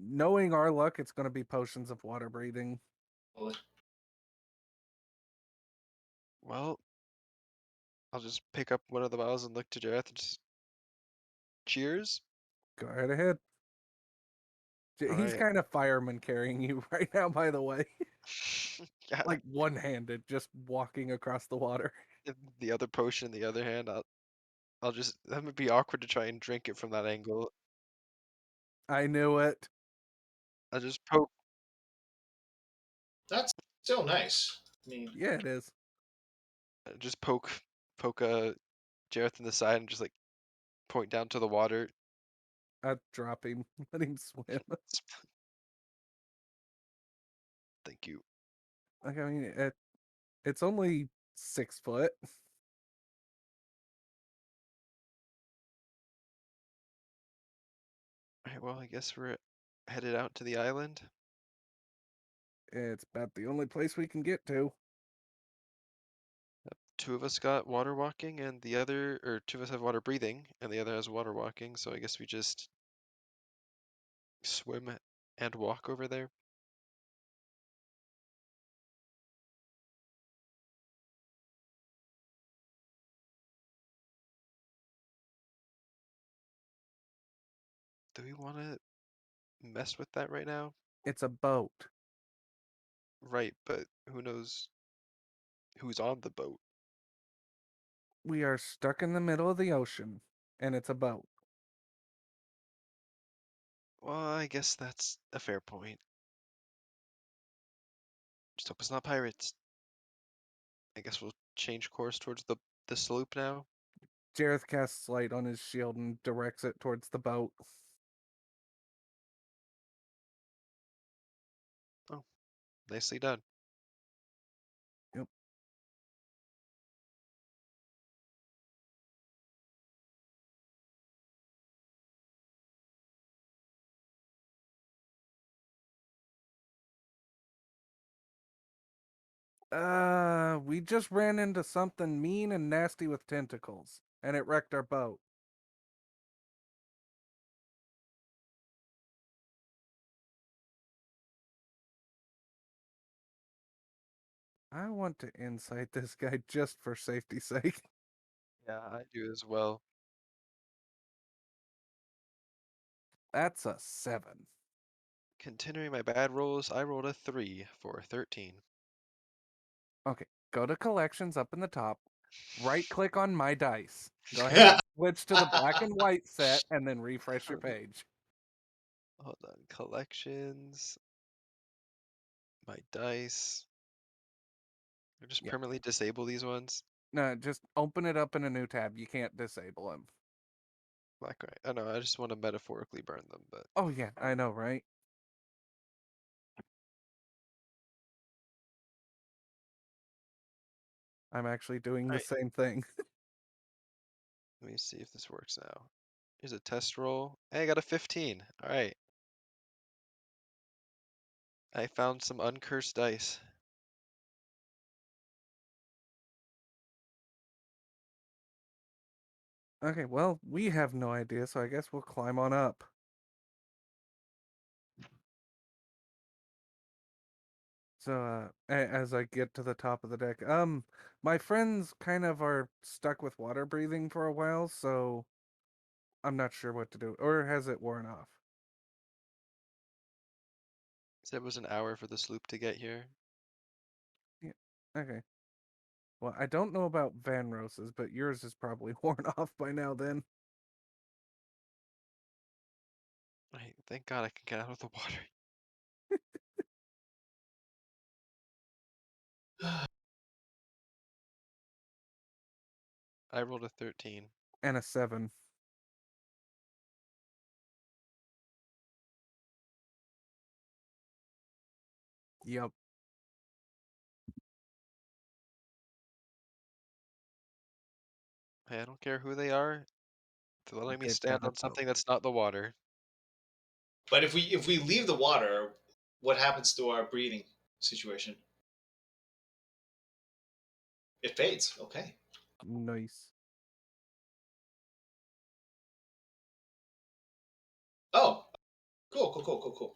knowing our luck, it's going to be potions of water breathing. Well, I'll just pick up one of the bottles and look to Jareth and just cheers. Go right ahead. All He's right. kind of fireman carrying you right now, by the way. Yeah, Like one-handed, just walking across the water. the other potion in the other hand, I'll just that would be awkward to try and drink it from that angle. I knew it. I'll just poke that's still nice. I mean, Yeah, it is. just poke Jareth in the side and just like point down to the water. I'd drop him, let him swim. Thank you. Like, I mean, it's only 6 foot. Alright, well, I guess we're headed out to the island. It's about the only place we can get to. 2 of us got water walking, and the other, or 2 of us have water breathing, and the other has water walking. So I guess we just swim and walk over there. Do we want to mess with that right now? It's a boat. Right, but who knows who's on the boat? We are stuck in the middle of the ocean, and it's a boat. Well, I guess that's a fair point. Just hope it's not pirates. I guess we'll change course towards the sloop now. Jareth casts light on his shield and directs it towards the boat. Oh, nicely done. Yep. We just ran into something mean and nasty with tentacles, and it wrecked our boat. I want to insight this guy just for safety's sake. Yeah, I do as well. That's a 7. Continuing my bad rolls, I rolled a 3 for 13. Okay, go to collections up in the top. Right click on my dice. Go ahead and switch to the black and white set and then refresh your page. Hold on, collections, my dice. I just Yeah. permanently disable these ones. No, just open it up in a new tab. You can't disable them. Black, right? I know, I just want to metaphorically burn them, but Oh, yeah, I know, right? I'm actually doing the Alright. same thing. Let me see if this works now. Here's a test roll. Hey, I got a 15. Alright. I found some uncursed dice. Okay, well, we have no idea, so I guess we'll climb on up. So, as I get to the top of the deck, my friends kind of are stuck with water breathing for a while, so I'm not sure what to do. Or has it worn off? Said it was an hour for the sloop to get here. Yeah. Okay. Well, I don't know about Van Rose's, but yours is probably worn off by now then. Thank God I can get out of the water. I rolled a 13. And a 7. Yep. Hey, I don't care who they are. They're letting me They've stand gotta on go. something that's not the water. But if we leave the water, what happens to our breathing situation? It fades. Okay. Nice. Oh, cool, cool, cool, cool, cool.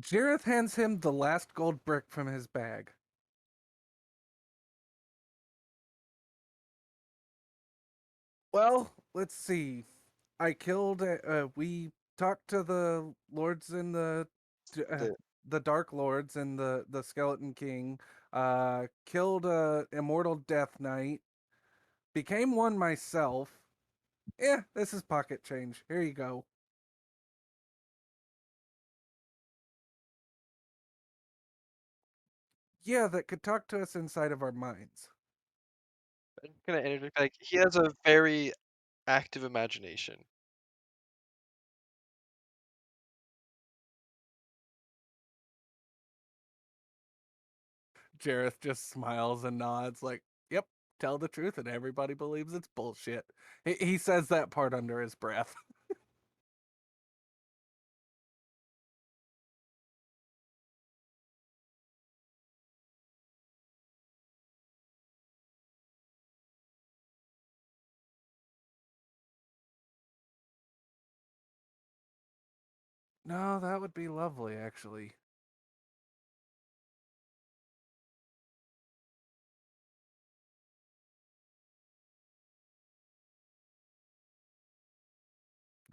Jareth hands him the last gold brick from his bag. Well, let's see. I killed. We talked to the lords in uh, The the Dark Lords and the Skeleton King. Killed a immortal Death Knight. Became one myself. Yeah, this is pocket change. Here you go. Yeah, that could talk to us inside of our minds. I'm gonna interject, like, he has a very active imagination. Jareth just smiles and nods, like, "Yep, tell the truth, and everybody believes it's bullshit." He says that part under his breath. No, that would be lovely, actually.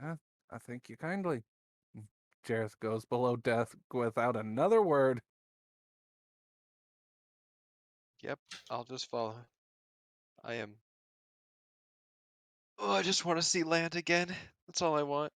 I thank you kindly. Jareth goes below death without another word. Yep, I'll just follow. I am. Oh, I just want to see land again. That's all I want.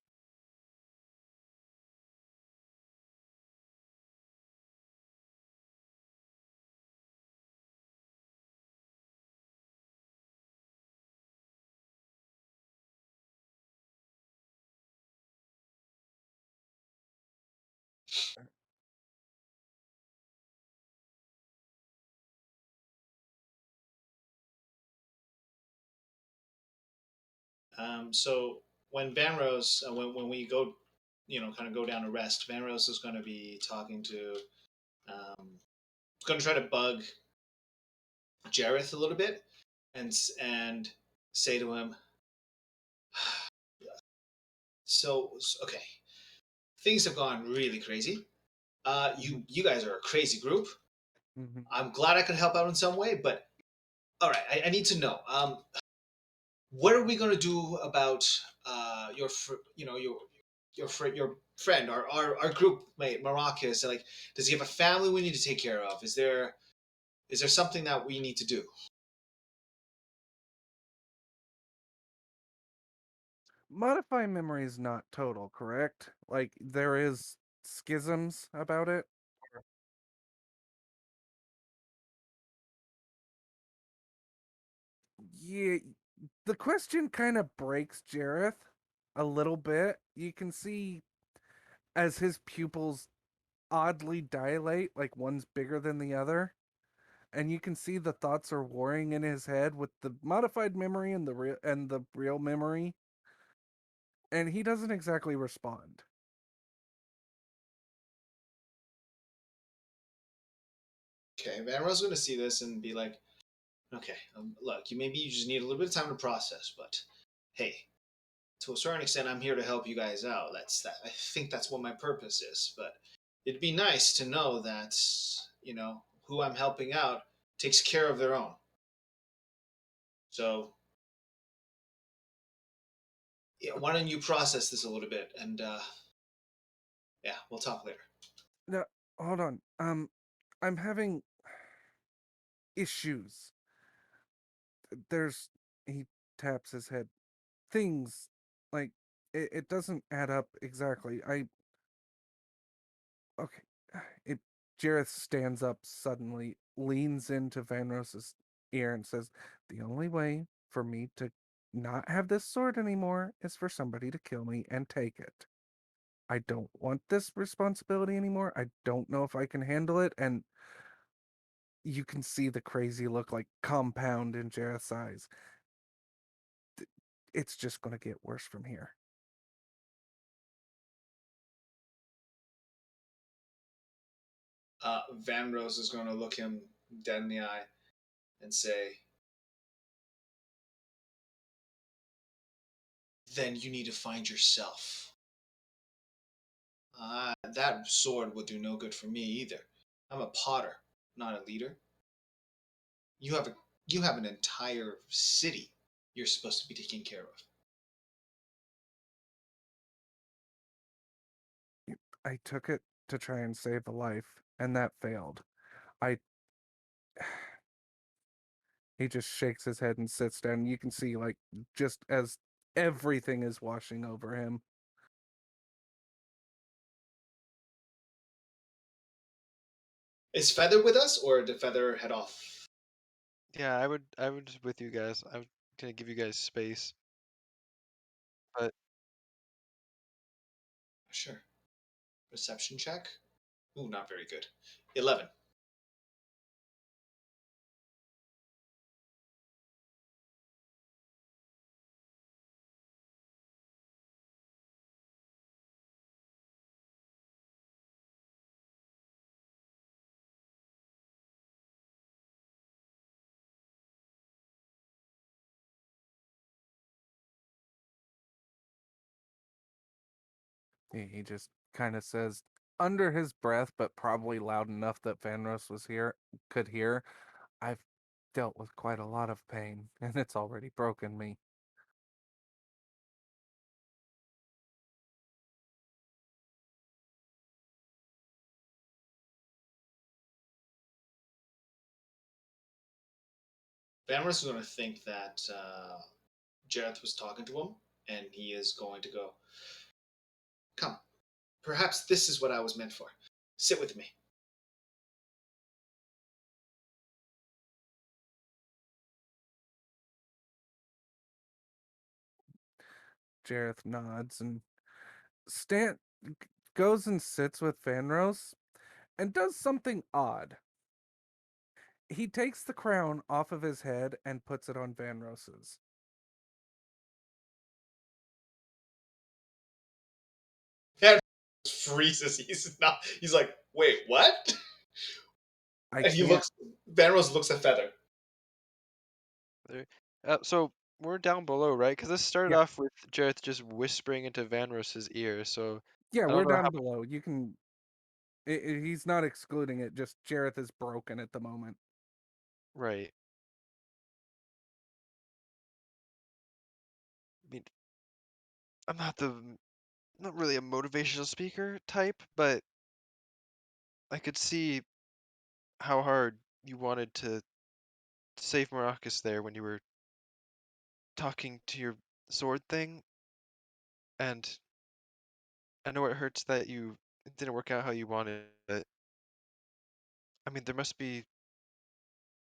So when Van Rose, when we go, kind of go down to rest, Van Rose is going to be talking to, going to try to bug Jareth a little bit, and say to him, okay, things have gone really crazy. You guys are a crazy group. Mm-hmm. I'm glad I could help out in some way, but all right, I need to know. What are we going to do about your friend, our group mate Maracus? Like, does he have a family we need to take care of? Is there something that we need to do? Modify memory is not total, correct? Like, there is schisms about it. Yeah, the question kind of breaks Jareth a little bit. You can see as his pupils oddly dilate, like one's bigger than the other, and you can see the thoughts are warring in his head with the modified memory and the real memory, and he doesn't exactly respond. Okay, Van Ro's going to see this and be like, okay, look, you just need a little bit of time to process, but hey, to a certain extent, I'm here to help you guys out. That's that. I think that's what my purpose is. But it'd be nice to know that who I'm helping out takes care of their own. So yeah, why don't you process this a little bit, and yeah, we'll talk later. No, hold on. I'm having issues. There's he taps his head. Things like it doesn't add up exactly. Okay. It Jareth stands up suddenly, leans into Vanros's ear and says, "The only way for me to not have this sword anymore is for somebody to kill me and take it. I don't want this responsibility anymore. I don't know if I can handle it." And you can see the crazy look like compound in Jareth's eyes. It's just going to get worse from here. Van Rose is going to look him dead in the eye and say, "Then you need to find yourself. That sword will do no good for me either. I'm a potter, not a leader. You have a you have an entire city you're supposed to be taking care of." I took it to try and save a life, and that failed. I He just shakes his head and sits down. You can see, like, just as everything is washing over him. Is Feather with us, or did Feather head off? Yeah, I would with you guys. I'm gonna give you guys space. But Sure. Perception check. Ooh, not very good. 11. He just kind of says under his breath, but probably loud enough that Vanros could hear, "I've dealt with quite a lot of pain, and it's already broken me." Vanrus is going to think that Jareth was talking to him, and he is going to go, "Come, perhaps this is what I was meant for. Sit with me." Jareth nods and Stan goes and sits with Vanros and does something odd. He takes the crown off of his head and puts it on Vanros's. Vanrus freezes. He's not. He's like, "Wait, what?" I And he can't. looks. Vanrus looks at Feather. there, so we're down below, right? Because this started Yeah, off with Jareth just whispering into Vanros's ear. So yeah, I we're don't know how. down below. You can. He's not excluding it. Just Jareth is broken at the moment. Right. I mean, I'm not really a motivational speaker type, but I could see how hard you wanted to save Maracas there when you were talking to your sword thing, and I know it hurts that it didn't work out how you wanted, but I mean, there must be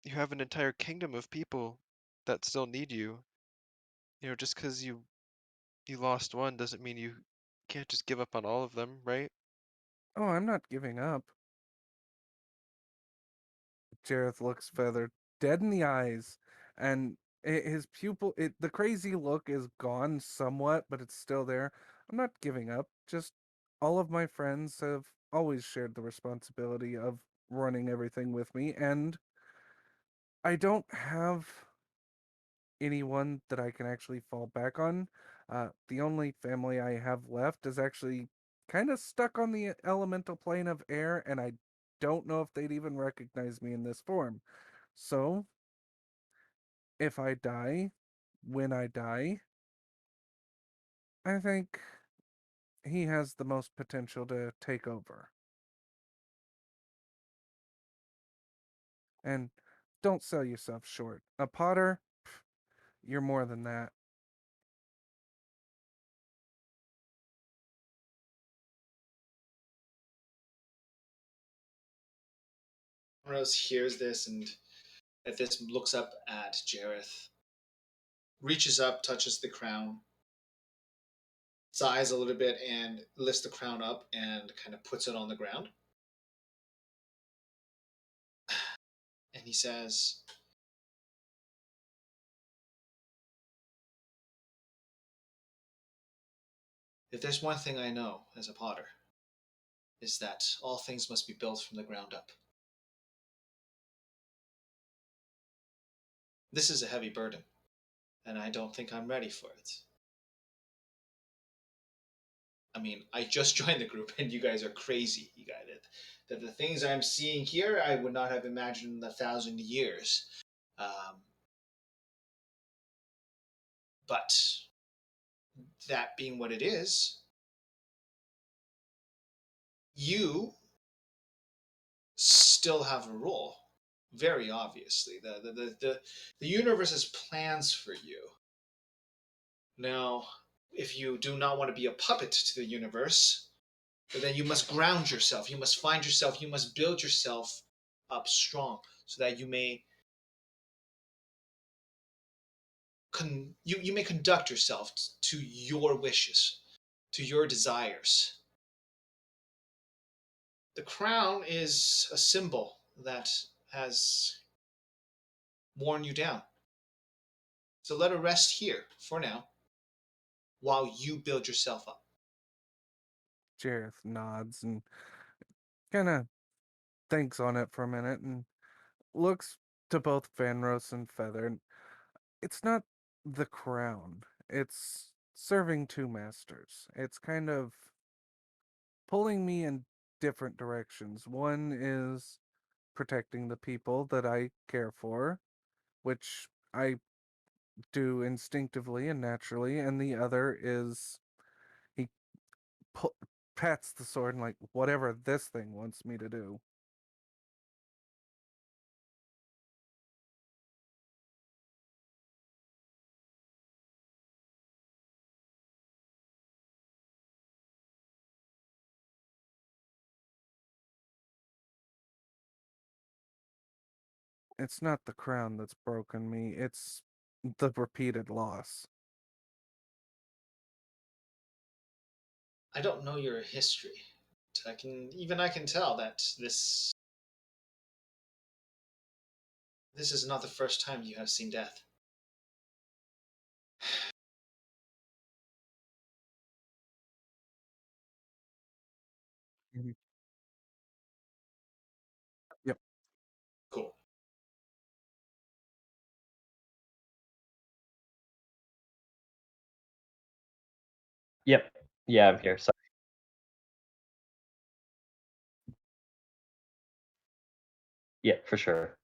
you have an entire kingdom of people that still need you. Just because you lost one doesn't mean you can't just give up on all of them, right? Oh, I'm not giving up. Jareth looks Feather dead in the eyes, and his pupil. The crazy look is gone somewhat, but it's still there. I'm not giving up. Just all of my friends have always shared the responsibility of running everything with me, and I don't have anyone that I can actually fall back on. The only family I have left is actually kind of stuck on the elemental plane of air, and I don't know if they'd even recognize me in this form. So, if I die, when I die, I think he has the most potential to take over. And don't sell yourself short. A potter, you're more than that. Rose hears this and at this looks up at Jareth, reaches up, touches the crown, sighs a little bit, and lifts the crown up and kind of puts it on the ground. And he says, if there's one thing I know as a potter, is that all things must be built from the ground up. This is a heavy burden, and I don't think I'm ready for it. I mean, I just joined the group, and you guys are crazy. You got it. That the things I'm seeing here, I would not have imagined in 1,000 years. Um, but that being what it is, you still have a role. Very obviously, the universe has plans for you. Now, if you do not want to be a puppet to the universe, then you must ground yourself. You must find yourself. You must build yourself up strong so that you may you may conduct yourself to your wishes, to your desires. The crown is a symbol that has worn you down. So let it rest here for now while you build yourself up. Jareth nods and kind of thinks on it for a minute and looks to both Vanros and Feather. And it's not the crown, it's serving two masters. It's kind of pulling me in different directions. One is protecting the people that I care for, which I do instinctively and naturally, and the other is he pu- pats the sword and like whatever this thing wants me to do. It's not the crown that's broken me, it's the repeated loss. I don't know your history. I can tell that this is not the first time you have seen death. Mhm. Yep. Cool. Yep. Yeah, I'm here. Sorry. Yeah, for sure.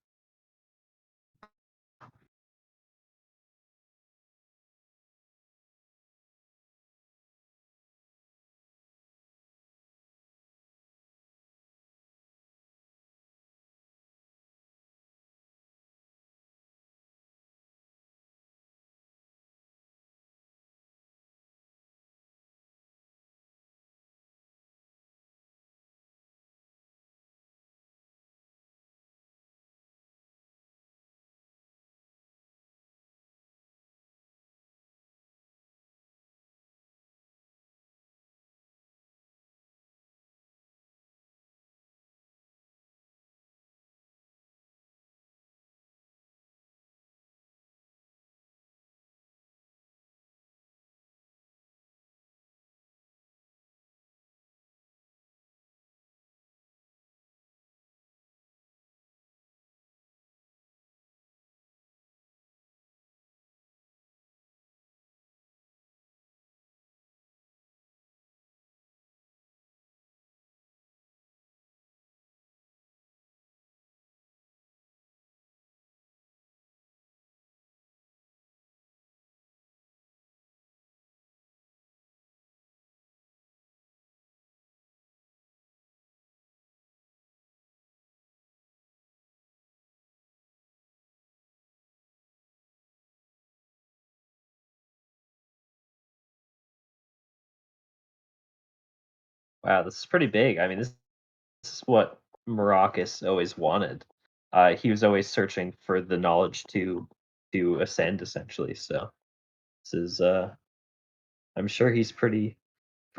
Wow, this is pretty big. I mean, this is what Maracas always wanted. He was always searching for the knowledge to ascend, essentially. So this is, I'm sure he's pretty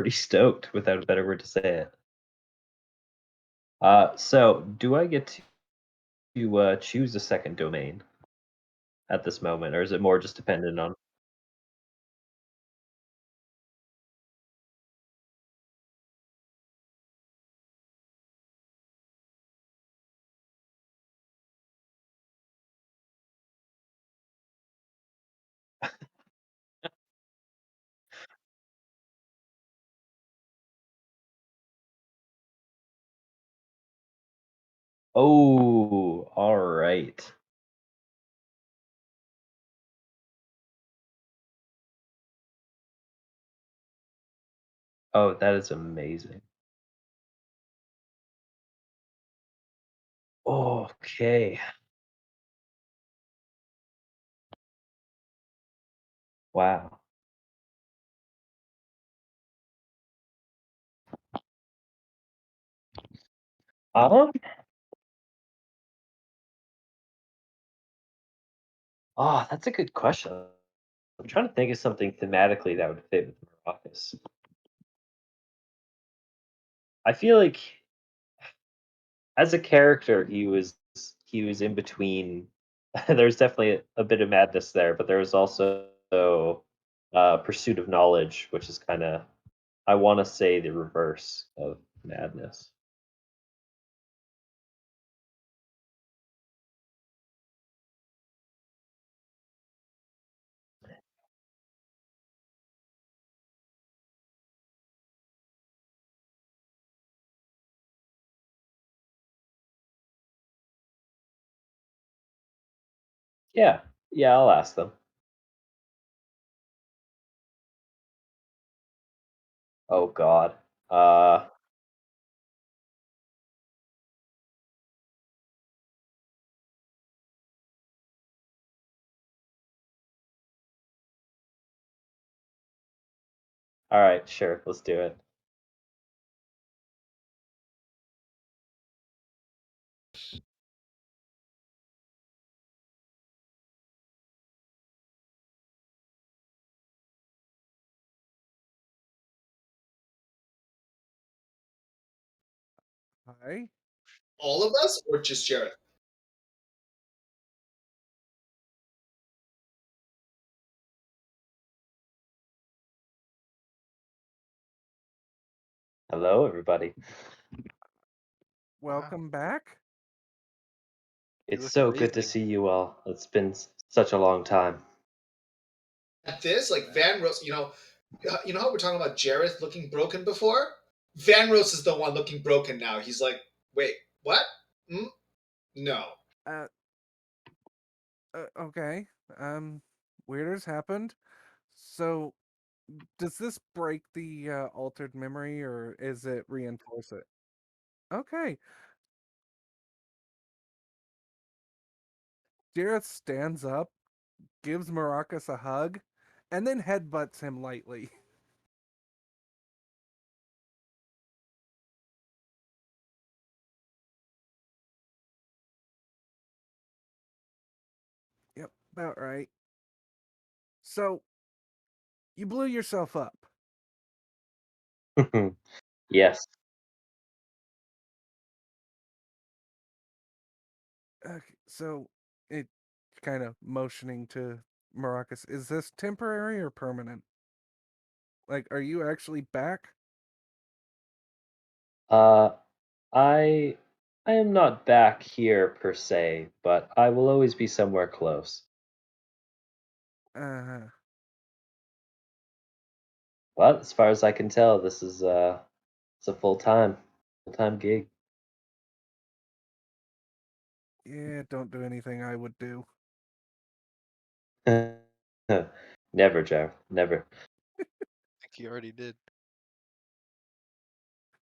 stoked, without a better word to say it. So do I get to choose a second domain at this moment, or is it more just dependent on? Oh, all right. Oh, that is amazing. Okay. Wow. Um. Oh, that's a good question. I'm trying to think of something thematically that would fit with Maracas. I feel like as a character, he was in between. There's definitely a bit of madness there, but there was also pursuit of knowledge, which is kind of, I want to say, the reverse of madness. Yeah, yeah, I'll ask them. Oh God. Uh, all right, sure, let's do it. Hi. All of us, or just Jared? Hello, everybody. Wow, Welcome back. you It's look so good to amazing. see you all. It's been such a long time. At this, like Van Rose, you know how we're talking about Jareth looking broken before? Van Rose is the one looking broken now. He's like, wait, what? Hmm? No. Uh, okay. Weirder's happened. So, does this break the altered memory, or is it reinforce it? Okay. Jareth stands up, gives Maracas a hug, and then headbutts him lightly. Yep, about right. So, you blew yourself up. Yes. Okay, so it kind of motioning to Maracas. Is this temporary or permanent? Like, are you actually back? Uh, I I am not back here per se, but I will always be somewhere close. Uh, But as far as I can tell, this is it's a full time gig. yeah, don't do anything I would do. Never, Jeff. Never. I think he already did.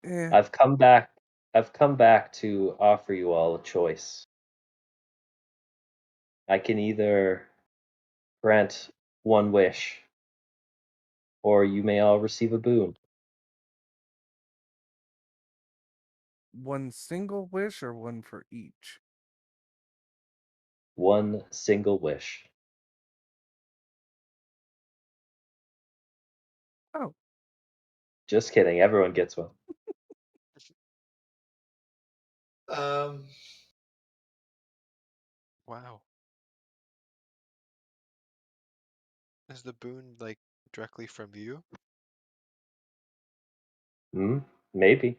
Eh, I've come back. I've come back to offer you all a choice. I can either grant one wish, or you may all receive a boon. one single wish or one for each? One single wish. Oh, Just kidding. Everyone gets one. Um, Wow. Is the boon like directly from you? Hmm? Maybe.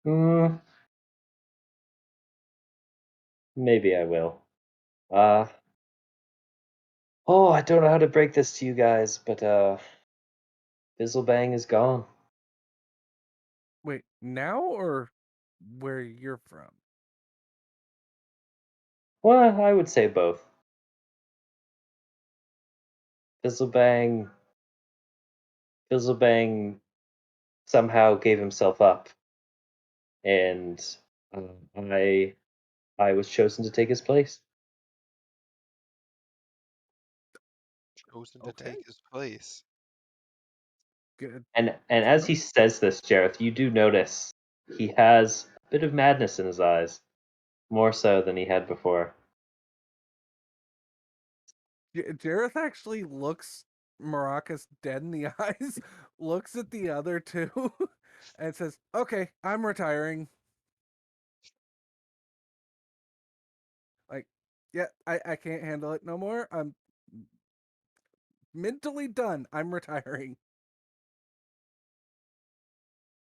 Hmm. Maybe I will. Uh. Oh, I don't know how to break this to you guys, but Fizzlebang is gone. wait, now or where you're from? Well, I would say both. Fizzlebang. Fizzlebang somehow gave himself up, and I was chosen to take his place. Chosen to Okay, take his place. good. And as he says this, Jareth, you do notice he has a bit of madness in his eyes, more so than he had before. Jareth actually looks Maracas dead in the eyes, looks at the other two, and says, "Okay, I'm retiring." Like, yeah, I can't handle it no more. I'm mentally done. I'm retiring.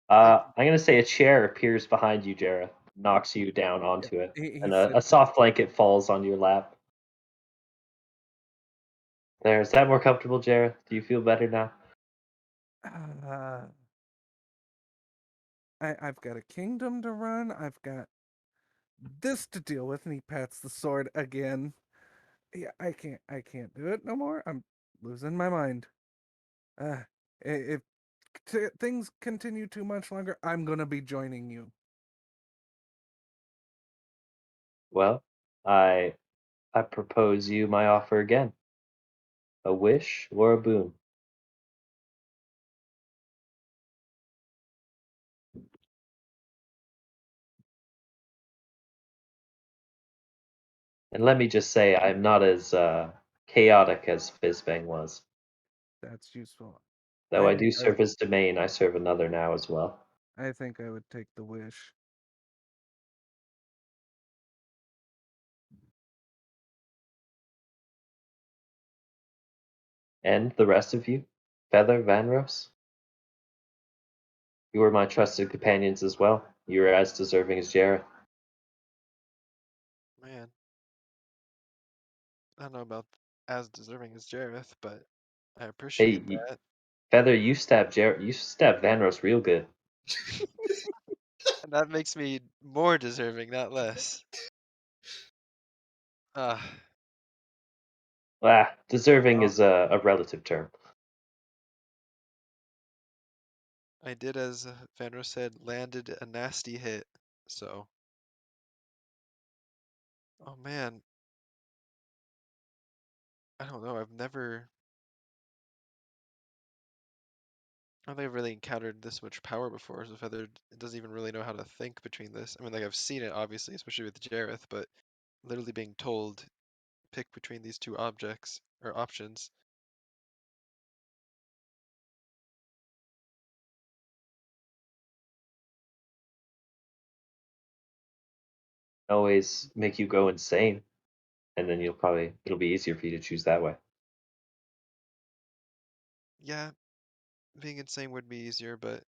Like, I'm gonna say a chair appears behind you, Jareth, knocks you down Yeah, onto it, he and a sits. soft blanket falls on your lap. There, is that more comfortable, Jareth? Do you feel better now? Uh, I've got a kingdom to run. I've got this to deal with, and he pats the sword again. Yeah, I can't do it no more. I'm losing my mind. Uh, if things continue too much longer, I'm gonna be joining you. Well, I propose you my offer again. A wish or a boon. And let me just say, I'm not as chaotic as Fizzbang was. That's useful. Though I I think do serve his domain, I serve another now as well. I think I would take the wish. And the rest of you, Feather, Vanros, you are my trusted companions as well. You are as deserving as Jareth. man, I don't know about as deserving as Jareth, but I Hey, appreciate that. Feather, you stabbed Jareth. You stabbed Vanros real good. And that makes me more deserving, not less. Ah, Ah, deserving well, is a relative term. I did as Vanro said, landed a nasty hit. So, oh man, I don't know. I don't think I've really encountered this much power before. So Feather doesn't even really know how to think between this. I mean, like I've seen it obviously, especially with Jareth, but literally being told pick between these two objects or options. Always make you go insane, and then it'll be easier for you to choose that way. Yeah, being insane would be easier, but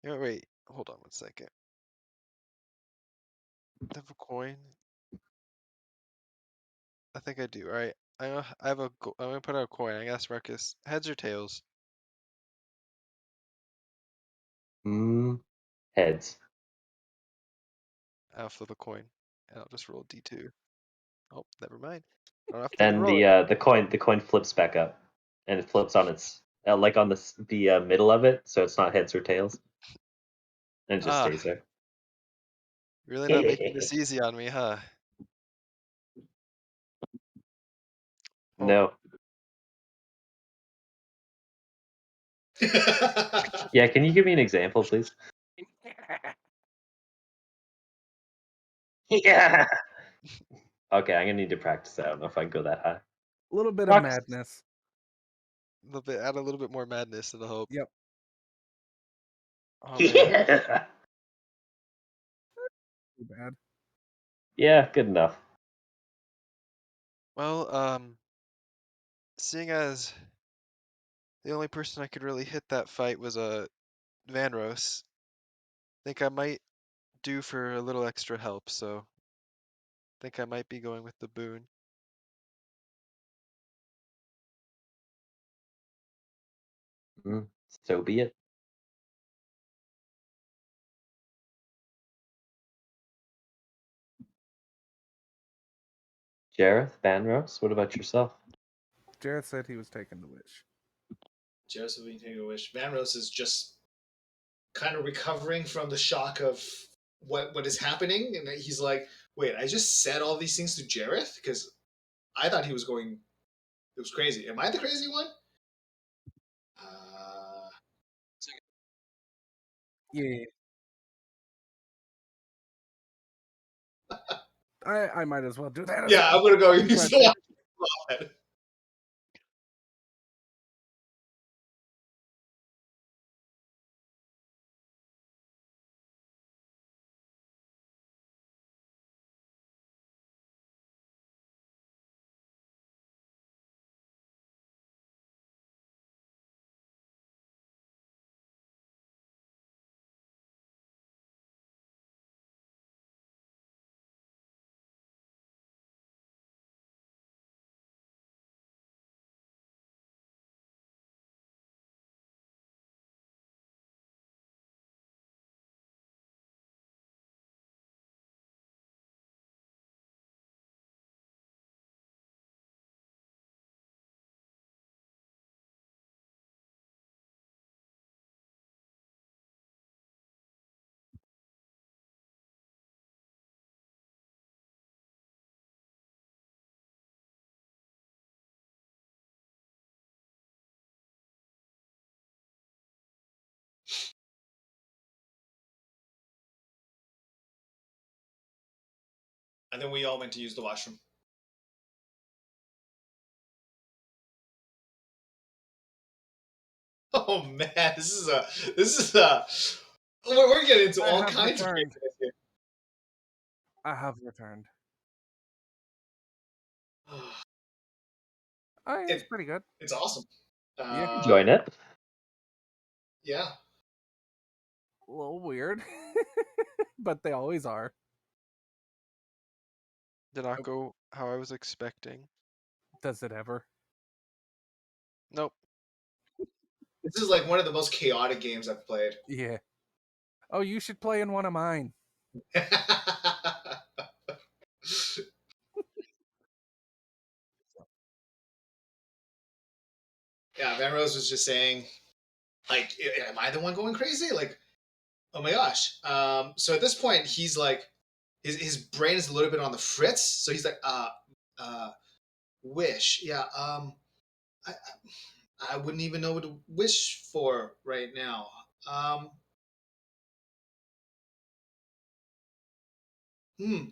wait, hold on one second. Do I have a coin? I think I do. All right, I have I'm gonna put out a coin. I ask Ruckus, heads or tails? Heads. I'll flip a coin, and I'll just roll D2. Oh, never mind. I don't have to even Then roll it. the coin flips back up, and it flips on its like on the middle of it, so it's not heads or tails, and it just Ah, stays there. really not making this easy on me, huh? Oh, No, Yeah, can you give me an example, please? Yeah. Okay, I'm gonna need to practice that. I don't know if I can go that high. A little bit of Rock- madness. A little bit, add a little bit more madness to the hope. Yep. Oh man. Yeah. Too bad. Yeah, good enough. Well, seeing as the only person I could really hit that fight was Vanros, I think I might do for a little extra help, so I think I might be going with the boon. So be it. Jareth, Banros, what about yourself? Jareth said he was taking the wish. Joseph being taking a wish. Vanros is just kind of recovering from the shock of what is happening, and he's like, "Wait, I just said all these things to Jareth because I thought he was going. It was crazy. Am I the crazy one?" Uh, Yeah. I might as well do that. As yeah, I'm gonna go use question. the watch. And then we all went to use the washroom. Oh man, this is a we're getting into I all have kinds of returned. craziness here. I have returned. It's It, pretty good. it's awesome. Yeah. Join it. Yeah. A little weird, but they always are. Did not go how I was expecting. Does it ever? Nope. This is like one of the most chaotic games I've played. Yeah. Oh, you should play in one of mine. Yeah, Van Rose was just saying, like, am I the one going crazy? Like, oh my gosh. So at this point, he's like, his brain is a little bit on the fritz. So he's like, wish. Yeah. I, I wouldn't even know what to wish for right now. Um, hmm.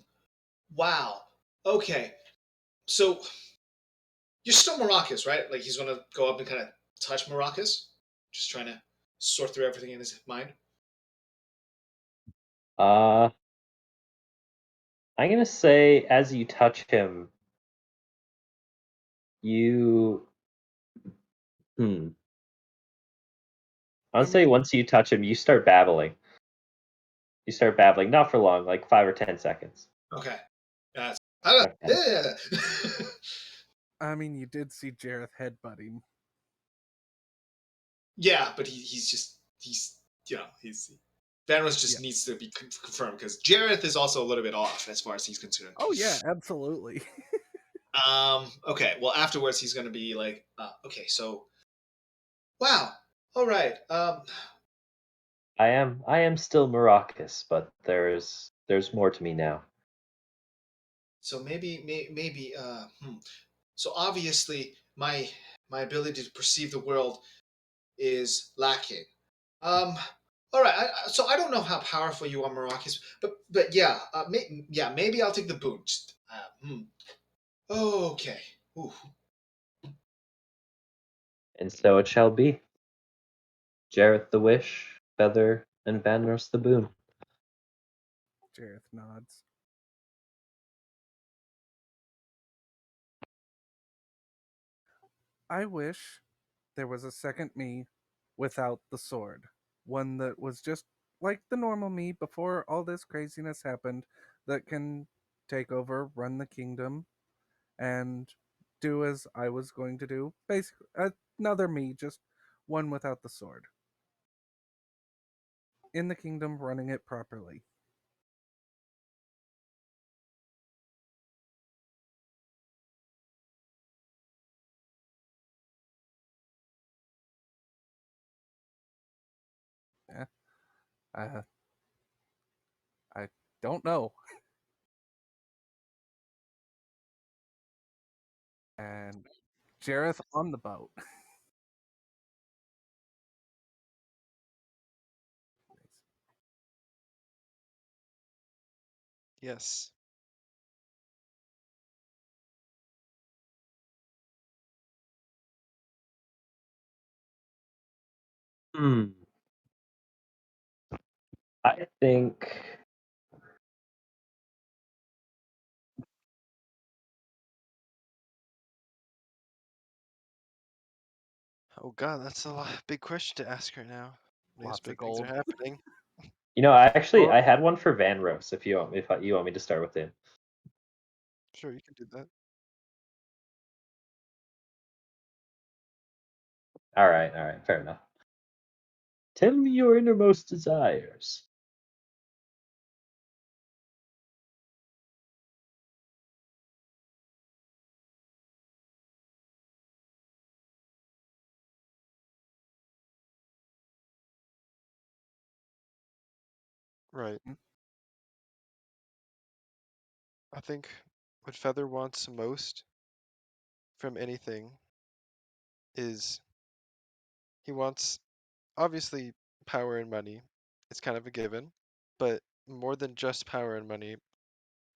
Wow. Okay. So you're still Maracas, right? Like he's gonna go up and kind of touch Maracas, just trying to sort through everything in his mind. Uh, I'm gonna say as you touch him, you. I'll I say mean, once you touch him, you start babbling. You start babbling, not for long, like 5 or 10 seconds. Okay. That's Okay. you did see Jareth headbutt him. yeah, but he's he's Vanros just Yeah. needs to be confirmed because Jareth is also a little bit off as far as he's concerned. Oh yeah, absolutely. Okay. Well, afterwards he's gonna be like, okay, so wow. All right. I am still Maracas, but there's more to me now. So maybe. So obviously my ability to perceive the world is lacking. All right. So I don't know how powerful you are, Maracas, but yeah, yeah, maybe I'll take the boon. Okay. Ooh. And so it shall be. Jareth the Wish, Feather, and Vanros the Boon. Jareth nods. I wish there was a second me without the sword. One that was just like the normal me before all this craziness happened, that can take over, run the kingdom, and do as I was going to do. Basically, another me, just one without the sword. In the kingdom, running it properly. Eh, uh, I don't know. And Jareth on the boat. Yes. Hmm. I think Oh god, that's a big question to ask right now. These Lots of big things are gold. happening. I had one for Vanros. If you want, you want me to start with him. Sure, you can do that. All right, fair enough. Tell me your innermost desires. Right. Hmm? I think what Feather wants most from anything is he wants obviously power and money. It's kind of a given, but more than just power and money,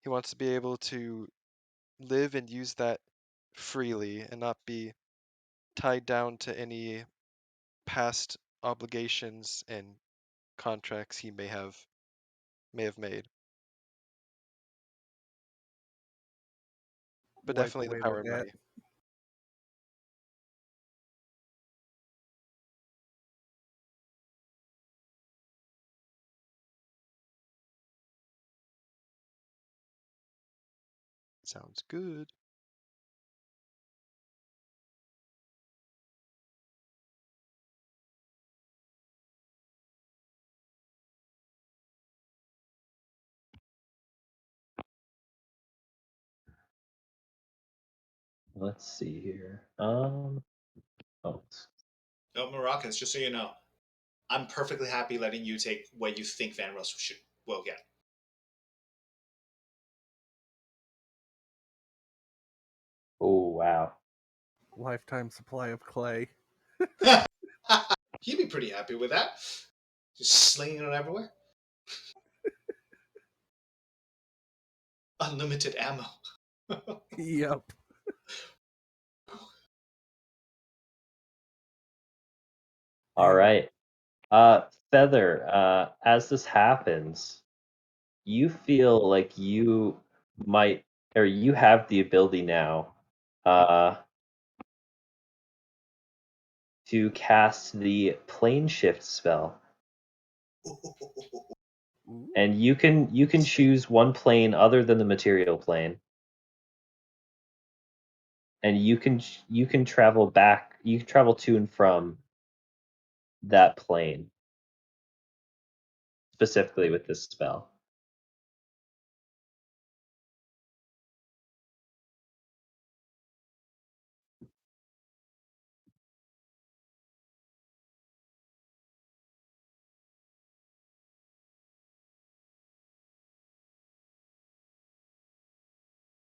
he wants to be able to live and use that freely and not be tied down to any past obligations and contracts he may have made. But Wipe definitely the away the power and debt. money. Sounds good. Let's see here. Oh, No, Maracas, just so you know, I'm perfectly happy letting you take what you think Van Russell will get. oh wow. Lifetime supply of clay. He'd be pretty happy with that. Just slinging it everywhere. Unlimited ammo. Yep. All And right. Feather. As this happens, you feel like you might, or you have the ability now, uh, to cast the plane shift spell, ooh, and you can choose one plane other than the material plane, and you can travel back. You can travel to and from that plane specifically with this spell.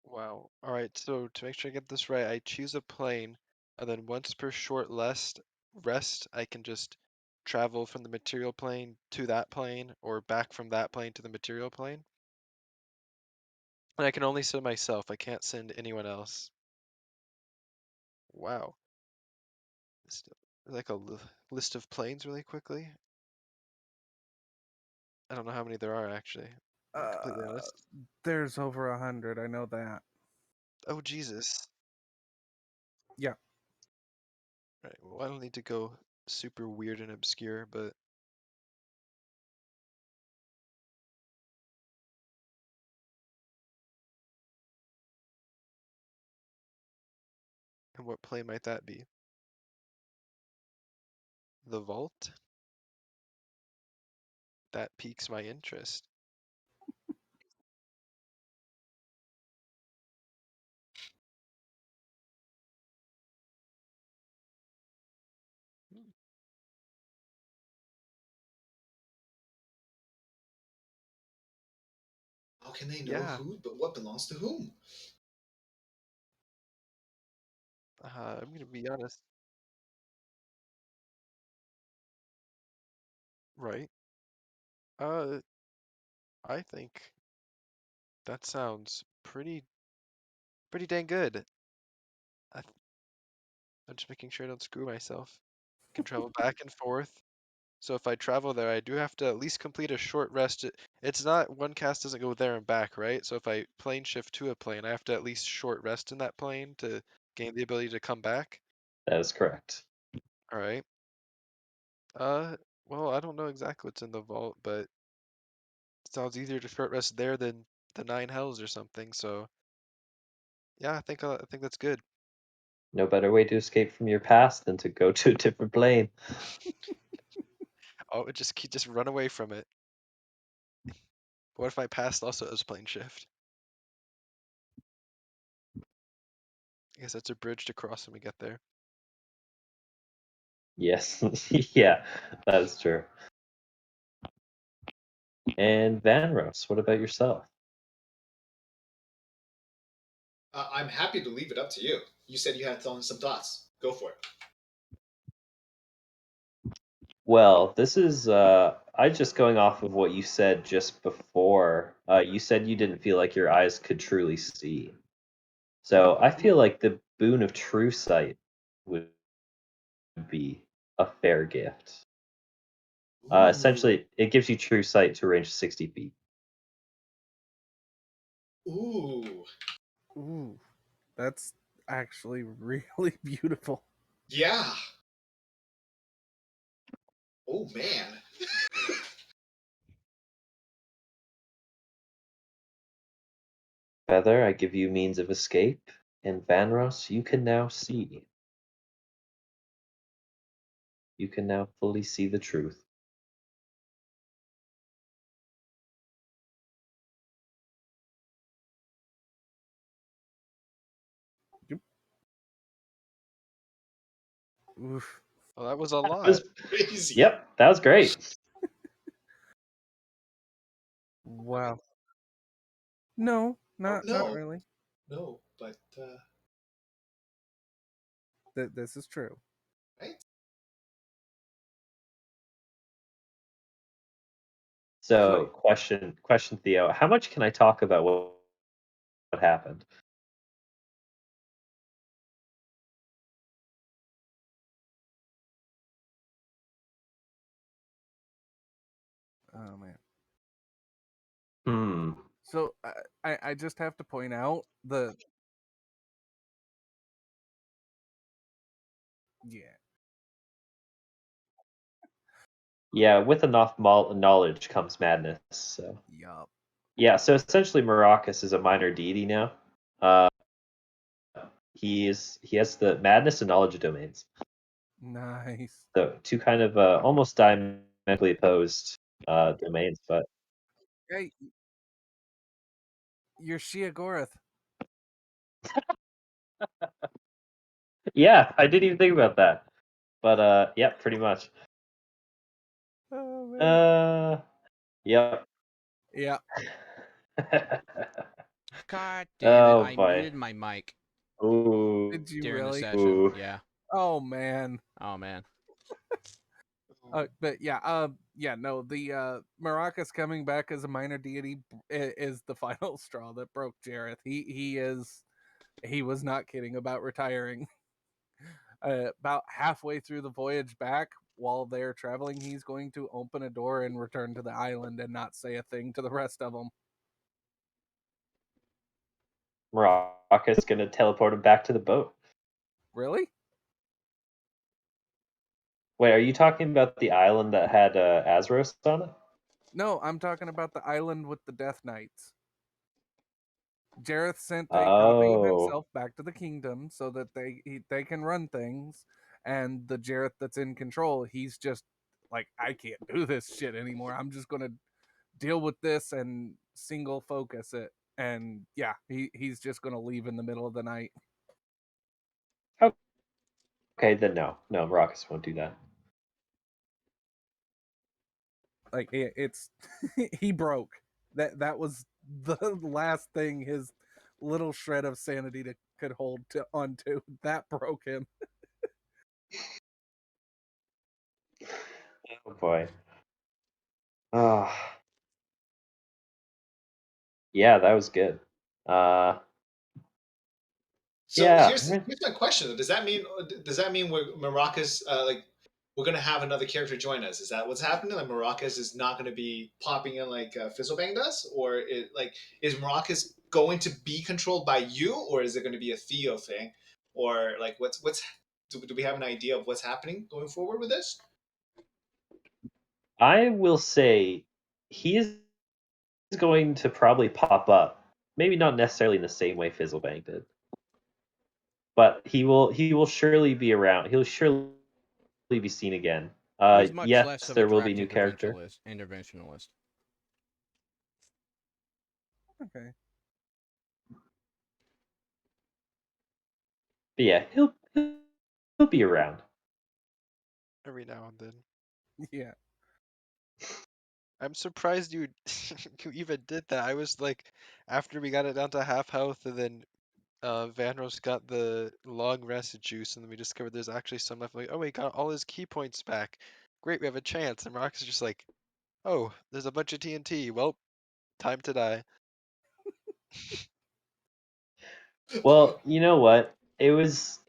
Wow. All right, so to make sure I get this right, I choose a plane, and then once per short rest, rest, I can just travel from the material plane to that plane or back from that plane to the material plane. And I can only send myself. I can't send anyone else. Wow. Like a list of planes really quickly. I don't know how many there are actually. To be completely honest. There's over 100. I know that. Oh Jesus. Yeah. Right. Well, I don't need to go super weird and obscure, but and what plane might that be? The vault? That piques my interest. Hmm. How can they know Yeah. who, but what belongs to whom? I'm gonna be honest. Right. Uh, I think that sounds pretty dang good. I'm just making sure I don't screw myself. I can travel back and forth. So if I travel there, I do have to at least complete a short rest. It's not one cast doesn't go there and back, right? So if I plane shift to a plane, I have to at least short rest in that plane to gain the ability to come back. That is correct. All right. Well, I don't know exactly what's in the vault, but it sounds easier to short rest there than the nine hells or something. So yeah, I think that's good. No better way to escape from your past than to go to a different plane. Oh, just run away from it. What if my past also is plane shift? I guess that's a bridge to cross when we get there. Yes, yeah, that is true. And Vanros, what about yourself? I'm happy to leave it up to you. You said you had some thoughts. Go for it. Well, this is I just going off of what you said just before. You said you didn't feel like your eyes could truly see. So I feel like the boon of true sight would be a fair gift. Ooh, Essentially, it gives you true sight to a range of 60 feet. ooh, Ooh, that's actually really beautiful. yeah. Oh man. Feather, I give you means of escape, and Vanros, you can now see. You can now fully see the truth. Yep. Oof. Well, that was a That lot. was, Crazy. yep, that was great. Wow. No, Oh not no, really. no, but This is true. right. So, question, Theo, how much can I talk about what happened? Oh man. Hmm. So I just have to point out the yeah. Yeah, with enough knowledge comes madness. So, Yup. yeah. So essentially, Maracas is a minor deity now. Uh, he has the madness and knowledge domains. Nice. So two kind of almost diametrically opposed domains, but Hey, you're Shia Gorath. yeah, I didn't even think about that. But yeah, pretty much. Oh man. Yep. Yeah. God damn it, Oh I boy. muted my mic Ooh. Did you during the really? session. Ooh. Yeah. Oh man. Oh man. But yeah, no, the Maracas coming back as a minor deity is the final straw that broke Jareth. He was not kidding about retiring. About halfway through the voyage back, while they're traveling, he's going to open a door and return to the island and not say a thing to the rest of them. Maracas gonna teleport him back to the boat. Really? Wait, are you talking about the island that had Azros on it? No, I'm talking about the island with the Death Knights. Jareth sent a copy of Oh, himself back to the kingdom so that they can run things, and the Jareth that's in control, he's just like, I can't do this shit anymore. I'm just gonna deal with this and single focus it. And yeah, he's just gonna leave in the middle of the night. okay, then no, Maracas won't do that. Like it's he broke. That was the last thing his little shred of sanity could hold onto. That broke him. Oh boy. Ah, yeah, that was good. So Yeah, here's my question though. Does that mean Maracas like we're gonna have another character join us? Is that what's happening? Like Maracas is not gonna be popping in like Fizzlebang does, or is Maracas going to be controlled by you, or is it going to be a Theo thing, or like what's do we have an idea of what's happening going forward with this? I will say he is going to probably pop up. Maybe not necessarily in the same way Fizzlebang did, but he will surely be around. He'll surely be seen again. He's much less Yes, of a there will be direct new character. interventionalist. Okay. But yeah, he'll be around. Every now and then. Yeah. I'm surprised you you even did that. I was like, after we got it down to half health, and then Vanros got the long rest juice, and then we discovered there's actually some left. Like, oh, we got all his key points back. Great, we have a chance. And Rox is just like, oh, there's a bunch of TNT. Well, time to die. Well, you know what? It was,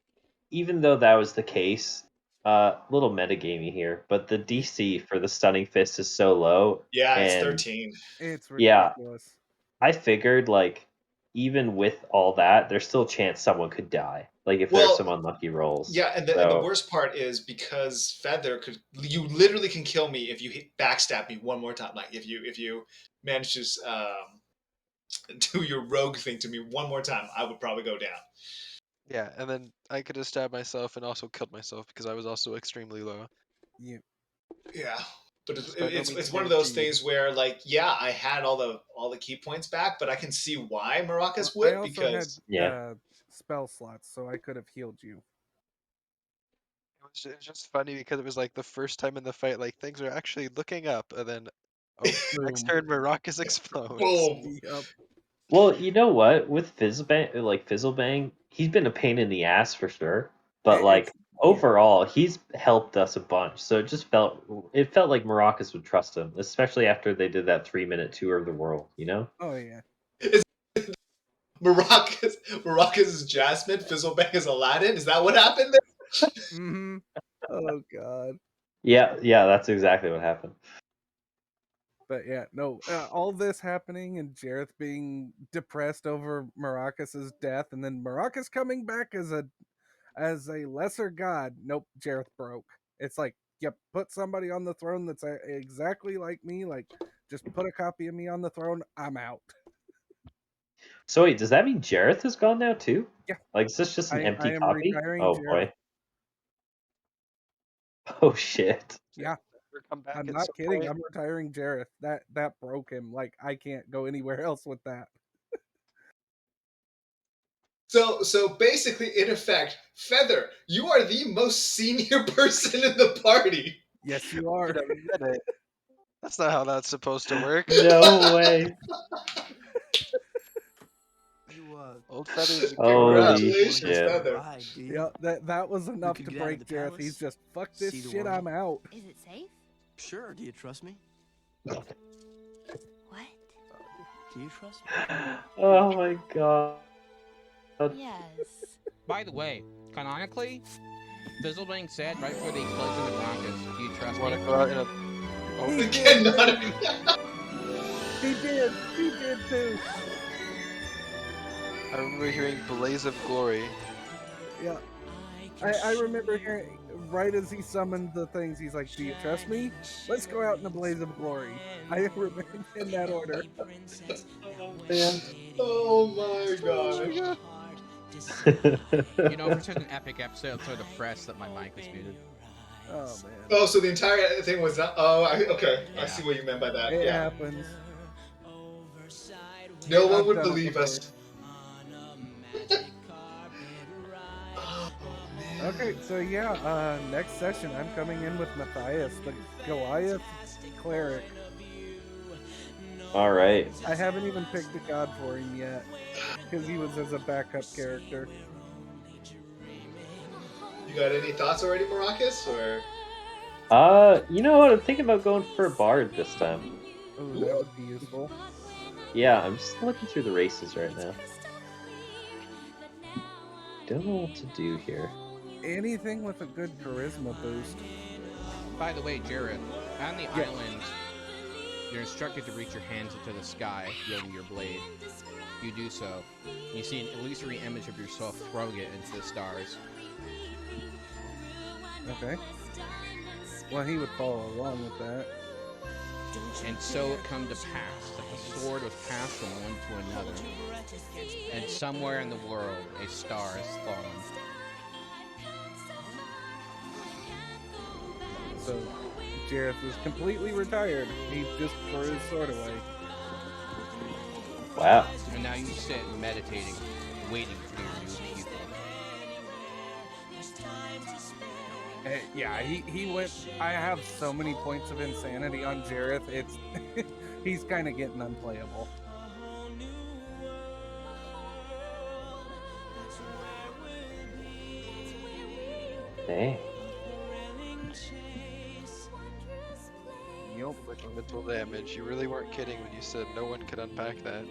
even though that was the case, little metagamey here, but the DC for the stunning fist is so low, Yeah, it's and 13. It's yeah, ridiculous. I figured like even with all that, there's still a chance someone could die. Like if there's some Well, unlucky rolls. yeah, and the So worst part is because Feather could you literally can kill me if you backstab me one more time. Like if you manage to do your rogue thing to me one more time, I would probably go down. Yeah, and then I could have stabbed myself and also killed myself because I was also extremely low. Yeah. Yeah, but It's by no means it's one of those guaranteed. things where like yeah, I had all the key points back, but I can see why Maracas I would also had because yeah. spell slots, so I could have healed you. It was just funny because it was like the first time in the fight, like things are actually looking up, and then oh, next Boom. turn Maracas explodes. boom. Yep. Well, you know what? With Fizzlebang, he's been a pain in the ass for sure. But like Yeah. overall, he's helped us a bunch. So it felt like Maracas would trust him, especially after they did that 3-minute tour of the world. You know? Oh yeah. Is Maracas is Jasmine, Fizzlebank is Aladdin? Is that what happened there? Mm-hmm. Oh god. Yeah, that's exactly what happened. But yeah, no, all this happening and Jareth being depressed over Maracas's death, and then Maracas coming back as a lesser god. Nope, Jareth broke. It's like, yep, put somebody on the throne that's exactly like me. Like, just put a copy of me on the throne. I'm out. So wait, does that mean Jareth is gone now too? Yeah, Like, is this just an I empty am copy? retiring Oh Jareth. boy. Oh shit. Yeah, Ever come back I'm at not some kidding. point? I'm retiring Jareth. That broke him. Like, I can't go anywhere else with that. So basically, in effect, Feather, you are the most senior person in the party. Yes, you are. Wait a minute. That's not how that's supposed to work. No way. Old Feather's a good Holy rep. Congratulations, shit. Feather. Yeah, that was enough could to get out of break the Jareth. palace, He's just, fuck this see the shit, world. I'm out. Is it safe? Sure, do you trust me? What? Do you trust me? Oh my god. Yes. By the way, canonically, Fizzlebang said right before the explosion of Marcus, "Do you trust Want me?" to go out in a He The did, kid too. nodding. He did too. I remember hearing Blaze of Glory. Yeah. I remember hearing, right as he summoned the things, he's like, do you trust me? Let's go out in a blaze of glory. I remember in that order. Yeah. Oh my Oh my gosh. god. You know, for such an epic episode, I'm so depressed that my mic was muted. Oh man. Oh, so the entire thing was not. Oh, okay. I Yeah. see what you meant by that. It Yeah. happens. No one I've would done it believe before. us. Oh man. Okay, so yeah, next session I'm coming in with Matthias, the Goliath cleric. Alright. I haven't even picked a god for him yet, because he was as a backup character. You got any thoughts already, Maracas? Or You know what? I'm thinking about going for a bard this time. Oh, that would be useful. Yeah, I'm just looking through the races right now. Don't know what to do here. Anything with a good charisma boost. By the way, Jareth, on the Yeah. island, you're instructed to reach your hands into the sky, wielding your blade. You do so. You see an illusory image of yourself throwing it into the stars. Okay. Well, he would follow along with that. And so it come to pass that the sword was passed from one to another, and somewhere in the world a star has fallen. So, Jareth is completely retired. He just threw his sword away. Wow. And now you sit meditating, waiting for your new people. Yeah, he went. I have so many points of insanity on Jareth. It's he's kind of getting unplayable. Dang. Yep. Mental damage. You really weren't kidding when you said no one could unpack that.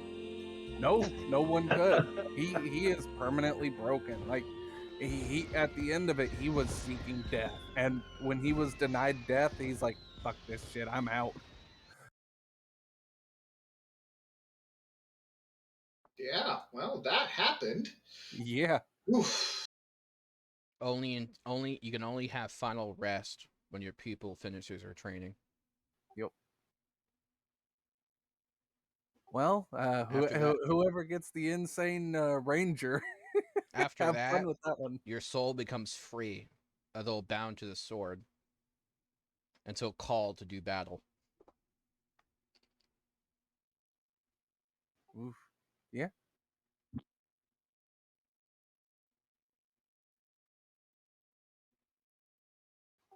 No one could. He is permanently broken. Like he at the end of it, he was seeking death, and when he was denied death, he's like, "Fuck this shit, I'm out." yeah, well, that happened. Yeah. Oof. Only you can only have final rest when your pupil finishes their training. Yep. Well, After that- whoever gets the insane ranger, After have that, fun with that one. your soul becomes free, although bound to the sword, until called to do battle. Oof. Yeah.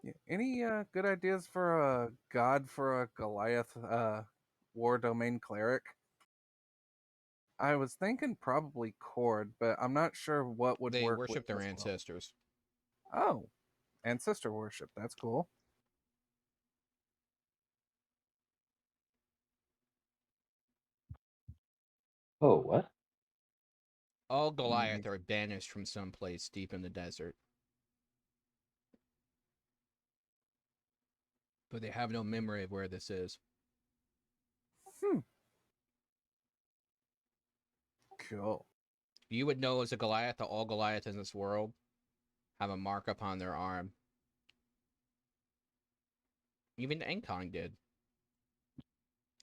Yeah. Any good ideas for a god for a Goliath war domain cleric? I was thinking probably Cord, but I'm not sure what would They work worship with their this level. ancestors. Oh, ancestor worship. That's cool. Oh, what? All Goliath are banished from some place deep in the desert. But they have no memory of where this is. Cool. You would know as a Goliath that all Goliaths in this world have a mark upon their arm. Even Enkong did.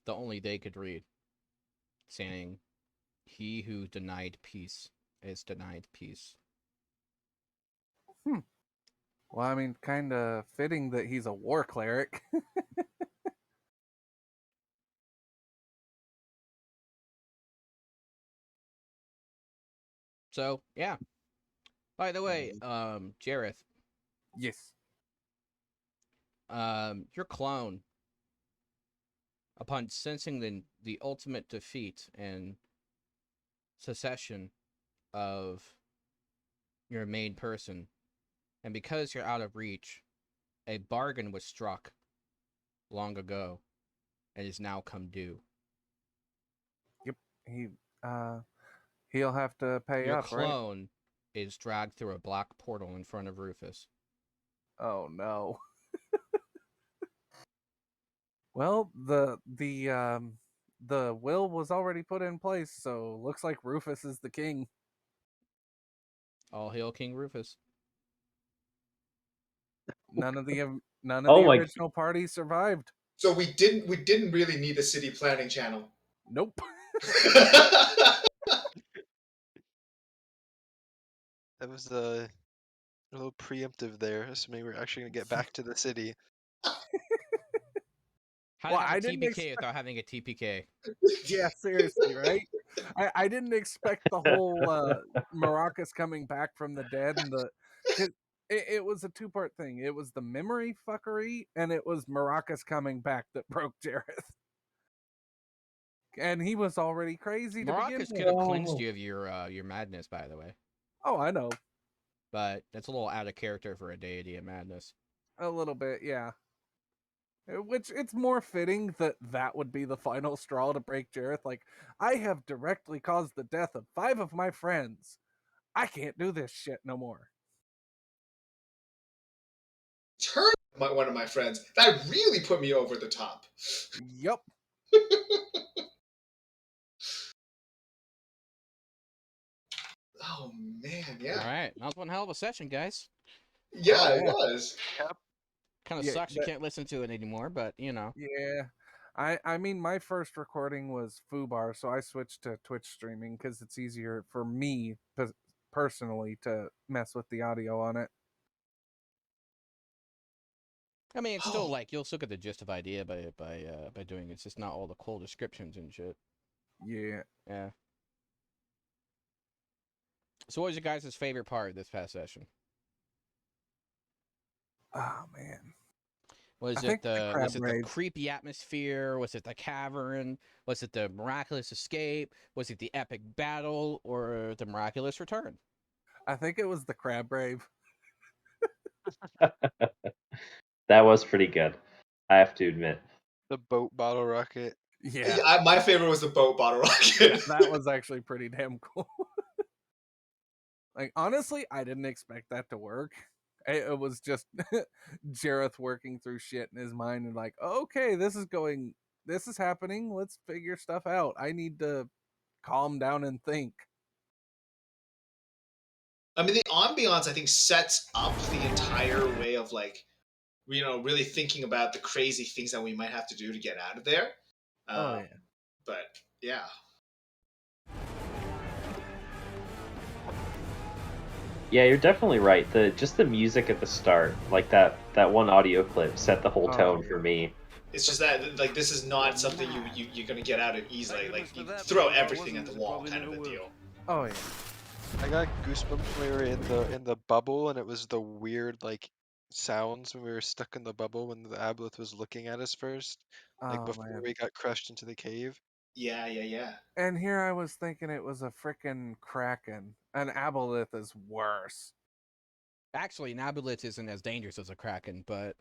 That only they could read. Saying, "He who denied peace is denied peace." Well, I mean, kind of fitting that he's a war cleric. So, yeah. By the way, Jareth, Yes. your clone, upon sensing the ultimate defeat and secession of your main person, and because you're out of reach, a bargain was struck long ago and is now come due. He uh he'll have to pay Your up, right? clone is dragged through a black portal in front of Rufus. Oh no. Well, the will was already put in place, so looks like Rufus is the king. All hail King Rufus. None of the Oh my! original parties survived. So we didn't really need a city planning channel. Nope. That was a little preemptive there, assuming we're actually gonna get back to the city. How Well, to have a I didn't TPK without having a TPK? Yeah, seriously, right? I didn't expect the whole Maracas coming back from the dead and the 'cause it was a two-part thing. It was the memory fuckery and it was Maracas coming back that broke Jareth. And he was already crazy to begin Maracas could with. have cleansed you of your madness, by the way, Oh, I know. but that's a little out of character for a deity of madness. A little bit, yeah. Which it's more fitting that that would be the final straw to break Jareth. Like, I have directly caused the death of 5 of my friends. I can't do this shit no more. Turn one of my friends. That really put me over the top. Yup. Oh man, All yeah, right, that was one hell of a session, guys. yeah, Oh, it yeah. was. Kind of Yeah, sucks you can't listen to it anymore, but you know. Yeah. I mean my first recording was Fubar, so I switched to Twitch streaming because it's easier for me personally to mess with the audio on it. I mean, it's still like you'll still get the gist of idea by doing it. It's just not all the cool descriptions and shit. Yeah. Yeah. So, what was your guys' favorite part of this past session? Oh man. Was I it think the crab the raids. creepy atmosphere? Was it the cavern? Was it the miraculous escape? Was it the epic battle or the miraculous return? I think it was the crab rave. That was pretty good. I have to admit. The boat bottle rocket. Yeah. My favorite was the boat bottle rocket. That was actually pretty damn cool. Like honestly, I didn't expect that to work. It was just Jareth working through shit in his mind and like, okay, this is happening. Let's figure stuff out. I need to calm down and think. I mean, the ambiance I think sets up the entire way of like, really thinking about the crazy things that we might have to do to get out of there. Oh yeah. But yeah. Yeah, you're definitely right. The music at the start, like that one audio clip, set the whole tone for me. It's just that like this is not something you're gonna get out of easily. Like you throw everything at the wall, kind of a deal. Oh yeah. I got goosebumps when we were in the bubble, and it was the weird like sounds when we were stuck in the bubble when the aboleth was looking at us first, like Oh before man. we got crushed into the cave. Yeah. And here I was thinking it was a frickin' kraken. An aboleth is worse. Actually, an aboleth isn't as dangerous as a kraken, but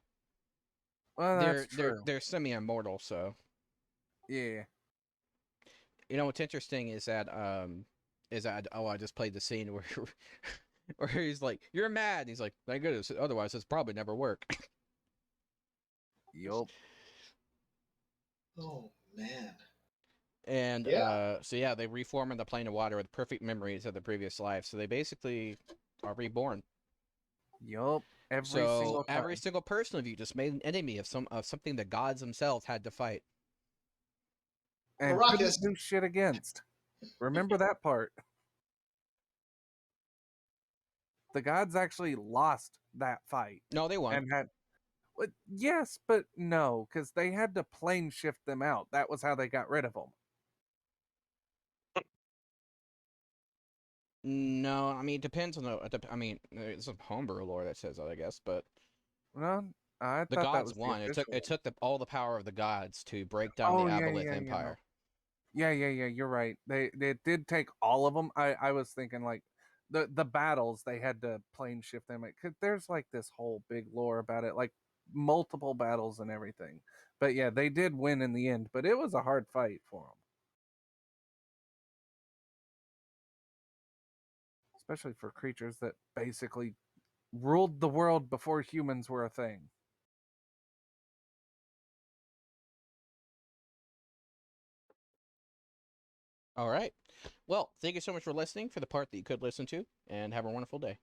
Well, that's true. they're semi-immortal. So Yeah. you know what's interesting is that I just played the scene where where he's like, "You're mad." And he's like, "Thank goodness, otherwise this probably never work." Yup. Oh man. And Yeah. so yeah, they reform in the plane of water with perfect memories of the previous life. So they basically are reborn. Yup. Every So single time. every single person of you just made an enemy of something the gods themselves had to fight. And Maracas. couldn't do shit against. Remember that part. The gods actually lost that fight No, they won. and had yes, but no, because they had to plane shift them out. That was how they got rid of them. No, I mean it depends on I mean, it's some homebrew lore that says that, I guess, but Well, I the thought that gods was the won. official It took all the power of the gods to break down one. the Oh yeah, Aboleth yeah, yeah. Empire. Yeah, you're right. They did take all of them. I was thinking like the battles they had to plane shift them. 'Cause there's like this whole big lore about it, like multiple battles and everything. But yeah, they did win in the end, but it was a hard fight for them. Especially for creatures that basically ruled the world before humans were a thing. All right. Well, thank you so much for listening for the part that you could listen to, and have a wonderful day.